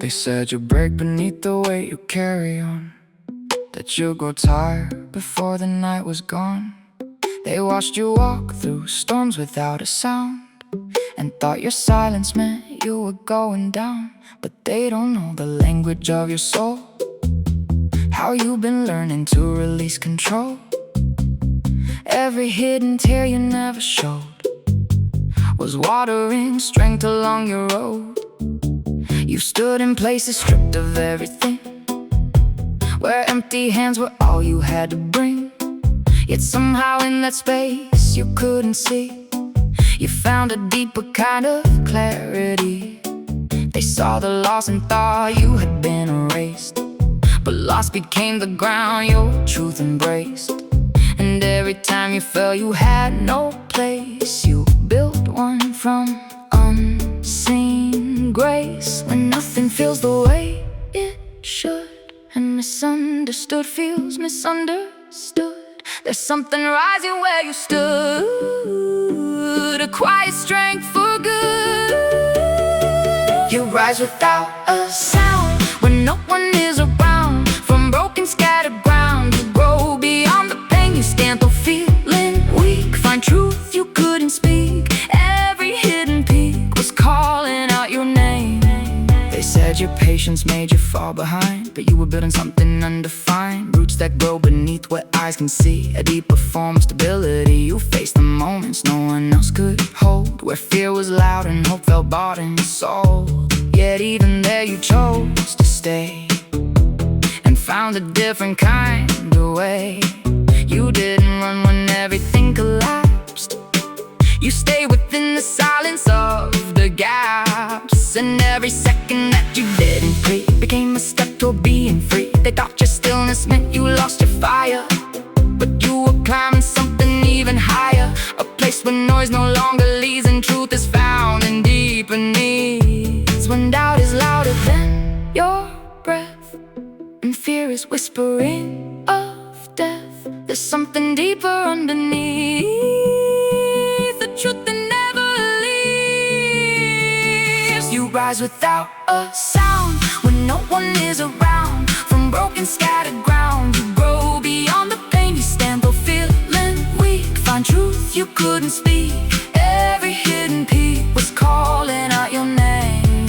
They said you'll break beneath the weight you carry on, that you'll grow tired before the night was gone. They watched you walk through storms without a sound, and thought your silence meant you were going down. But they don't know the language of your soul, how you've been learning to release control. Every hidden tear you never showed was watering strength along your road. You stood in places stripped of everything, where empty hands were all you had to bring. Yet somehow in that space you couldn't see, you found a deeper kind of clarity. They saw the loss and thought you had been erased, but loss became the ground your truth embraced. And every time you fell you had no place, you built one from unseen grace. When nothing feels the way it should, and misunderstood feels misunderstood, there's something rising where you stood, a quiet strength for good. You rise without a sound when no one is around. From broken, scattered ground, you grow beyond the pain. You stand though feeling weak, find truth you couldn't speak. Every hidden peak was calling out your name. They said your patience made you fall behind, but you were building something undefined. Roots that grow beneath what eyes can see, a deeper form of stability. You faced the moments no one else could hold, where fear was loud and hope felt bought and sold. Yet even there you chose to stay, and found a different kind of way. You didn't run when everything collapsed, you stay within the silence of the gaps. And every second that you didn't breathe became a step toward being free. They thought your stillness meant you lost your fire, but you were climbing something even higher, a place where noise no longer leads and truth is found in deeper needs. When doubt is louder than your breath, and fear is whispering of death, there's something deeper underneath, the truth that never leaves. You rise without a sound when no one is around. From broken, scattered ground, you grow beyond the pain. You stand though feeling weak, find truth you couldn't speak. Every hidden peak was calling out your name.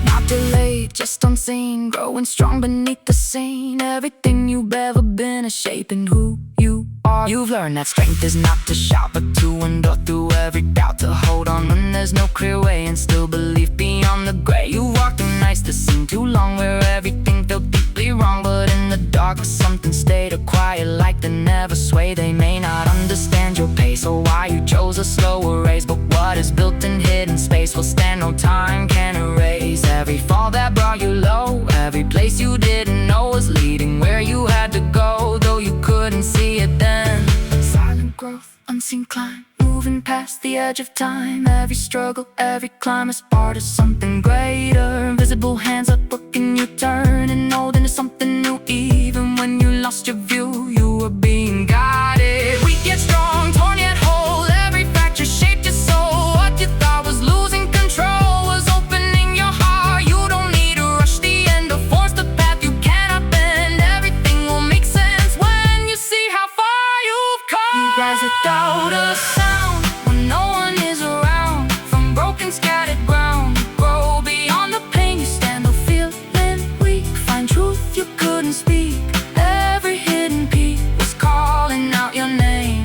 Not delayed, just unseen, growing strong beneath the scene. Everything you've ever been is shaping who you are. You've learned that strength is not to shout, but to endure through every doubt. To hold on when there's no clear way, and still believe beyond the gray. You walked through nights that seemed too long, where everything felt deeply wrong. But in the dark something stayed, a quiet light that never swayed. They may not understand your pace or why you chose a slower race, but what is built in hidden space will stand, no time can erase. Every fall that brought you low, every place you didn't know was leading where you had to go, though you couldn't see it then. Silent growth, unseen climb, moving past the edge of time. Every struggle, every climb is part of something greater. Invisible hands up working you turn, and old into something new. Even when you lost your view, you were being guided. Weak yet strong, torn yet whole, every fracture shaped your soul. What you thought was losing control was opening your heart. You don't need to rush the end or force the path you cannot bend. Everything will make sense when you see how far you've come. You rise without a sound when no one is around. From broken, scattered ground, you grow beyond the pain. You stand though feeling weak, find truth you couldn't speak. Every hidden peak was calling out your name.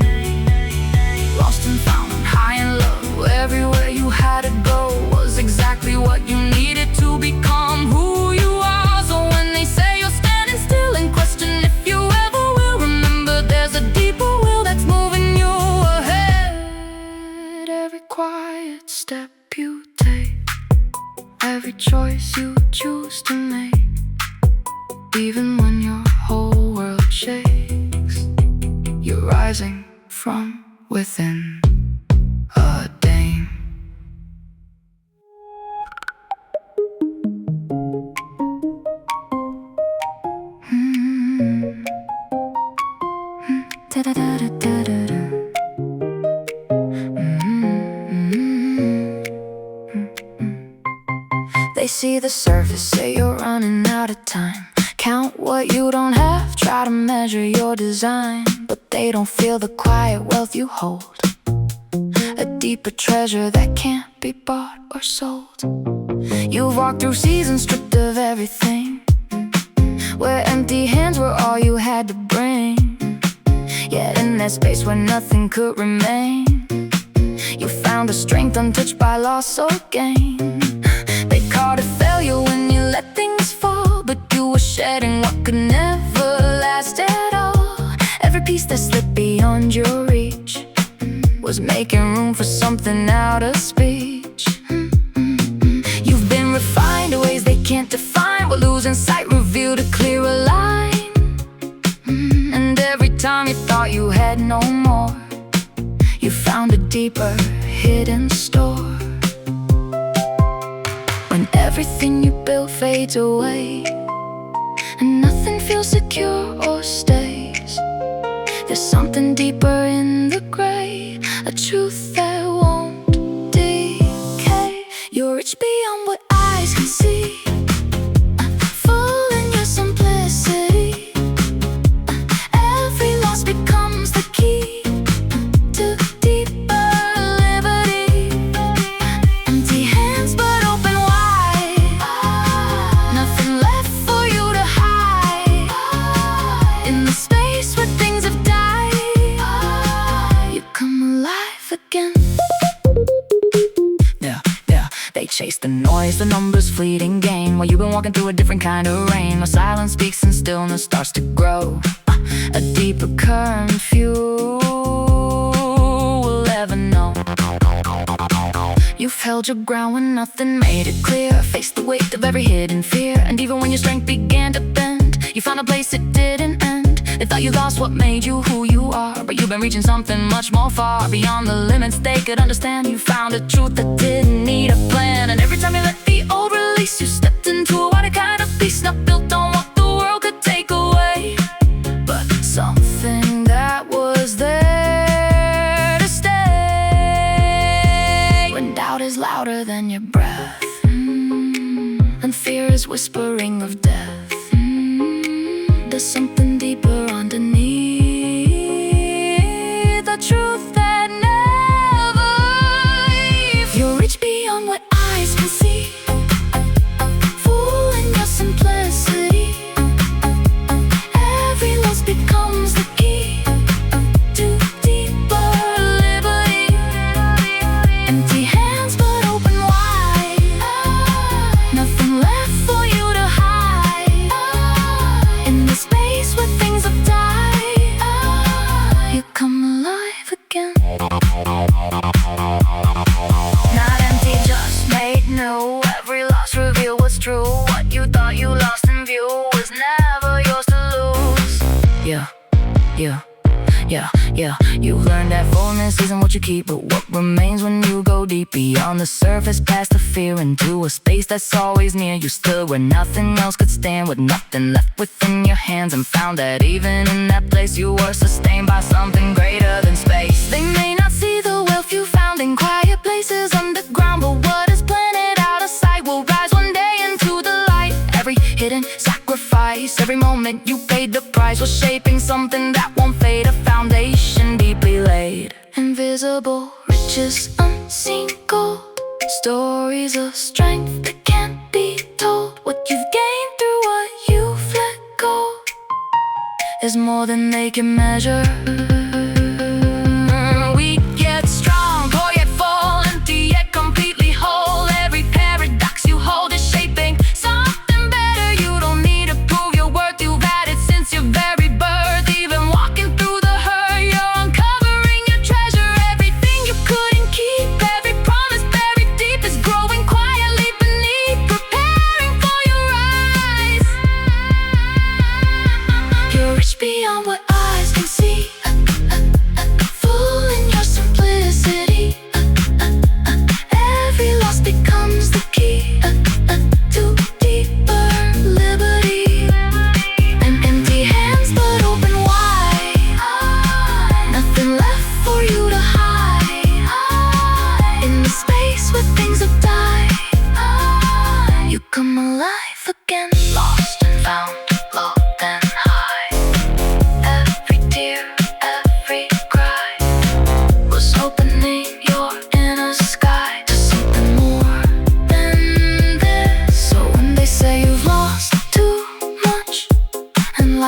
Lost and found, high and low, everywhere you had to go was exactly what you needed to become who you are. So when they say you're standing still and question if you ever will, remember there's a deeper will that's moving you ahead. Every quiet step you take, every choice you choose to make, even when your whole world shakes, you're rising from within a dame. Da-da-da-da-da-da.
They see the surface, say you're running out of time. Count what you don't have, try to measure your design. But they don't feel the quiet wealth you hold, a deeper treasure that can't be bought or sold. You've walked through seasons stripped of everything, where empty hands were all you had to bring. Yet in that space where nothing could remain, you found a strength untouched by loss or gain. They called it failure when you let things fall, but you were shedding what could never last at all. Every piece that slipped beyond your reach was making room for something out of speech. You've been refined in ways they can't define, but losing sight revealed a clearer line. And every time you thought you had no more, you found a deeper hidden store. When everything you built fades away, and nothing feels secure or stays, there's something deeper in the gray, a truth that won't decay. You're rich beyond what eyes can see, full in your simplicity. Every loss becomes the key to deeper liberty. Empty hands but open wide, nothing left for you to hide. In the space where things have died, you come alive again. They chase the noise, the numbers, fleeting gain, while you've been walking through a different kind of rain. While silence speaks and stillness starts to grow, a deeper current few will ever know. You've held your ground when nothing made it clear, faced the weight of every hidden fear. And even when your strength began to bend, you found a place it didn't end. They thought you lost what made you who you are, but you've been reaching something much more far beyond the limits they could understand. You found a truth that didn't need a plan, and every time you let the old release, you stepped into a wider kind of peace, not built on what the world could take away, but something that was there to stay. When doubt is louder than your breath, and fear is whispering of death, there's something deeper underneath, the truth that never leaves. You're rich beyond what eyes can see, full in your simplicity. Every loss becomes the key to deeper liberty. Empty hands but open wide, nothing left for you to hide. In the space where things have died, you come alive again. Not empty, just made new. Every loss revealed what's true. What you thought you lost in view was never yours to lose. Yeah. You've learned that fullness isn't what you keep, but what remains when you go deep beyond the surface, past the fear, into a space that's always near. You stood where nothing else could stand, with nothing left within your hands, and found that even in that place you were sustained by something greater than space. They may not see the wealth you found in quiet places underground, but what is planted out of sight will rise one day into the light. Every hidden sacrifice, every moment you paid the price, was shaping something that won't fade, a foundation deeply laid. Invisible riches, unseen gold, stories of strength that can't be told. What you've gained through what you've let go is more than they can measure. We get strong, poor yet full, empty yet completely whole. Every paradox you hold is shaping something better. You don't need to prove your worth, you've had it since your very birth. Even walking through the hurt, you're uncovering your treasure. Everything you couldn't keep, every promise buried deep, is growing quietly beneath, preparing for your rise. You're rich beyond what eyes can see,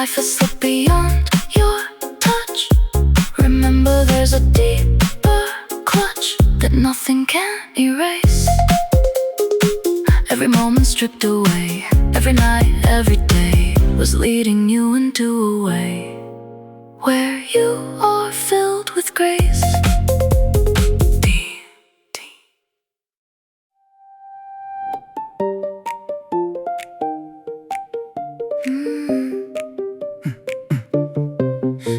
life has slipped beyond your touch. Remember, there's a deeper clutch that nothing can erase. Every moment stripped away, every night, every day was leading you into a way where you are filled with grace.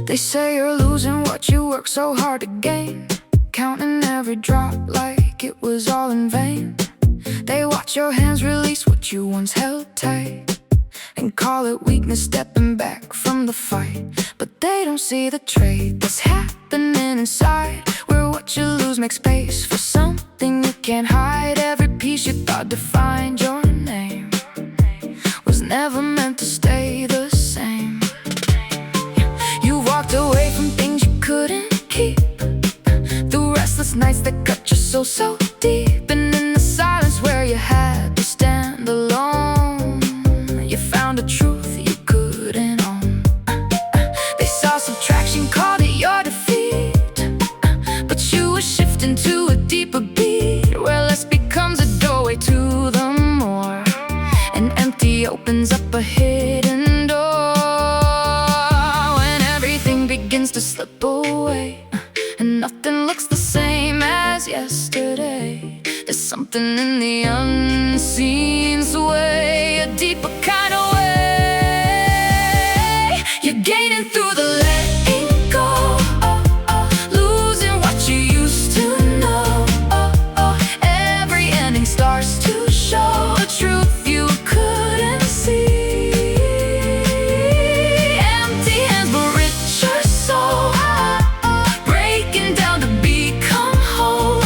They say you're losing what you work so hard to gain, counting every drop like it was all in vain. They watch your hands release what you once held tight and call it weakness, stepping back from the fight. But they don't see the trade that's happening inside, where what you lose makes space for something you can't hide. Every piece you thought defined your name was never meant to stay the same. You walked away from things you couldn't keep, the restless nights that cut your soul so deep. And in the silence where you had to stand alone, you found a truth you couldn't own. They saw subtraction, called it your defeat, but you were shifting to a deeper beat, where less becomes a doorway to the more, and empty opens up a hidden door. When everything begins to slip away and nothing looks the same as yesterday, there's something in the unseen sway, a deeper kind of way. You're gaining through the letting go, losing what you used to know. Every ending starts to show a truth you couldn't see. Empty hands but richer soul, breaking down to become whole.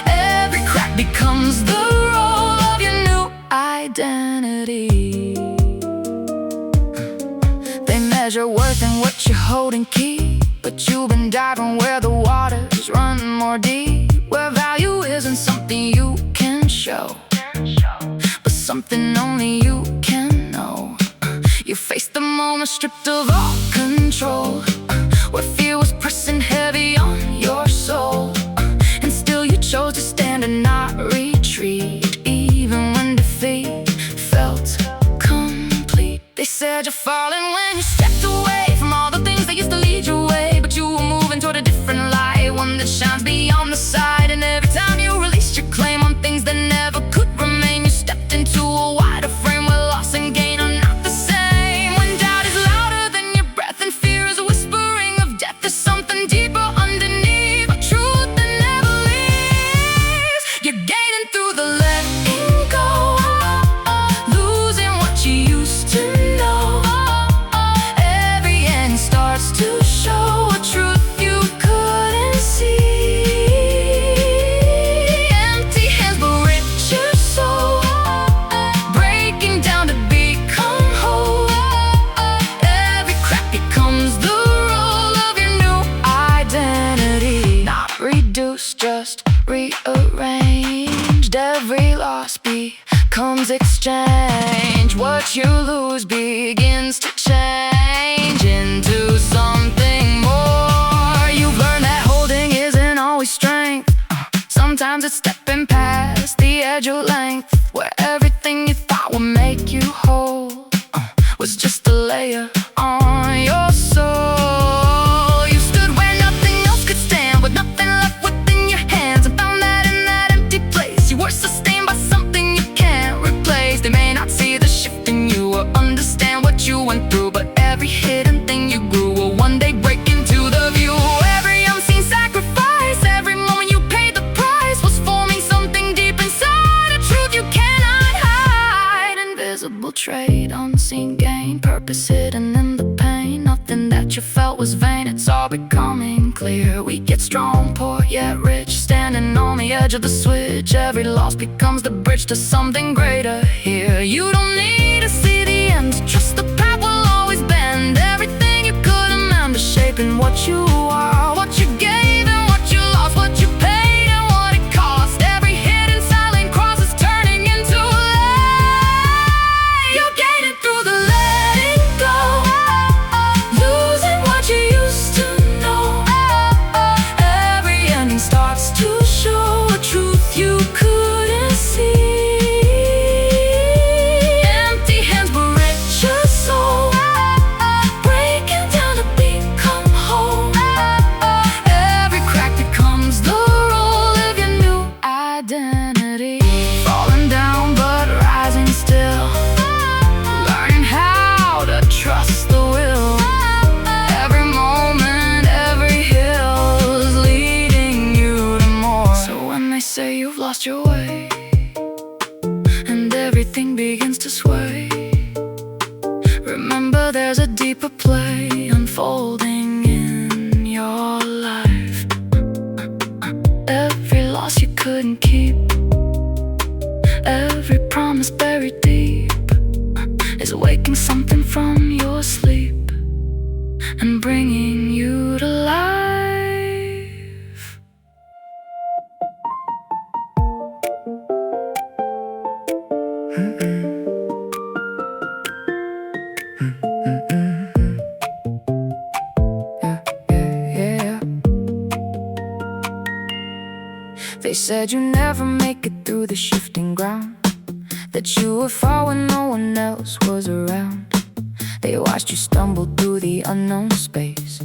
Every crack becomes the role of your new identity. They measure worth in what you hold and keep, but you've been diving where the waters run more deep, where value isn't something you can show, but something only you can know. You faced the moment stripped of all control, where fear was pressing heavy on your soul, and still you chose to stand and not retreat, even when defeat felt complete. They said you're falling when you stepped away from all the things that used to lead your way, but you were moving toward a different light, one that shines beyond the sight. And every time you released your claim on things that never could remain, you stepped into a wider frame where loss and gain are not the same. When doubt is louder than your breath and fear is whispering of death, there's something deeper underneath, a truth that never leaves. You're gaining through the letting go, losing what you used to know. Every end starts to show a truth you couldn't see. Empty hands but richer soul, breaking down to become whole. Every crack becomes the role of your new identity. Not reduced, just rearranged. Every loss becomes exchange. What you lose begins to change into something more. You've learned that holding isn't always strength, sometimes it's stepping past the edge of length, where everything you thought would make you whole was just a layer on your soul. You stood where nothing else could stand, with nothing left within your hands, and found that in that empty place you were sustained by something you can't replace. They may not see the shift in you or understand what you went through, but every hidden thing you grew will one day break into the view. Every unseen sacrifice, every moment you paid the price, was forming something deep inside, a truth you cannot hide. Invisible trade, unseen gain, purpose hidden in the pain. Nothing that you felt was vain, it's all becoming clear. We get strong, poor yet rich, standing on the edge of the switch. Every loss becomes the bridge to something greater here. You don't need to see the end, trust the path will always bend. Everything you could amend is shaping what you are, what you gave and what you lost, what you paid and what it cost. Every hidden silent cross is turning into light. You're gaining through the letting go, say you've lost your way, and everything begins to sway. Remember, there's a deeper play unfolding in your life. Every loss you couldn't keep, every promise buried deep, is waking something from your sleep and bringing you to life. They said you never make it through the shifting ground, that you would fall when no one else was around. They watched you stumble through the unknown space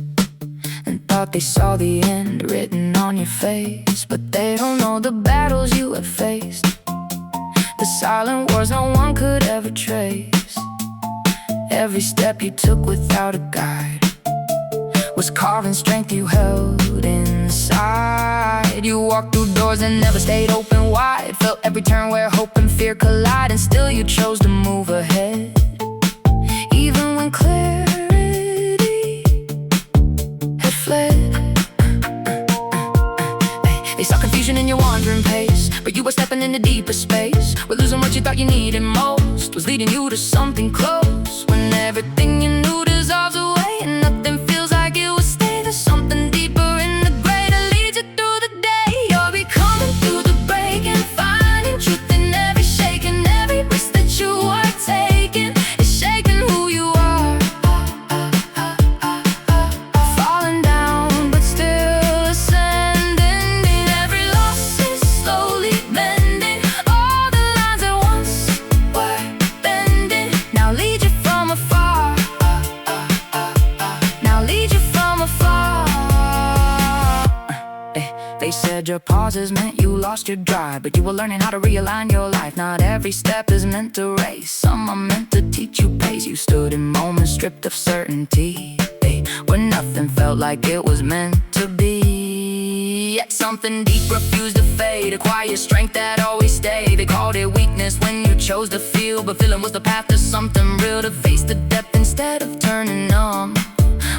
and thought they saw the end written on your face. But they don't know the battles you have faced, the silent wars no one could ever trace. Every step you took without a guide was carving strength you held inside. You walked through doors and never stayed open wide, felt every turn where hope and fear collide, and still you chose to move ahead, even when clarity had fled. They saw confusion in your wandering pace, but you were stepping into deeper space, where losing what you thought you needed most was leading you to something close. When everything you knew dissolves away and nothing feels like it will stay, there's something deeper in the gray that leads you through the day. You'll be coming through the break and finding truth in every shake, and every risk that you are taking is shaping who you are. Falling down but still ascending, every loss is slowly mending. All the lines that once were bending now lead you from afar. Now lead you from afar. They said your pauses meant you lost your drive, but you were learning how to realign your life. Not every step is meant to race, some are meant to teach you pace. You stood in moments stripped of certainty, where nothing felt like it was meant to be. Yet something deep refused to fade, a quiet strength that always stayed. They called it weakness when you chose to feel, but feeling was the path to something real. To face the depth instead of turning numb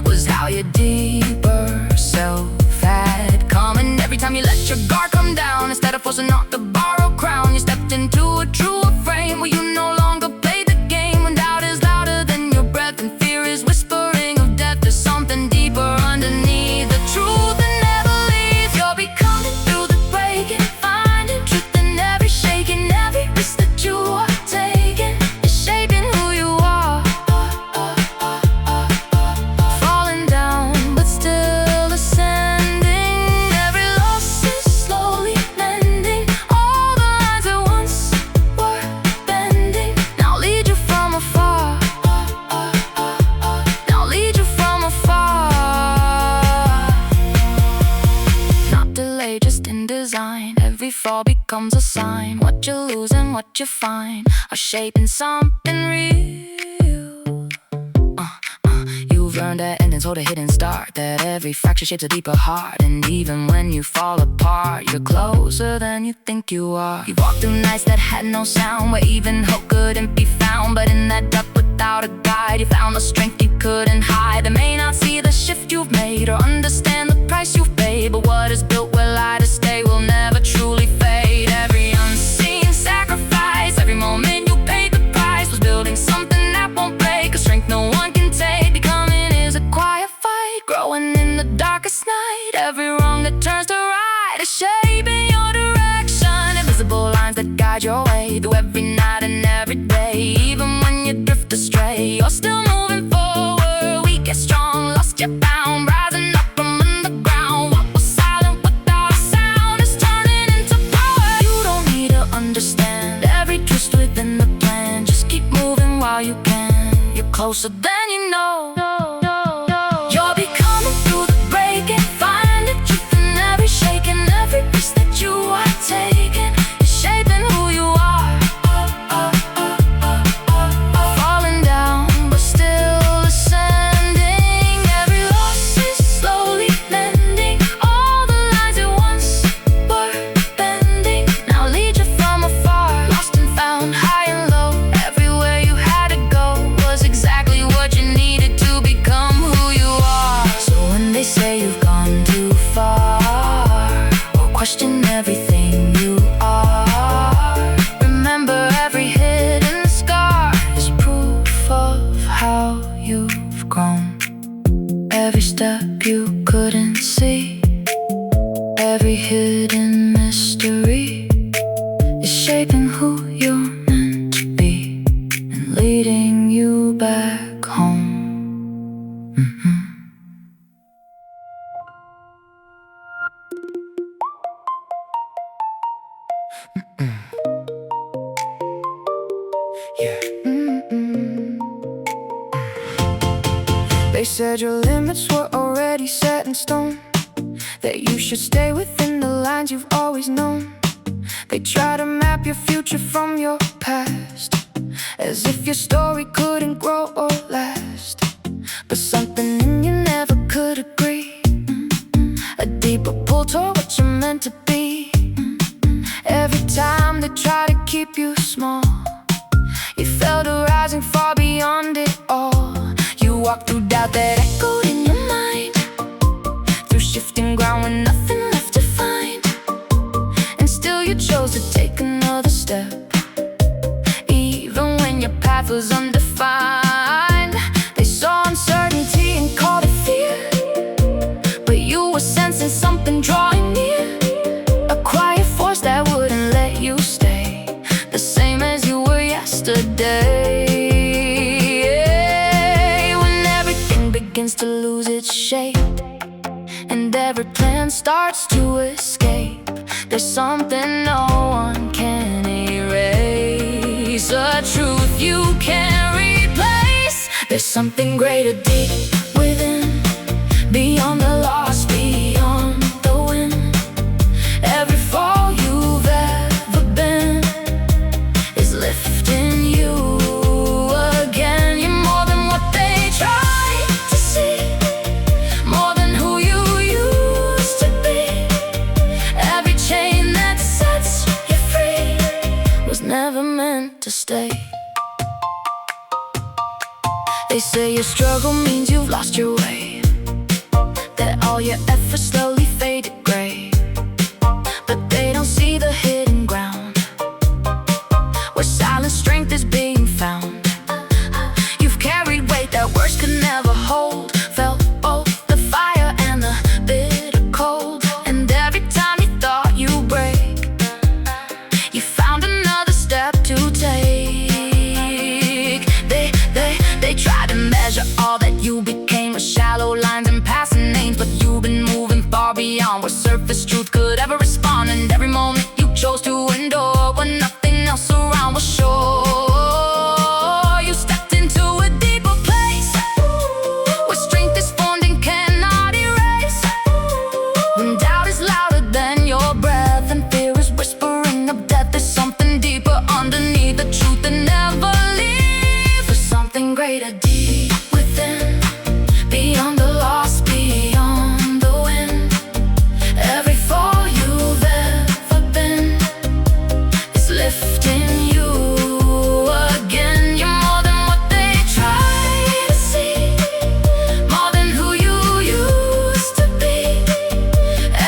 was how your deeper self had come. And every time you let your guard come down, instead of forcing out the borrowed crown, you stepped into a truer frame where you no longer played the game. When doubt is louder than your breath and fear is whispering of death, there's something deeper underneath. The truth that never leaves. You'll be coming through the break and finding truth in every shake, and every risk that you are taking is shaping who you are. Falling down but still ascending, every loss is slowly mending. All the lines that once were bending now lead you from afar. Now lead you from afar. Not delay, just in design. Every fall becomes a sign. What you lose and what you find are shaping something real. You've learned that endings hold a hidden start, that every fracture shapes a deeper heart. And even when you fall apart, you're closer than you think you are. You walked through nights that had no sound, where even hope couldn't be found. But in that depth without a guide, you found the strength you couldn't hide. They may not see the shift you've made or understand the price you've paid, but what is built will lie to stay, will never truly fade. Every unseen sacrifice, every moment you paid the price, was building something that won't break, a strength no one can take. Becoming is a quiet fight, growing in the darkest night. Every wrong that turns to right is shaping your direction. Invisible lines that guide your way through every night and every day. Even when you drift astray, you're still moving forward. Weak and strong, lost your bound, rising up from underground. What was silent without a sound is turning into power. You don't need to understand every twist within the plan, just keep moving while you can. You're closer than you know. You'll be coming through the break and finding truth in every shake, and every risk that you are taking is shaping who you are. Falling down but still ascending, every loss is slowly mending. All the lines that once were bending question everything you are. Remember every hidden scar is proof of how you've grown. Every step you couldn't see, every hidden mystery is shaping who you're meant to be and leading you back home.
Yeah.
They said your limits were already set in stone, that you should stay within the lines you've always known. They try to map your future from your past, as if your story couldn't grow or last. But something in you never could agree, a deeper pull toward what you're meant to be. Every time they try to keep you small, you felt a rising far beyond it all. You walked through doubt that echoed in your mind, through shifting ground with nothing left to find. And still you chose to take another step, even when your path was undefined. They saw uncertainty and called it fear, but you were sensing something drawing near, a quiet force that wouldn't let you stay the same as you were yesterday. When everything begins to lose its shape and every plan starts to escape, there's something no one can erase, a truth you can't replace. There's something greater deep within, beyond the loss, beyond the win. Every fall you've ever been is lifting you again. You're more than what they tried to see, more than who you used to be. Every chain that sets you free was never meant to stay. They say your struggle means you've lost your way, that all your efforts slowly faded gray. But they don't see the hidden ground, where silent strength is being found. You've carried weight that words could never hold, felt both the fire and the bitter cold. And every time you thought you'd break, you found another step to take. They try to measure all that you became with shallow lines and passing names, but you've been moving far beyond where surface truth could ever respond. And every moment you chose to endure when nothing else around was sure, you stepped into a deeper place, where strength is formed and cannot erase. When doubt is louder than your breath and fear is whispering of death, there's something deeper underneath, the truth that never leaves. There's something greater deep within, beyond the loss, beyond the win. Every fall you've ever been is lifting you again. You're more than what they try to see, more than who you used to be.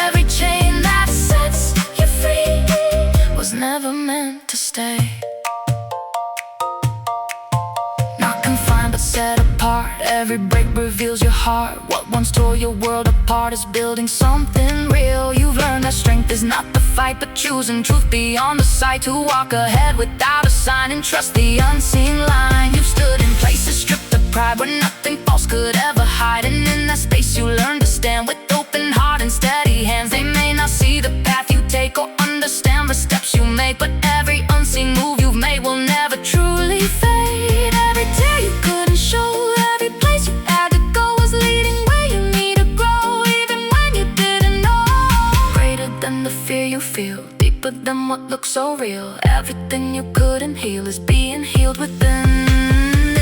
Every chain that sets you free was never meant to stay. Not confined but set apart, every break reveals your heart. What once tore your world apart is building something real. You've learned that strength is not the fight, but choosing truth beyond the sight. To walk ahead without a sign and trust the unseen line. You've stood in places stripped of pride, where nothing false could ever hide. And in that space you learn to stand with open heart and steady hands. They may not see the path you take or understand the steps you make, but every unseen move you've made will never truly fade. Every tear you couldn't show, every place you had to go was leading where you need to grow, even when you didn't know. Greater than the fear you feel, deeper than what looks so real. Everything you couldn't heal is being healed within.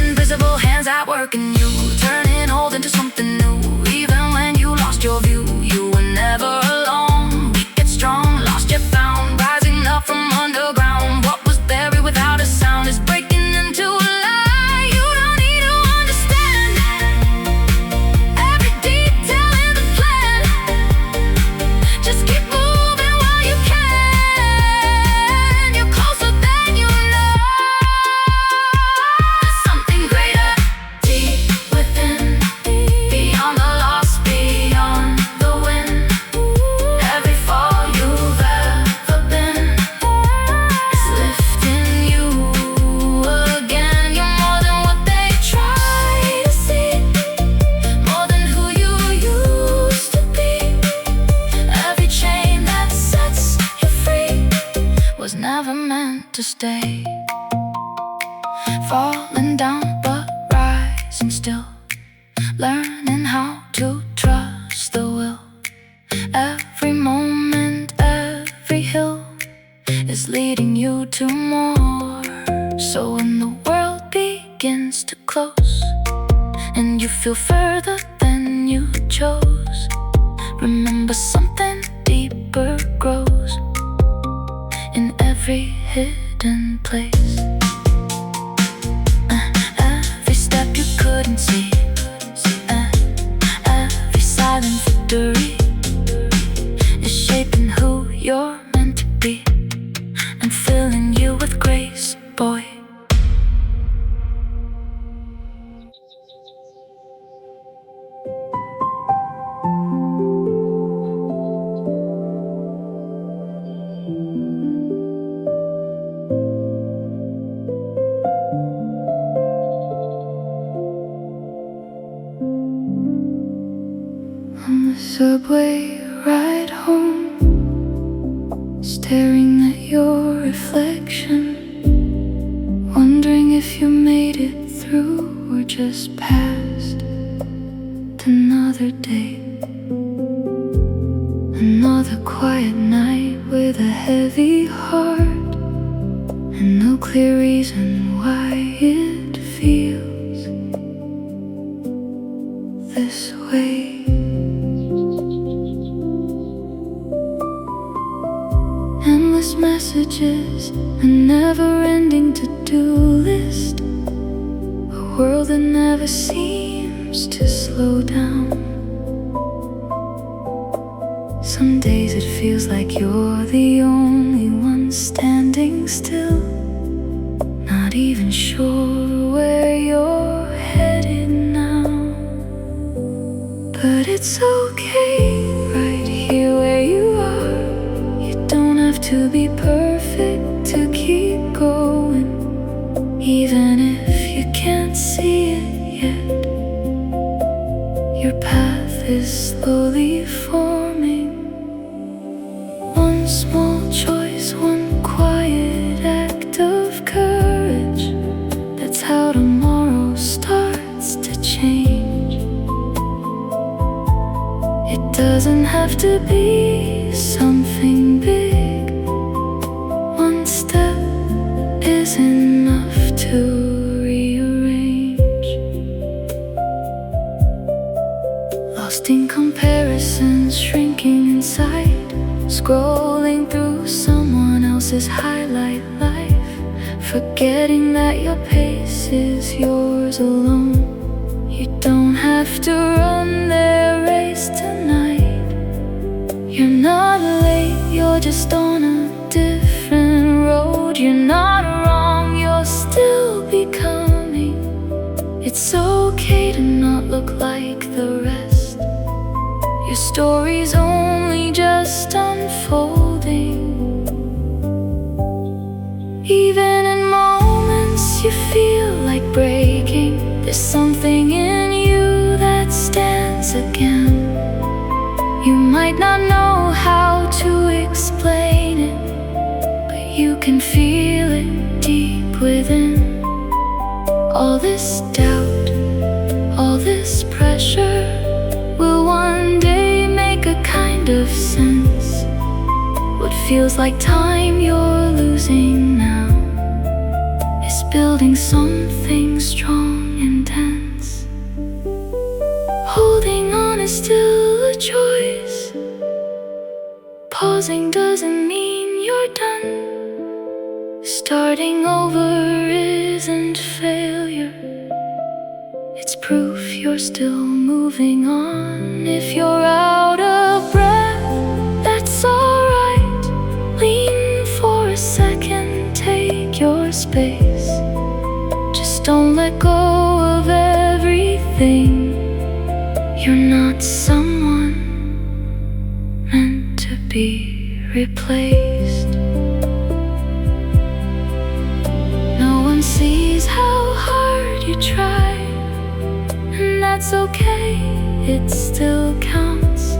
Invisible hands at work in you, turning old into something new. Even when you lost your view, you were never alone. Weak yet strong, lost yet found, rising up from underground. What was buried without a sound is breaking into a light. You don't need to understand every detail in the plan. Just keep moving while you want to stay, falling down but rising still, learning how to trust the will. Every moment, every hill is leading you to more. So when the world begins to close and you feel further than you chose, remember something deeper grows in every hidden place. Every step you couldn't see, every silent victory is shaping who you're meant to be and filling you with grace, boy. On the subway ride home, staring at your reflection, wondering if you made it through or just passed another day. Another quiet night with a heavy heart and no clear reason why it feels this way. Endless messages, a never-ending to-do list, a world that never seems to slow down. Some days it feels like you're the only one standing still, not even sure where you're headed now. But it's okay right here where you are. To be perfect, to keep going, even if you can't see it yet. Your path is slowly forming. One small choice, one quiet act of courage, that's how tomorrow starts to change. It doesn't have to be something big. One step is enough to rearrange. Lost in comparisons, shrinking inside, scrolling through someone else's highlight life, forgetting that your pace is yours alone. You don't have to run their race tonight. You're not late, you're just on a different road. You're not wrong, you're still becoming. It's okay to not look like the rest. Your story's only just unfolding. Even in moments you feel like breaking, there's something in you that stands again. You might not know how to explain it, but you can feel it deep within. All this doubt, all this pressure will one day make a kind of sense. What feels like time you're losing now is building something strong and dense. Holding on is still a choice. Pausing doesn't mean you're done. Starting over isn't failure. It's proof you're still moving on. If you're out of breath, that's alright. Lean for a second, take your space. Just don't let go of everything. You're not someone meant to be replaced. No one sees how hard you try, and that's okay, it still counts.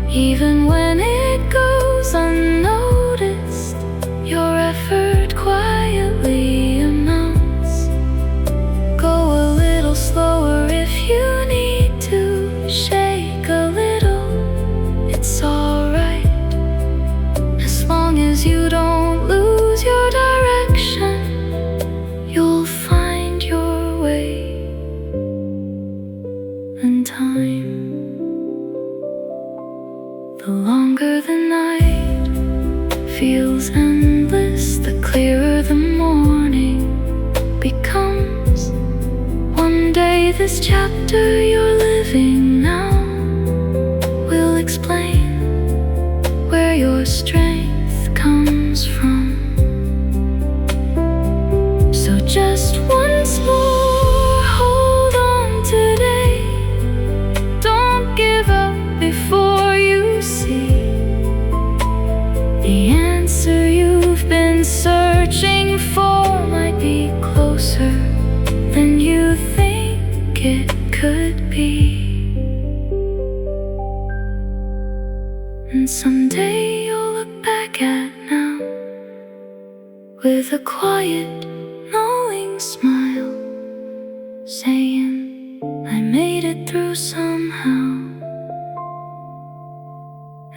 Even when it goes unnoticed, your effort feels endless, the clearer the morning becomes. One day this chapter you're living now will explain where your strength comes from. So just once more, hold on today. Don't give up before you see the answer you've been searching for might be closer than you think it could be. And someday you'll look back at now with a quiet, knowing smile, saying, I made it through somehow.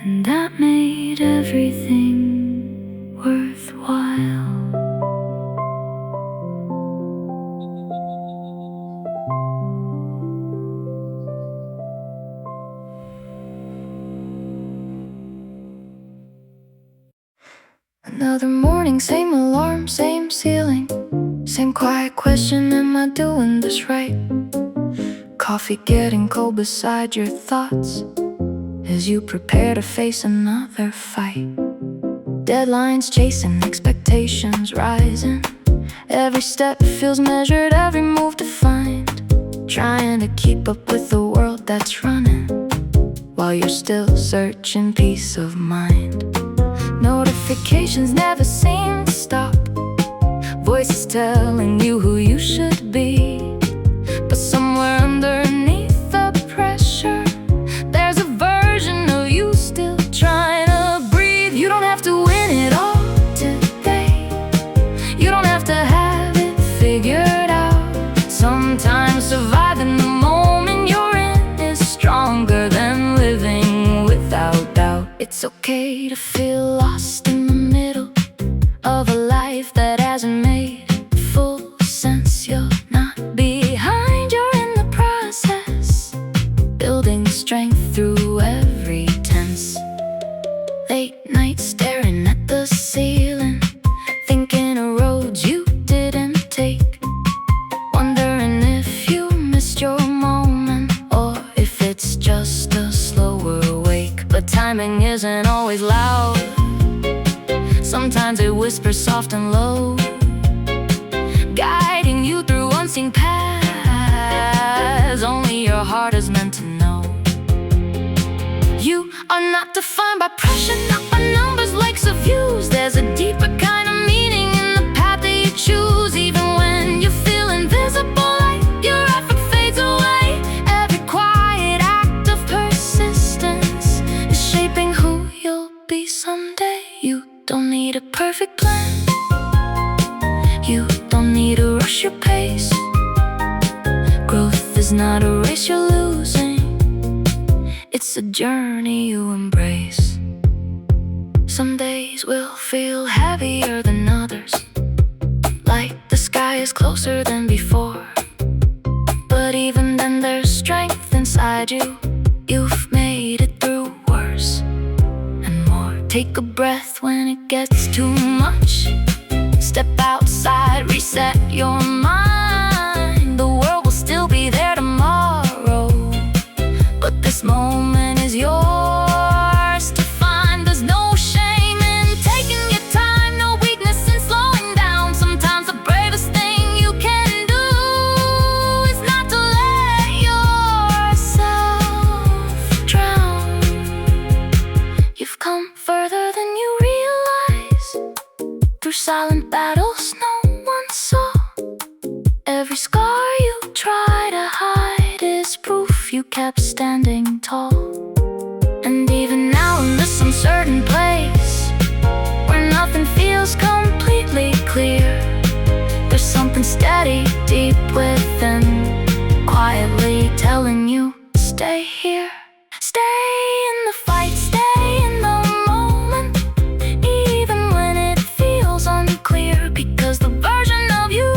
And that made everything worthwhile. Another morning, same alarm, same ceiling, same quiet question, am I doing this right? Coffee getting cold beside your thoughts as you prepare to face another fight. Deadlines chasing, expectations rising. Every step feels measured, every move defined. Trying to keep up with the world that's running while you're still searching peace of mind. Notifications never seem to stop, voices telling you who you should be. But somewhere underneath the pressure, there's a version of you still trying to breathe. You don't have to win it all today, you don't have to have it figured out. Sometimes surviving the moment you're in is stronger than living without doubt. It's okay to feel lost in the middle of a life that hasn't made full sense. You're not behind, you're in the process, building strength through every tense. Late nights staring at the ceiling, thinking of roads you didn't take, wondering if you missed your moment or if it's just a slower wake. But timing isn't always loud, sometimes it whispers soft and low, guiding you through unseen paths only your heart is meant to know. You are not defined by pressure, not by numbers, likes or views. There's a deeper kind of meaning in the path that you choose. Even when you feel invisible, like your effort fades away, every quiet act of persistence is shaping who you'll be someday. You don't need a perfect plan, you don't need to rush your pace. Growth is not a race you're losing, it's a journey you embrace. Some days will feel heavier than others, like the sky is closer than before. But even then there's strength inside you, you've made it through worse and more. Take a breath when it gets too much, step outside, reset your mind. The world will still be there tomorrow, but this moment is yours to find. There's no shame in taking your time, no weakness in slowing down. Sometimes the bravest thing you can do is not to let yourself drown. You've come further than you realize, through silent battles no one saw. Every scar you try to hide is proof you kept standing tall. And even now in this uncertain place, where nothing feels completely clear, there's something steady deep within, quietly telling you, stay here. Stay in the fight, stay in the moment, even when it feels unclear, because the version of you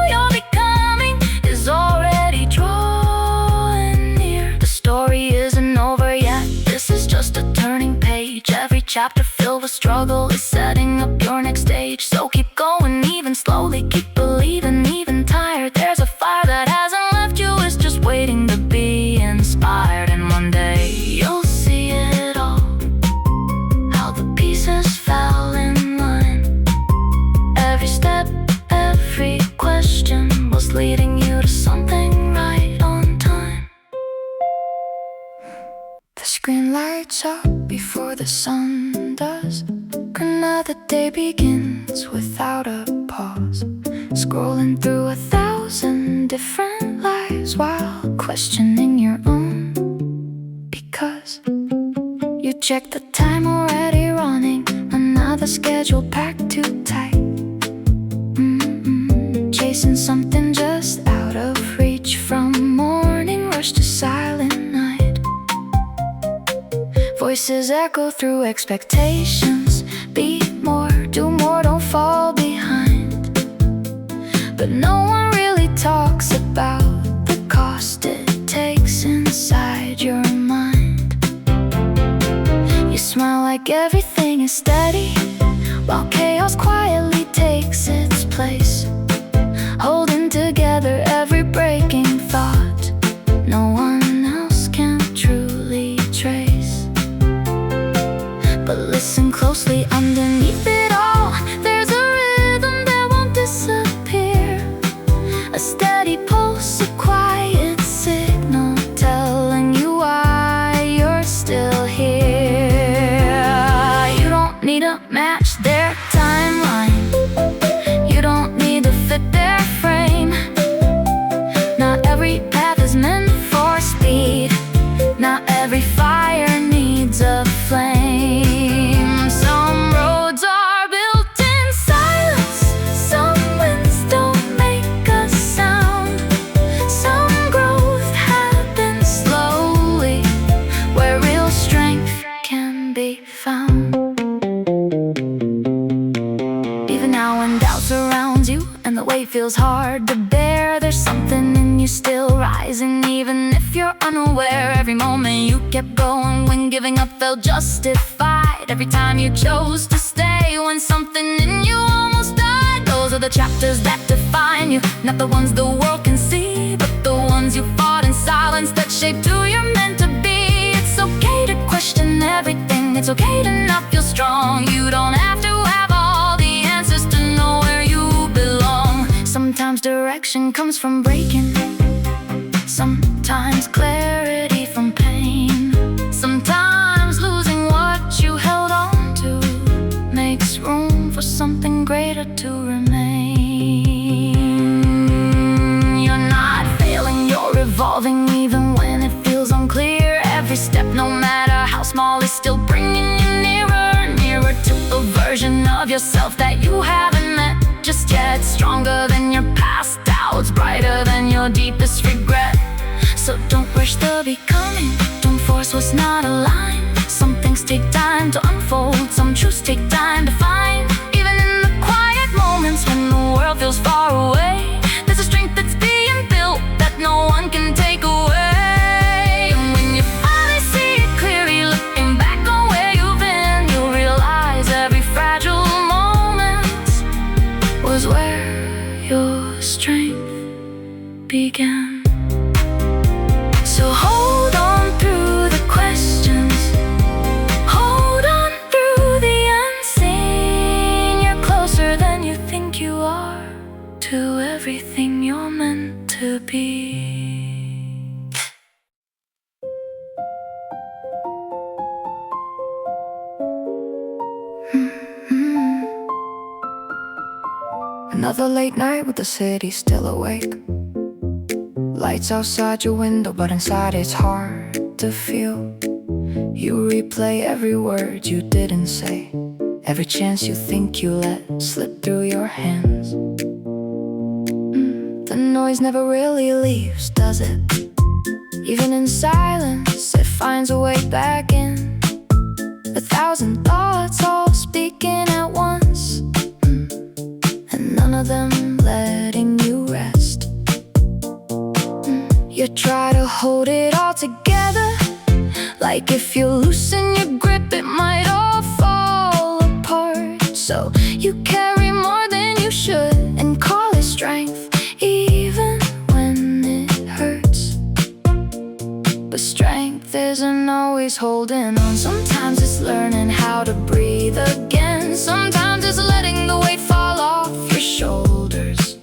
you're becoming is already drawing near. The story isn't over yet, this is just a turning page. Every chapter filled with struggle is setting up your next stage. So keep going, even slowly, keep believing, even tired. There's a fire that hasn't left you, it's just waiting to be inspired. And one day you'll see it all, how the pieces fell in line. Every step, every question was leading you to something right on time. The screen lights up before the sun does. Another day begins without a pause, scrolling through 1,000 different lives while questioning your own. Because you check the time, already running another schedule packed too tight. Chasing something just out of reach, from morning rush to silent night. Voices echo through expectations. Be more, do more, don't fall behind. But no one really talks about the cost it takes inside your mind. You smile like everything is steady, while chaos quietly takes its place, holding together every breaking thought no one else can truly trace. But listen closely, underneath it all, there's a rhythm that won't disappear. A steady pulse, a quiet signal telling you why you're still here. You don't need to match their timeline, you don't need to fit their frame. Not every path is meant for speed, not every fire needs a flame. Some roads are built in silence, some winds don't make a sound. Some growth happens slowly, where real strength can be found. Even now when doubt surrounds you and the weight feels hard to bear, there's something in you still rising, even if you're unaware. Every moment you kept going when giving up felt justified. Every time you chose to stay when something in you almost died. Those are the chapters that define you, not the ones the world can see, but the ones you fought in silence that shaped who you're meant to be. It's okay to question everything, it's okay to not feel strong. You don't have to have all the answers to know where you belong. Sometimes direction comes from breaking, sometimes clarity from pain. Sometimes losing what you held on to makes room for something greater to remain. You're not failing, you're evolving, even when it feels unclear. Every step, no matter how small, is still bringing you nearer, nearer to a version of yourself that you haven't met just yet. Stronger than your past doubts, brighter than your deepest regret. So don't rush the becoming, don't force what's not aligned. Some things take time to unfold, some truths take time to find. Even in the quiet moments when the world feels far away, there's a strength that's being built that no one can take away. And when you finally see it clearly, looking back on where you've been, you'll realize every fragile moment was where your strength began. So hold on through the questions, hold on through the unseen. You're closer than you think you are to everything you're meant to be. Another late night with the city still awake. Lights outside your window, but inside it's hard to feel. You replay every word you didn't say, every chance you think you let slip through your hands. The noise never really leaves, does it? Even in silence, it finds a way back in. 1,000 thoughts all speaking at once, and none of them letting you rest. You try to hold it all together, like if you loosen your grip it might all fall. So you carry more than you should and call it strength, even when it hurts. But strength isn't always holding on. Sometimes it's learning how to breathe again. Sometimes it's letting the weight fall off your shoulders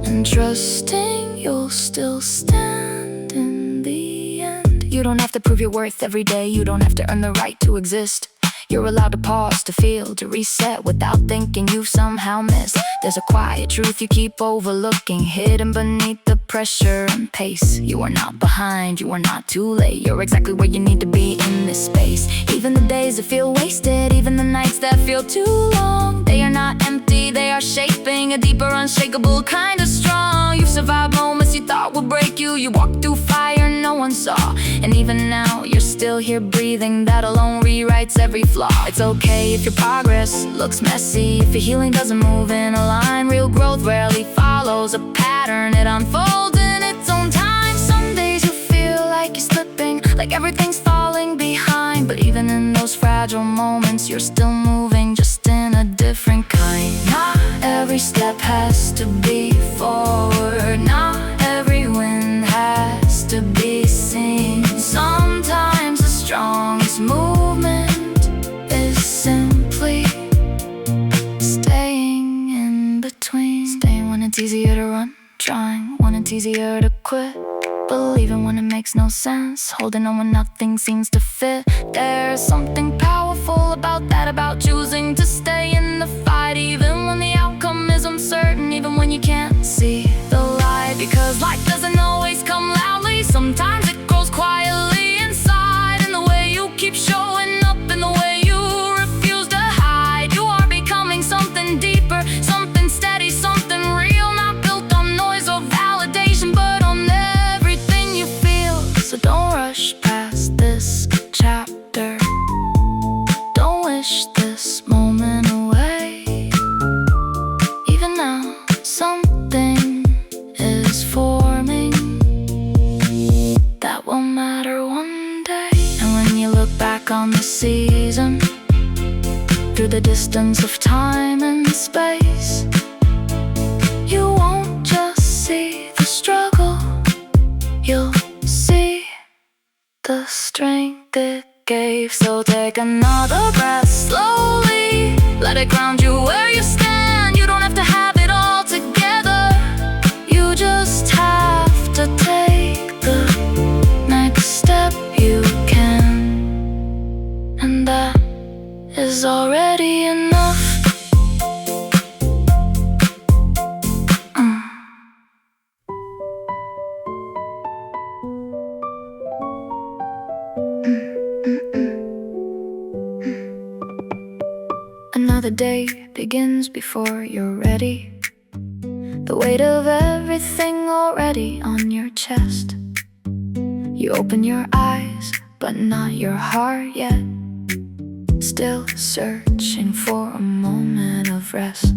and trusting you'll still stand in the end. You don't have to prove your worth every day. You don't have to earn the right to exist. You're allowed to pause, to feel, to reset without thinking you've somehow missed. There's a quiet truth you keep overlooking, hidden beneath the pressure and pace. You are not behind, you are not too late. You're exactly where you need to be in this space. Even the days that feel wasted, even the nights that feel too long, they are not empty, they are shaping a deeper, unshakable kind of strong. You've survived moments you thought would break you. You walked through fire no one saw, and even now you're still here breathing. That alone rewrites every flaw. It's okay if your progress looks messy, if your healing doesn't move in a line. Real growth rarely follows a pattern, it unfolds in its own time. Some days you feel like you're slipping, like everything's falling behind. But even in those fragile moments, you're still moving, just in a different kind. Not every step has to be forward, not every win has to be seen. Sometimes the strongest movement is simply staying in between. Staying when it's easier to run, trying when it's easier to quit, believing when it makes no sense, holding on when nothing seems to fit. There's something powerful about that, about choosing to stay in the fight, even when the outcome is uncertain, even when you can't see the light. Because life doesn't always come loudly, sometimes it grows quietly inside. And the way you keep showing up, and the way you refuse to hide, you are becoming something deeper, something steady, something real. Not built on noise or validation, but on everything you feel. So don't rush past this chapter, don't wish this moment away. Even now, something is forming that will matter one day. And when you look back on the season, through the distance of time and space, you won't just see the struggle, you'll see the strength it gave. So take another breath slowly, let it ground you where you stand. You don't have to have it all together, you just have to take the next step you can, and that is already enough. Another day begins before you're ready, the weight of everything already on your chest. You open your eyes, but not your heart yet, still searching for a moment of rest.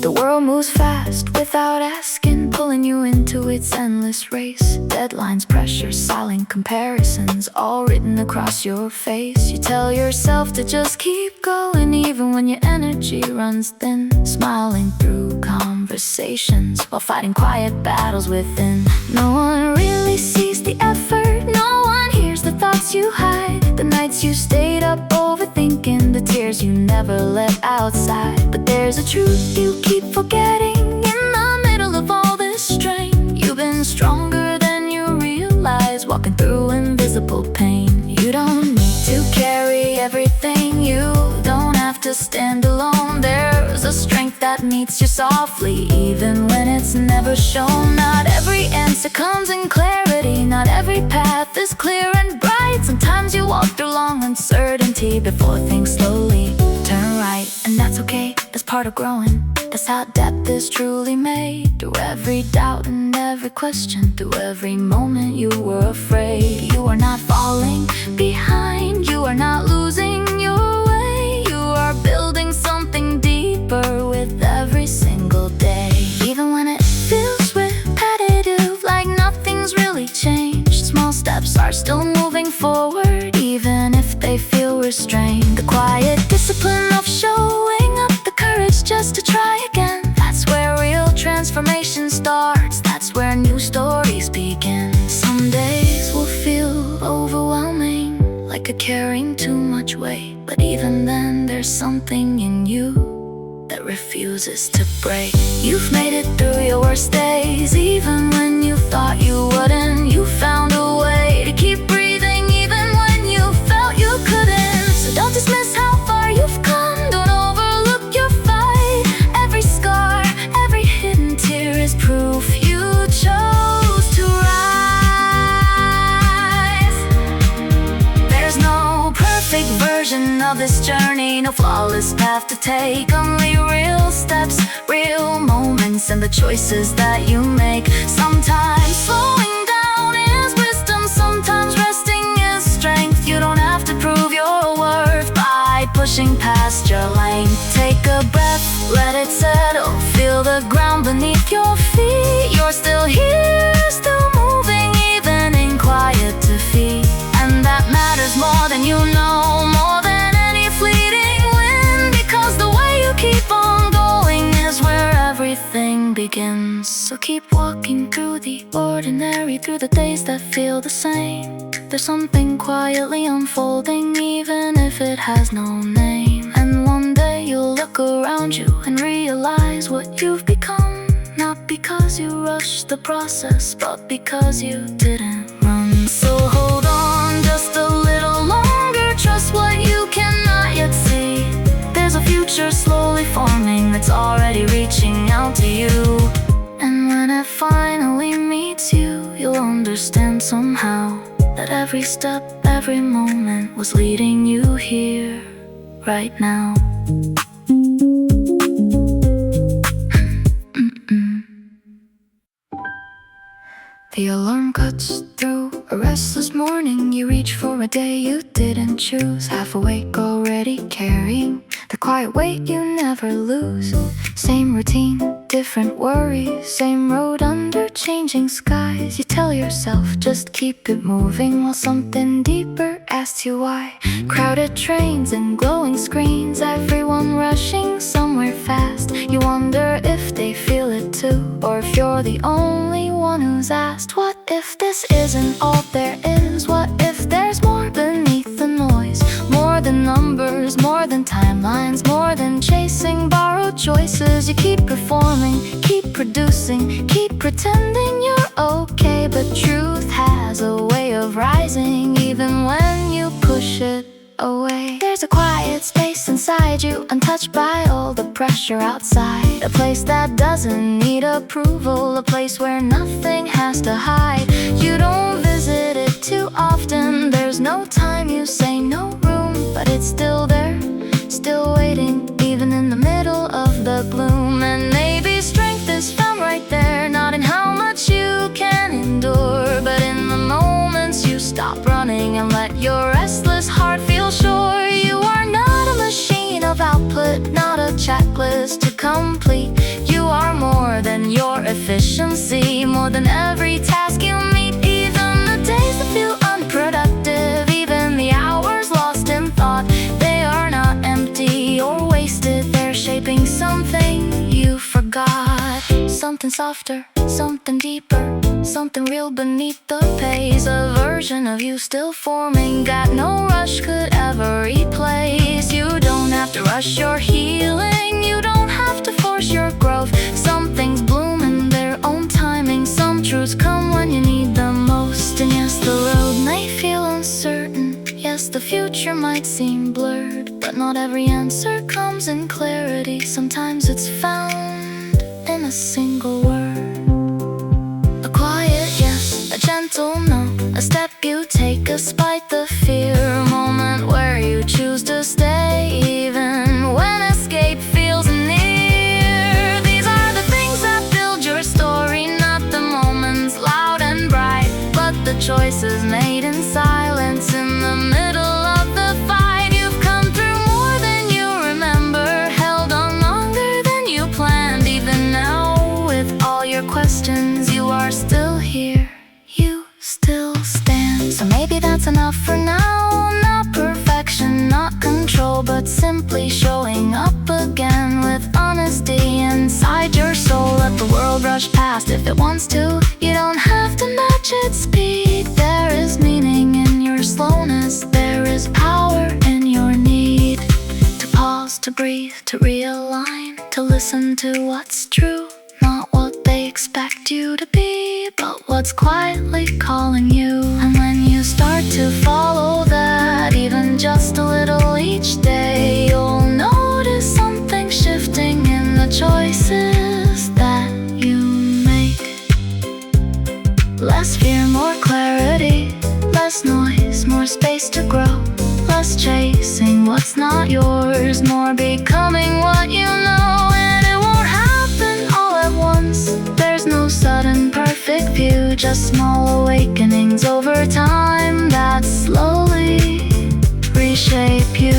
The world moves fast without asking, pulling you into its endless race. Deadlines, pressure, silent comparisons, all written across your face. You tell yourself to just keep going, even when your energy runs thin. Smiling through conversations while fighting quiet battles within. No one really sees the effort, no one hears the thoughts you hide, the nights you stayed up overthinking, the tears you never let outside. But there's a truth you keep forgetting in the middle of all this strain. You've been stronger than you realize, walking through invisible pain. You don't need to carry everything, you don't have to stand alone. There's a strength that meets you softly, even when it's never shown. Not every answer comes in clarity, not every path is clear and bright. Sometimes you walk through long uncertainty before things slowly turn right. And that's okay, that's part of growing, that's how depth is truly made. Through every doubt and every question, through every moment you were afraid. You are not falling behind, you are not losing your way. You are building something deeper with every single day. Even when it feels repetitive, like nothing's really changed, small steps are still moving forward, even if they feel restrained. The quiet discipline discipline of showing up, the courage just to try again. That's where real transformation starts. That's where new stories begin. Some days will feel overwhelming, like you're carrying too much weight. But even then, there's something in you that refuses to break. You've made it through your worst days, even when you thought you wouldn't. You found a way to keep breathing, even when you felt you couldn't. So don't dismiss how far you've come, don't overlook your fight. Every scar, every hidden tear is proof you chose to rise. There's no perfect version of this journey, no flawless path to take, only real steps, real moments, and the choices that you make. Sometimes slowing down is wisdom, sometimes resting is strength. You don't have to prove your worth by pushing past your length. Take a breath, let it settle, feel the ground beneath your feet. You're still here, still moving, even in quiet defeat. And that matters more than you know, more than any fleeting wind, because the way you keep on going is where everything begins. So keep walking through the ordinary, through the days that feel the same. There's something quietly unfolding, even if it has no name. And one day you'll look around you and realize what you've become, not because you rushed the process, but because you didn't run. So hold on just a little longer, trust what you cannot yet see. There's a future slowly forming that's already reaching out to you. And when it finally meets you, you'll understand somehow that every step, every moment was leading you here, right now. The alarm cuts through a restless morning. You reach for a day you didn't choose, half awake already, carrying the quiet weight you never lose. Same routine, different worries, same road under changing skies. You tell yourself just keep it moving, while something deeper asks you why. Crowded trains and glowing screens, everyone rushing somewhere fast. You wonder if they feel it too, or if you're the only one who's asked. What if this isn't all there is? What if there's more beneath the noise? More than numbers, more than timelines, more than chasing borrowed choices. You keep performing, keep producing, keep pretending you're okay, but truth has a way of rising even when you push it away. There's a quiet space inside you, untouched by all the pressure outside. A place that doesn't need approval, a place where nothing has to hide. You don't visit it too often, there's no time, you say no room, but it's still there, still waiting, even in the middle of the gloom. And maybe strength is found right there, not in how much you can endure, but in the moments you stop running and let your restless heart feel sure. You are not a machine of output, not a checklist to complete. You are more than your efficiency, more than every task you meet. Even the days that feel unproductive, even the hours lost in thought, they are not empty or wasted. They're shaping something you forgot. Something softer, something deeper, something real beneath the pace. A version of you still forming that no rush could ever replace. You don't have to rush your healing, you don't have to force your growth. Some things bloom in their own timing, some truths come when you need them most. And yes, the road may feel uncertain, yes, the future might seem blurred, but not every answer comes in clarity. Sometimes it's found in a single word. A quiet yes, a gentle no, a step you take despite the fear. A moment where you choose to stay even when escape feels near. These are the things that build your story, not the moments loud and bright, but the choices made in silence in the middle of the fight. You've come through more than you remember, held on longer than you planned. Even now, with all your questions, you are still here, you still stand. So maybe that's enough but simply showing up again with honesty inside your soul. Let the world rush past if it wants to. You don't have to match its speed. There is meaning in your slowness. There is power in your need to pause, to breathe, to realign, to listen to what's true. Not what they expect you to be, but what's quietly calling you. And when you start to follow that, even just a little each day, you'll notice something shifting in the choices that you make. Less fear, more clarity, less noise, more space to grow. Less chasing what's not yours, more becoming what you know. And it won't happen all at once. There's no sudden perfect view, just small awakenings over time that slowly reshape you.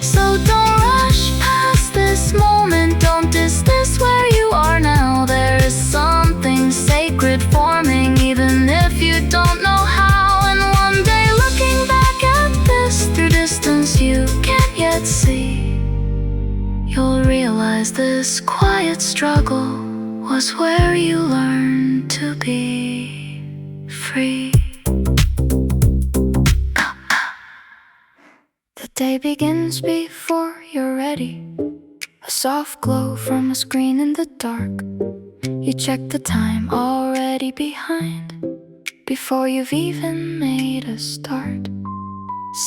So don't rush past this moment, don't dismiss where you are now. There is something sacred forming, even if you don't know how. And one day, looking back at this through distance you can't yet see, you'll realize this quiet struggle was where you learned to be free. The day begins before you're ready. A soft glow from a screen in the dark. You check the time, already behind, before you've even made a start.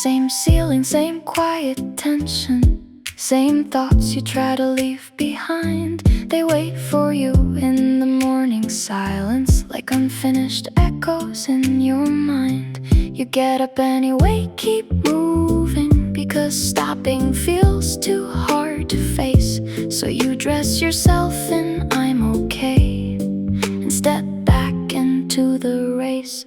Same ceiling, same quiet tension, same thoughts you try to leave behind. They wait for you in the morning silence, like unfinished echoes in your mind. You get up anyway, keep moving, because stopping feels too hard to face. So you dress yourself in I'm okay and step back into the race.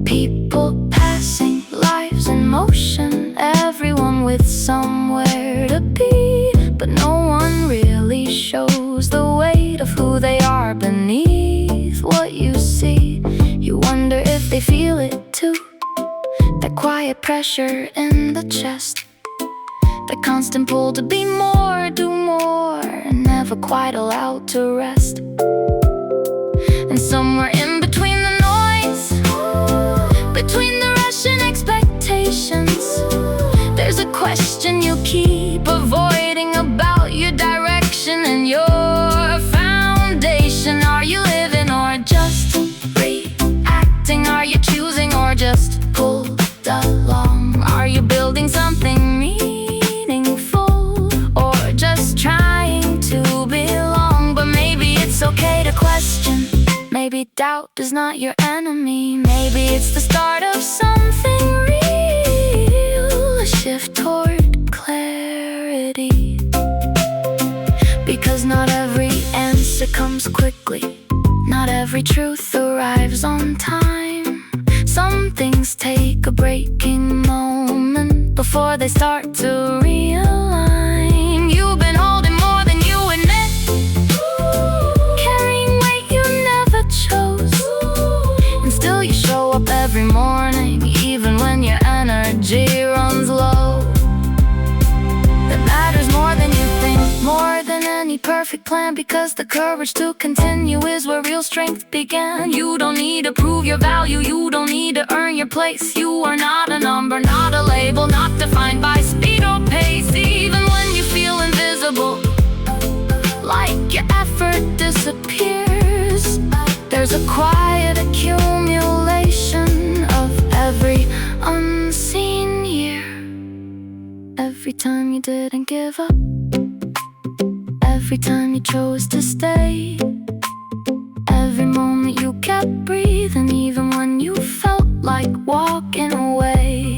People passing, lives in motion, everyone with somewhere to be, but no one really shows the weight of who they are beneath what you see. You wonder if they feel it too, that quiet pressure in the chest, the constant pull to be more, do more, and never quite allowed to rest. And somewhere in between the noise, between the rush and expectations, there's a question you keep avoiding about your direction and your foundation. Are you living or just reacting? Are you choosing or just pulled along? Are you building something meaningful or just trying to belong? But maybe it's okay to question. Maybe doubt is not your enemy. Maybe it's the start of something real, a shift toward clarity. Because not every answer comes quickly, not every truth arrives on time. Some things take a breaking moment before they start to realign. You've been holding more than you admit, carrying weight you never chose, and still you show up every morning, even when your energy runs low. That matters more than you think, more than any perfect plan, because the courage to continue is where real strength began. You don't need to prove your value, you don't need to earn your place. You are not a number, not a label, not defined by speed or pace. Even when you feel invisible, like your effort disappears, there's a quiet accumulation of every unseen year. Every time you didn't give up, every time you chose to stay, every moment you kept breathing, even when you felt like walking away.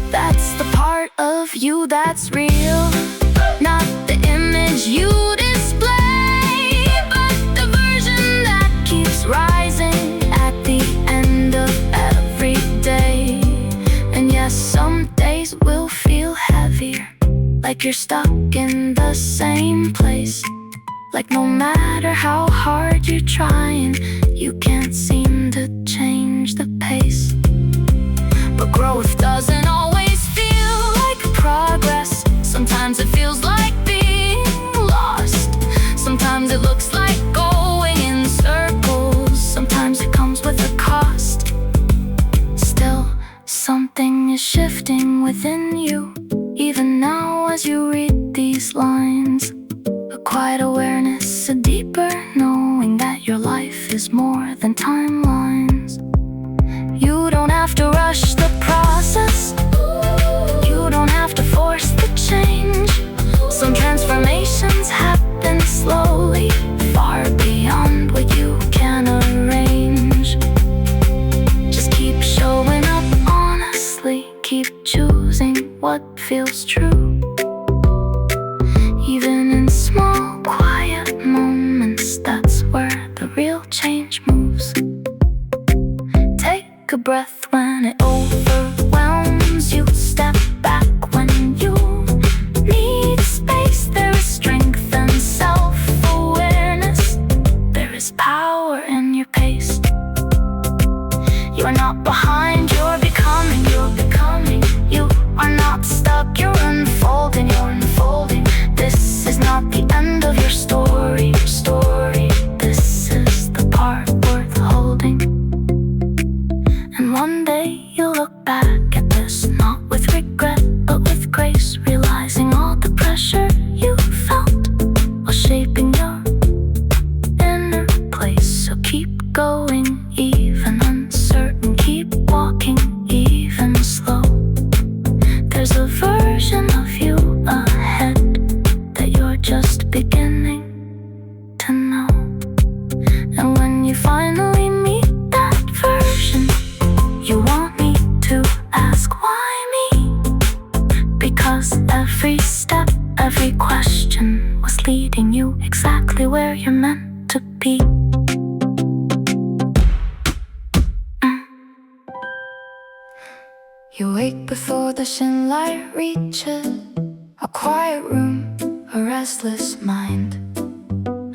That's the part of you that's real, not the image you display, but the version that keeps rising at the end of every day. And yes, some days will feel heavier, like you're stuck in the same place, like no matter how hard you're trying, you can't seem to change the pace. But growth doesn't always feel like progress. progress. Sometimes it feels like being lost. Sometimes it looks like going in circles. Sometimes it comes with a cost. Still, something is shifting within you, even now as you read these lines. A quiet awareness, a deeper knowing that your life is more than timelines. You don't have to rush the process. You don't have to force the change. Some transformations happen slowly, far beyond what you can arrange. Just keep showing up honestly, keep choosing what feels true. Even in small, quiet moments, that's where the real change moves. Take a breath when it overwhelms you. Step back when you need space. There is strength and self-awareness. There is power in your pace. You are not behind, you're becoming. You're becoming. You are not stuck, you're unfolding. You're unfolding. This is not the end of your story. This is the part worth holding. And one day you'll look back at this, not with regret, but with grace, realizing all the pressure you felt while shaping your inner place. So keep going, even uncertain. Keep walking, even slow. There's a version of you ahead that you're just beginning to know. And when you finally meet that version, you won't need to ask why me, because every step, every question was leading you exactly where you're meant to be. You wake before the sunlight reaches a quiet room, a restless mind.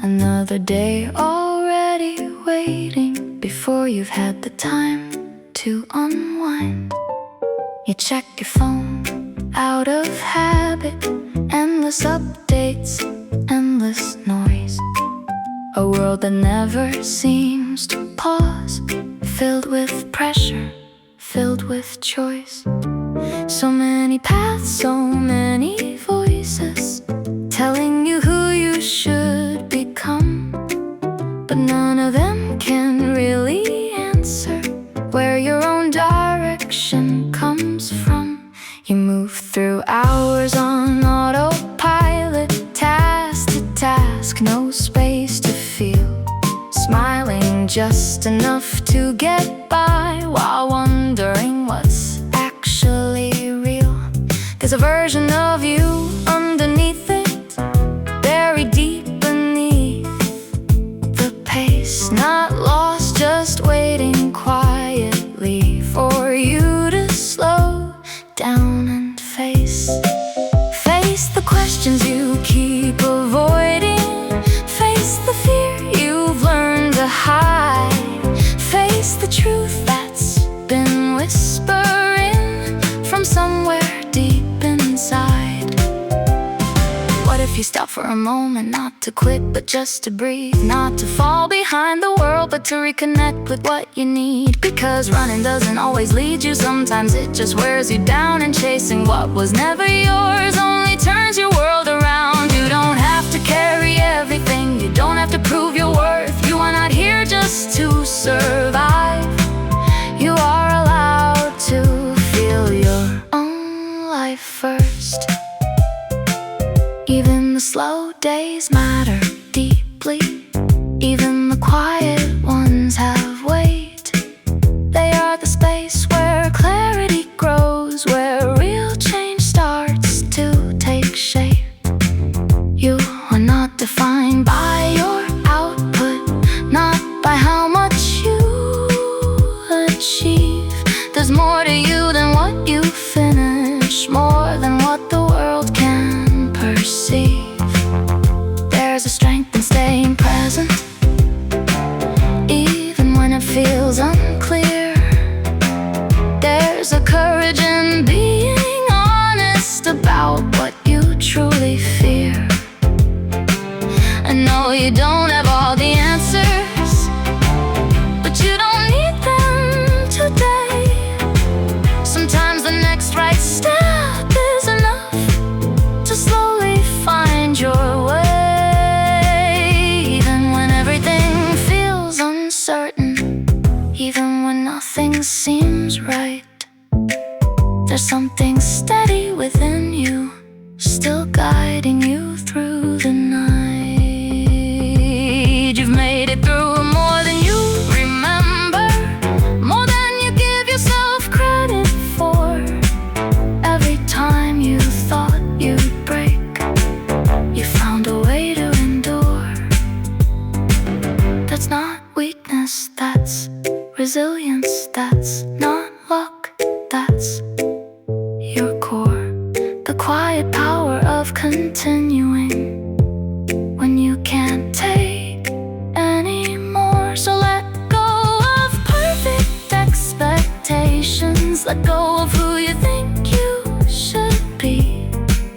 Another day already waiting before you've had the time to unwind. You check your phone out of habit, endless updates, endless noise. A world that never seems to pause, filled with pressure, filled with choice. So many paths, so many voices telling you who you should become, but none of them can really answer where your own direction comes from. You move through hours on autopilot, task to task, no space to feel. Smiling just enough to get by while wondering what's actually real. There's a version of you underneath it, buried deep beneath the pace. Not lost, just waiting quietly for you to slow down and face the questions you keep avoiding. Face the fear you've learned to hide. Face the truth that's been whispering from somewhere deep inside. What if you stop for a moment, not to quit, but just to breathe? Not to fall behind the world, but to reconnect with what you need. Because running doesn't always lead you, sometimes it just wears you down. And chasing what was never yours only turns your world around. You don't have to carry everything, you don't have to prove your worth. You are not here just to survive. You are allowed to feel your own life first. Even the slow days matter deeply. Even the quiet ones have weight. They are the space where clarity grows, where real change starts to take shape. You are not defined by your output, not by how much you achieve. There's more to you than what you finish, more than what the world can perceive. There's a strength in staying present, even when it feels unclear. There's a courage in being honest about guiding you through the night. You've made it through more than you remember, more than you give yourself credit for. Every time you thought you'd break, you found a way to endure. That's not weakness, that's resilience. That's not luck, that's your core. The quiet power of continuing when you can't take anymore. So let go of perfect expectations. Let go of who you think you should be.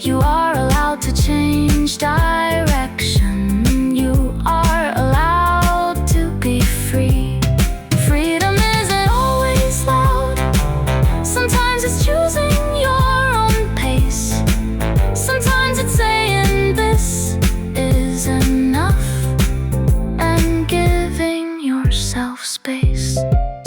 You are allowed to change direction. You are allowed to be free. Freedom isn't always loud. Sometimes it's choosing your own pace. Sometimes it's saying this is enough and giving yourself space.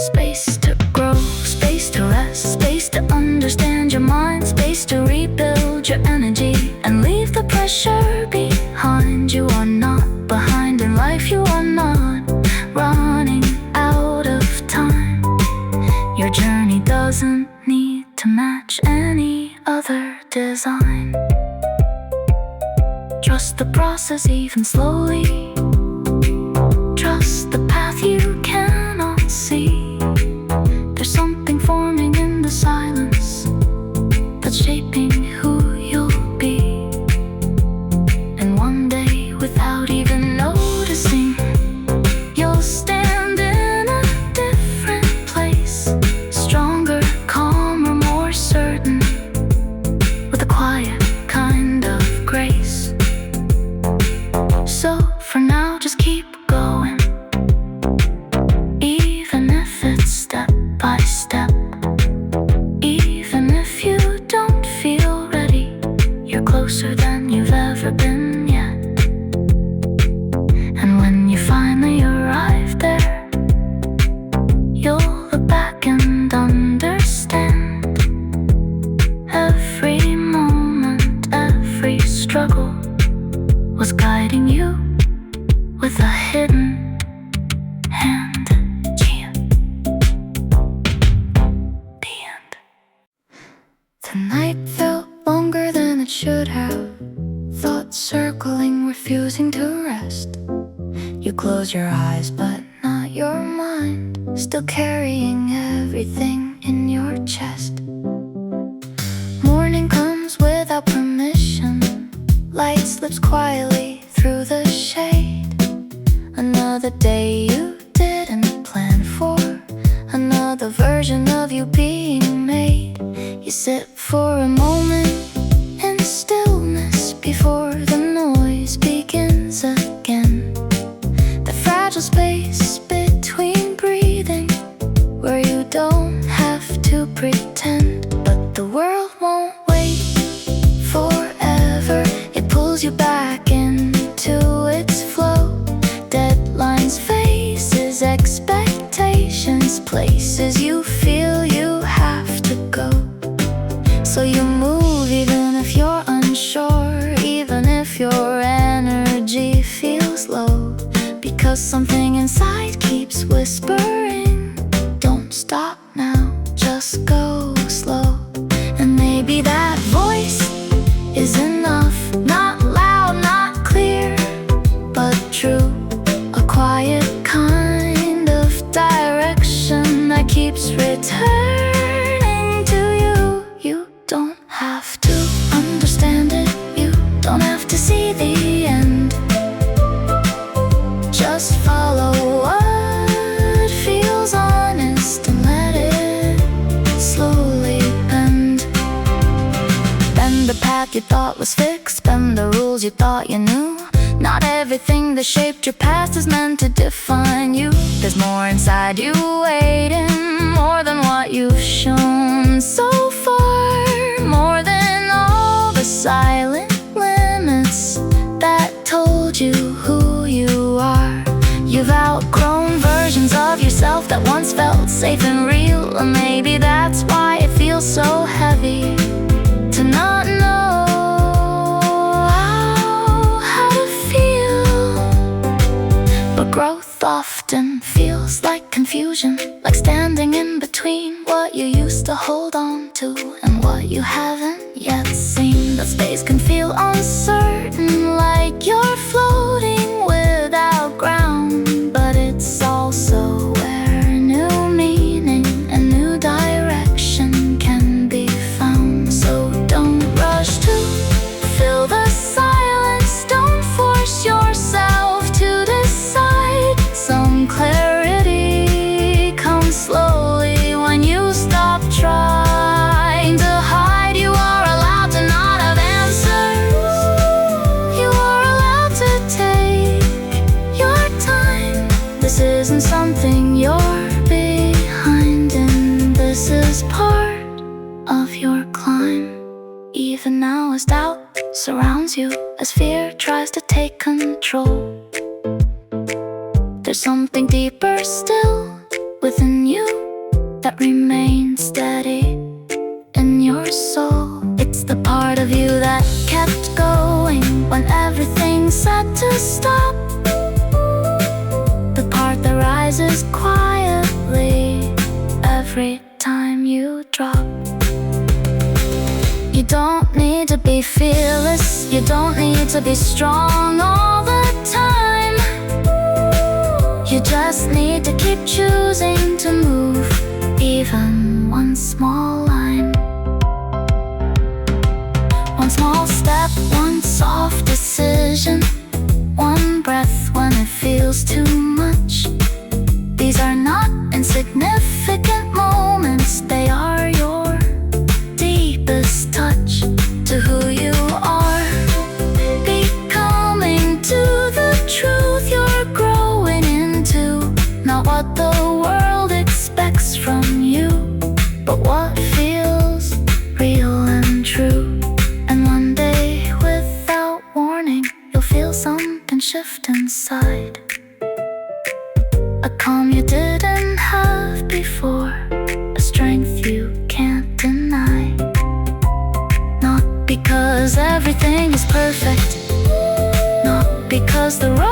Space to grow, space to rest, space to understand your mind, space to rebuild your energy and leave the pressure behind. You are not behind in life, you are not running out of time. Your journey doesn't need to match any other design. Trust the process even slowly. Trust the path you cannot see. There's something forming in the silence that's shaping who you'll be. And one day, without even noticing, you'll stand in a different place. Stronger, calmer, more certain, with a quiet kind of grace. So for now, just keep going, even if it's step by step. Even if you don't feel ready, you're closer than you've ever been yet. And when you finally arrive there, you'll look back and understand. Every moment, every struggle was guiding you with a hidden hand. The end. The night felt longer than it should have. Thoughts circling, refusing to rest. You close your eyes, but not your mind. Still carrying everything in your chest. Morning comes without permission. Light slips quietly through the shade. Another day you didn't plan for. Another version of you being made. You sit for a moment in stillness before the noise begins again. The fragile space between breathing, where you don't have to pretend. But the world won't wait forever. It pulls you back into its flow. Deadlines, faces, expectations, places you feel you have to go. So you move even if you're unsure, even if your energy feels low. Because something inside keeps whispering, don't stop now, just go slow. And maybe that voice is enough. Not loud, not clear, but true. A quiet kind of direction that keeps returning to you. You don't have to understand it, you don't have to see the end. Just follow what feels honest and let it slowly bend. Bend the path you thought was fixed, bend the rules you thought you knew. Not everything that shaped your past is meant to define you. There's more inside you waiting, more than what you've shown so far. More than all the silent limits that told you who you are. You've outgrown versions of yourself that once felt safe and real. Or maybe that's why it feels so heavy to not know often feels like confusion, like standing in between what you used to hold on to and what you haven't yet seen. That space can feel uncertain, like you're floating without ground, but it's also where new meaning and new direction can be found. So don't rush to fill the silence, don't force yourself to decide. Some clarity comes slowly when you stop trying to hide. You are allowed to not have answers, you are allowed to take your time. This isn't something you're behind in, this is part of your climb. Even now as doubt surrounds you, as fear tries to take control, there's something deeper still within you that remains steady in your soul. It's the part of you that kept going when everything said to stop, the part that rises quietly every time you drop. You don't need to be fearless, you don't need to be strong all the time. You just need to keep choosing to move, even one small line. One small step, one soft decision, one breath when it feels too much. These are not insignificant moments, they are your deepest touch to who you are. Becoming to the truth you're growing into, not what the world expects from you, but what feels real and true. And one day, without warning, you'll feel something shift inside, a calm you didn't have before, a strength you can't deny. Not because everything is perfect, not because the road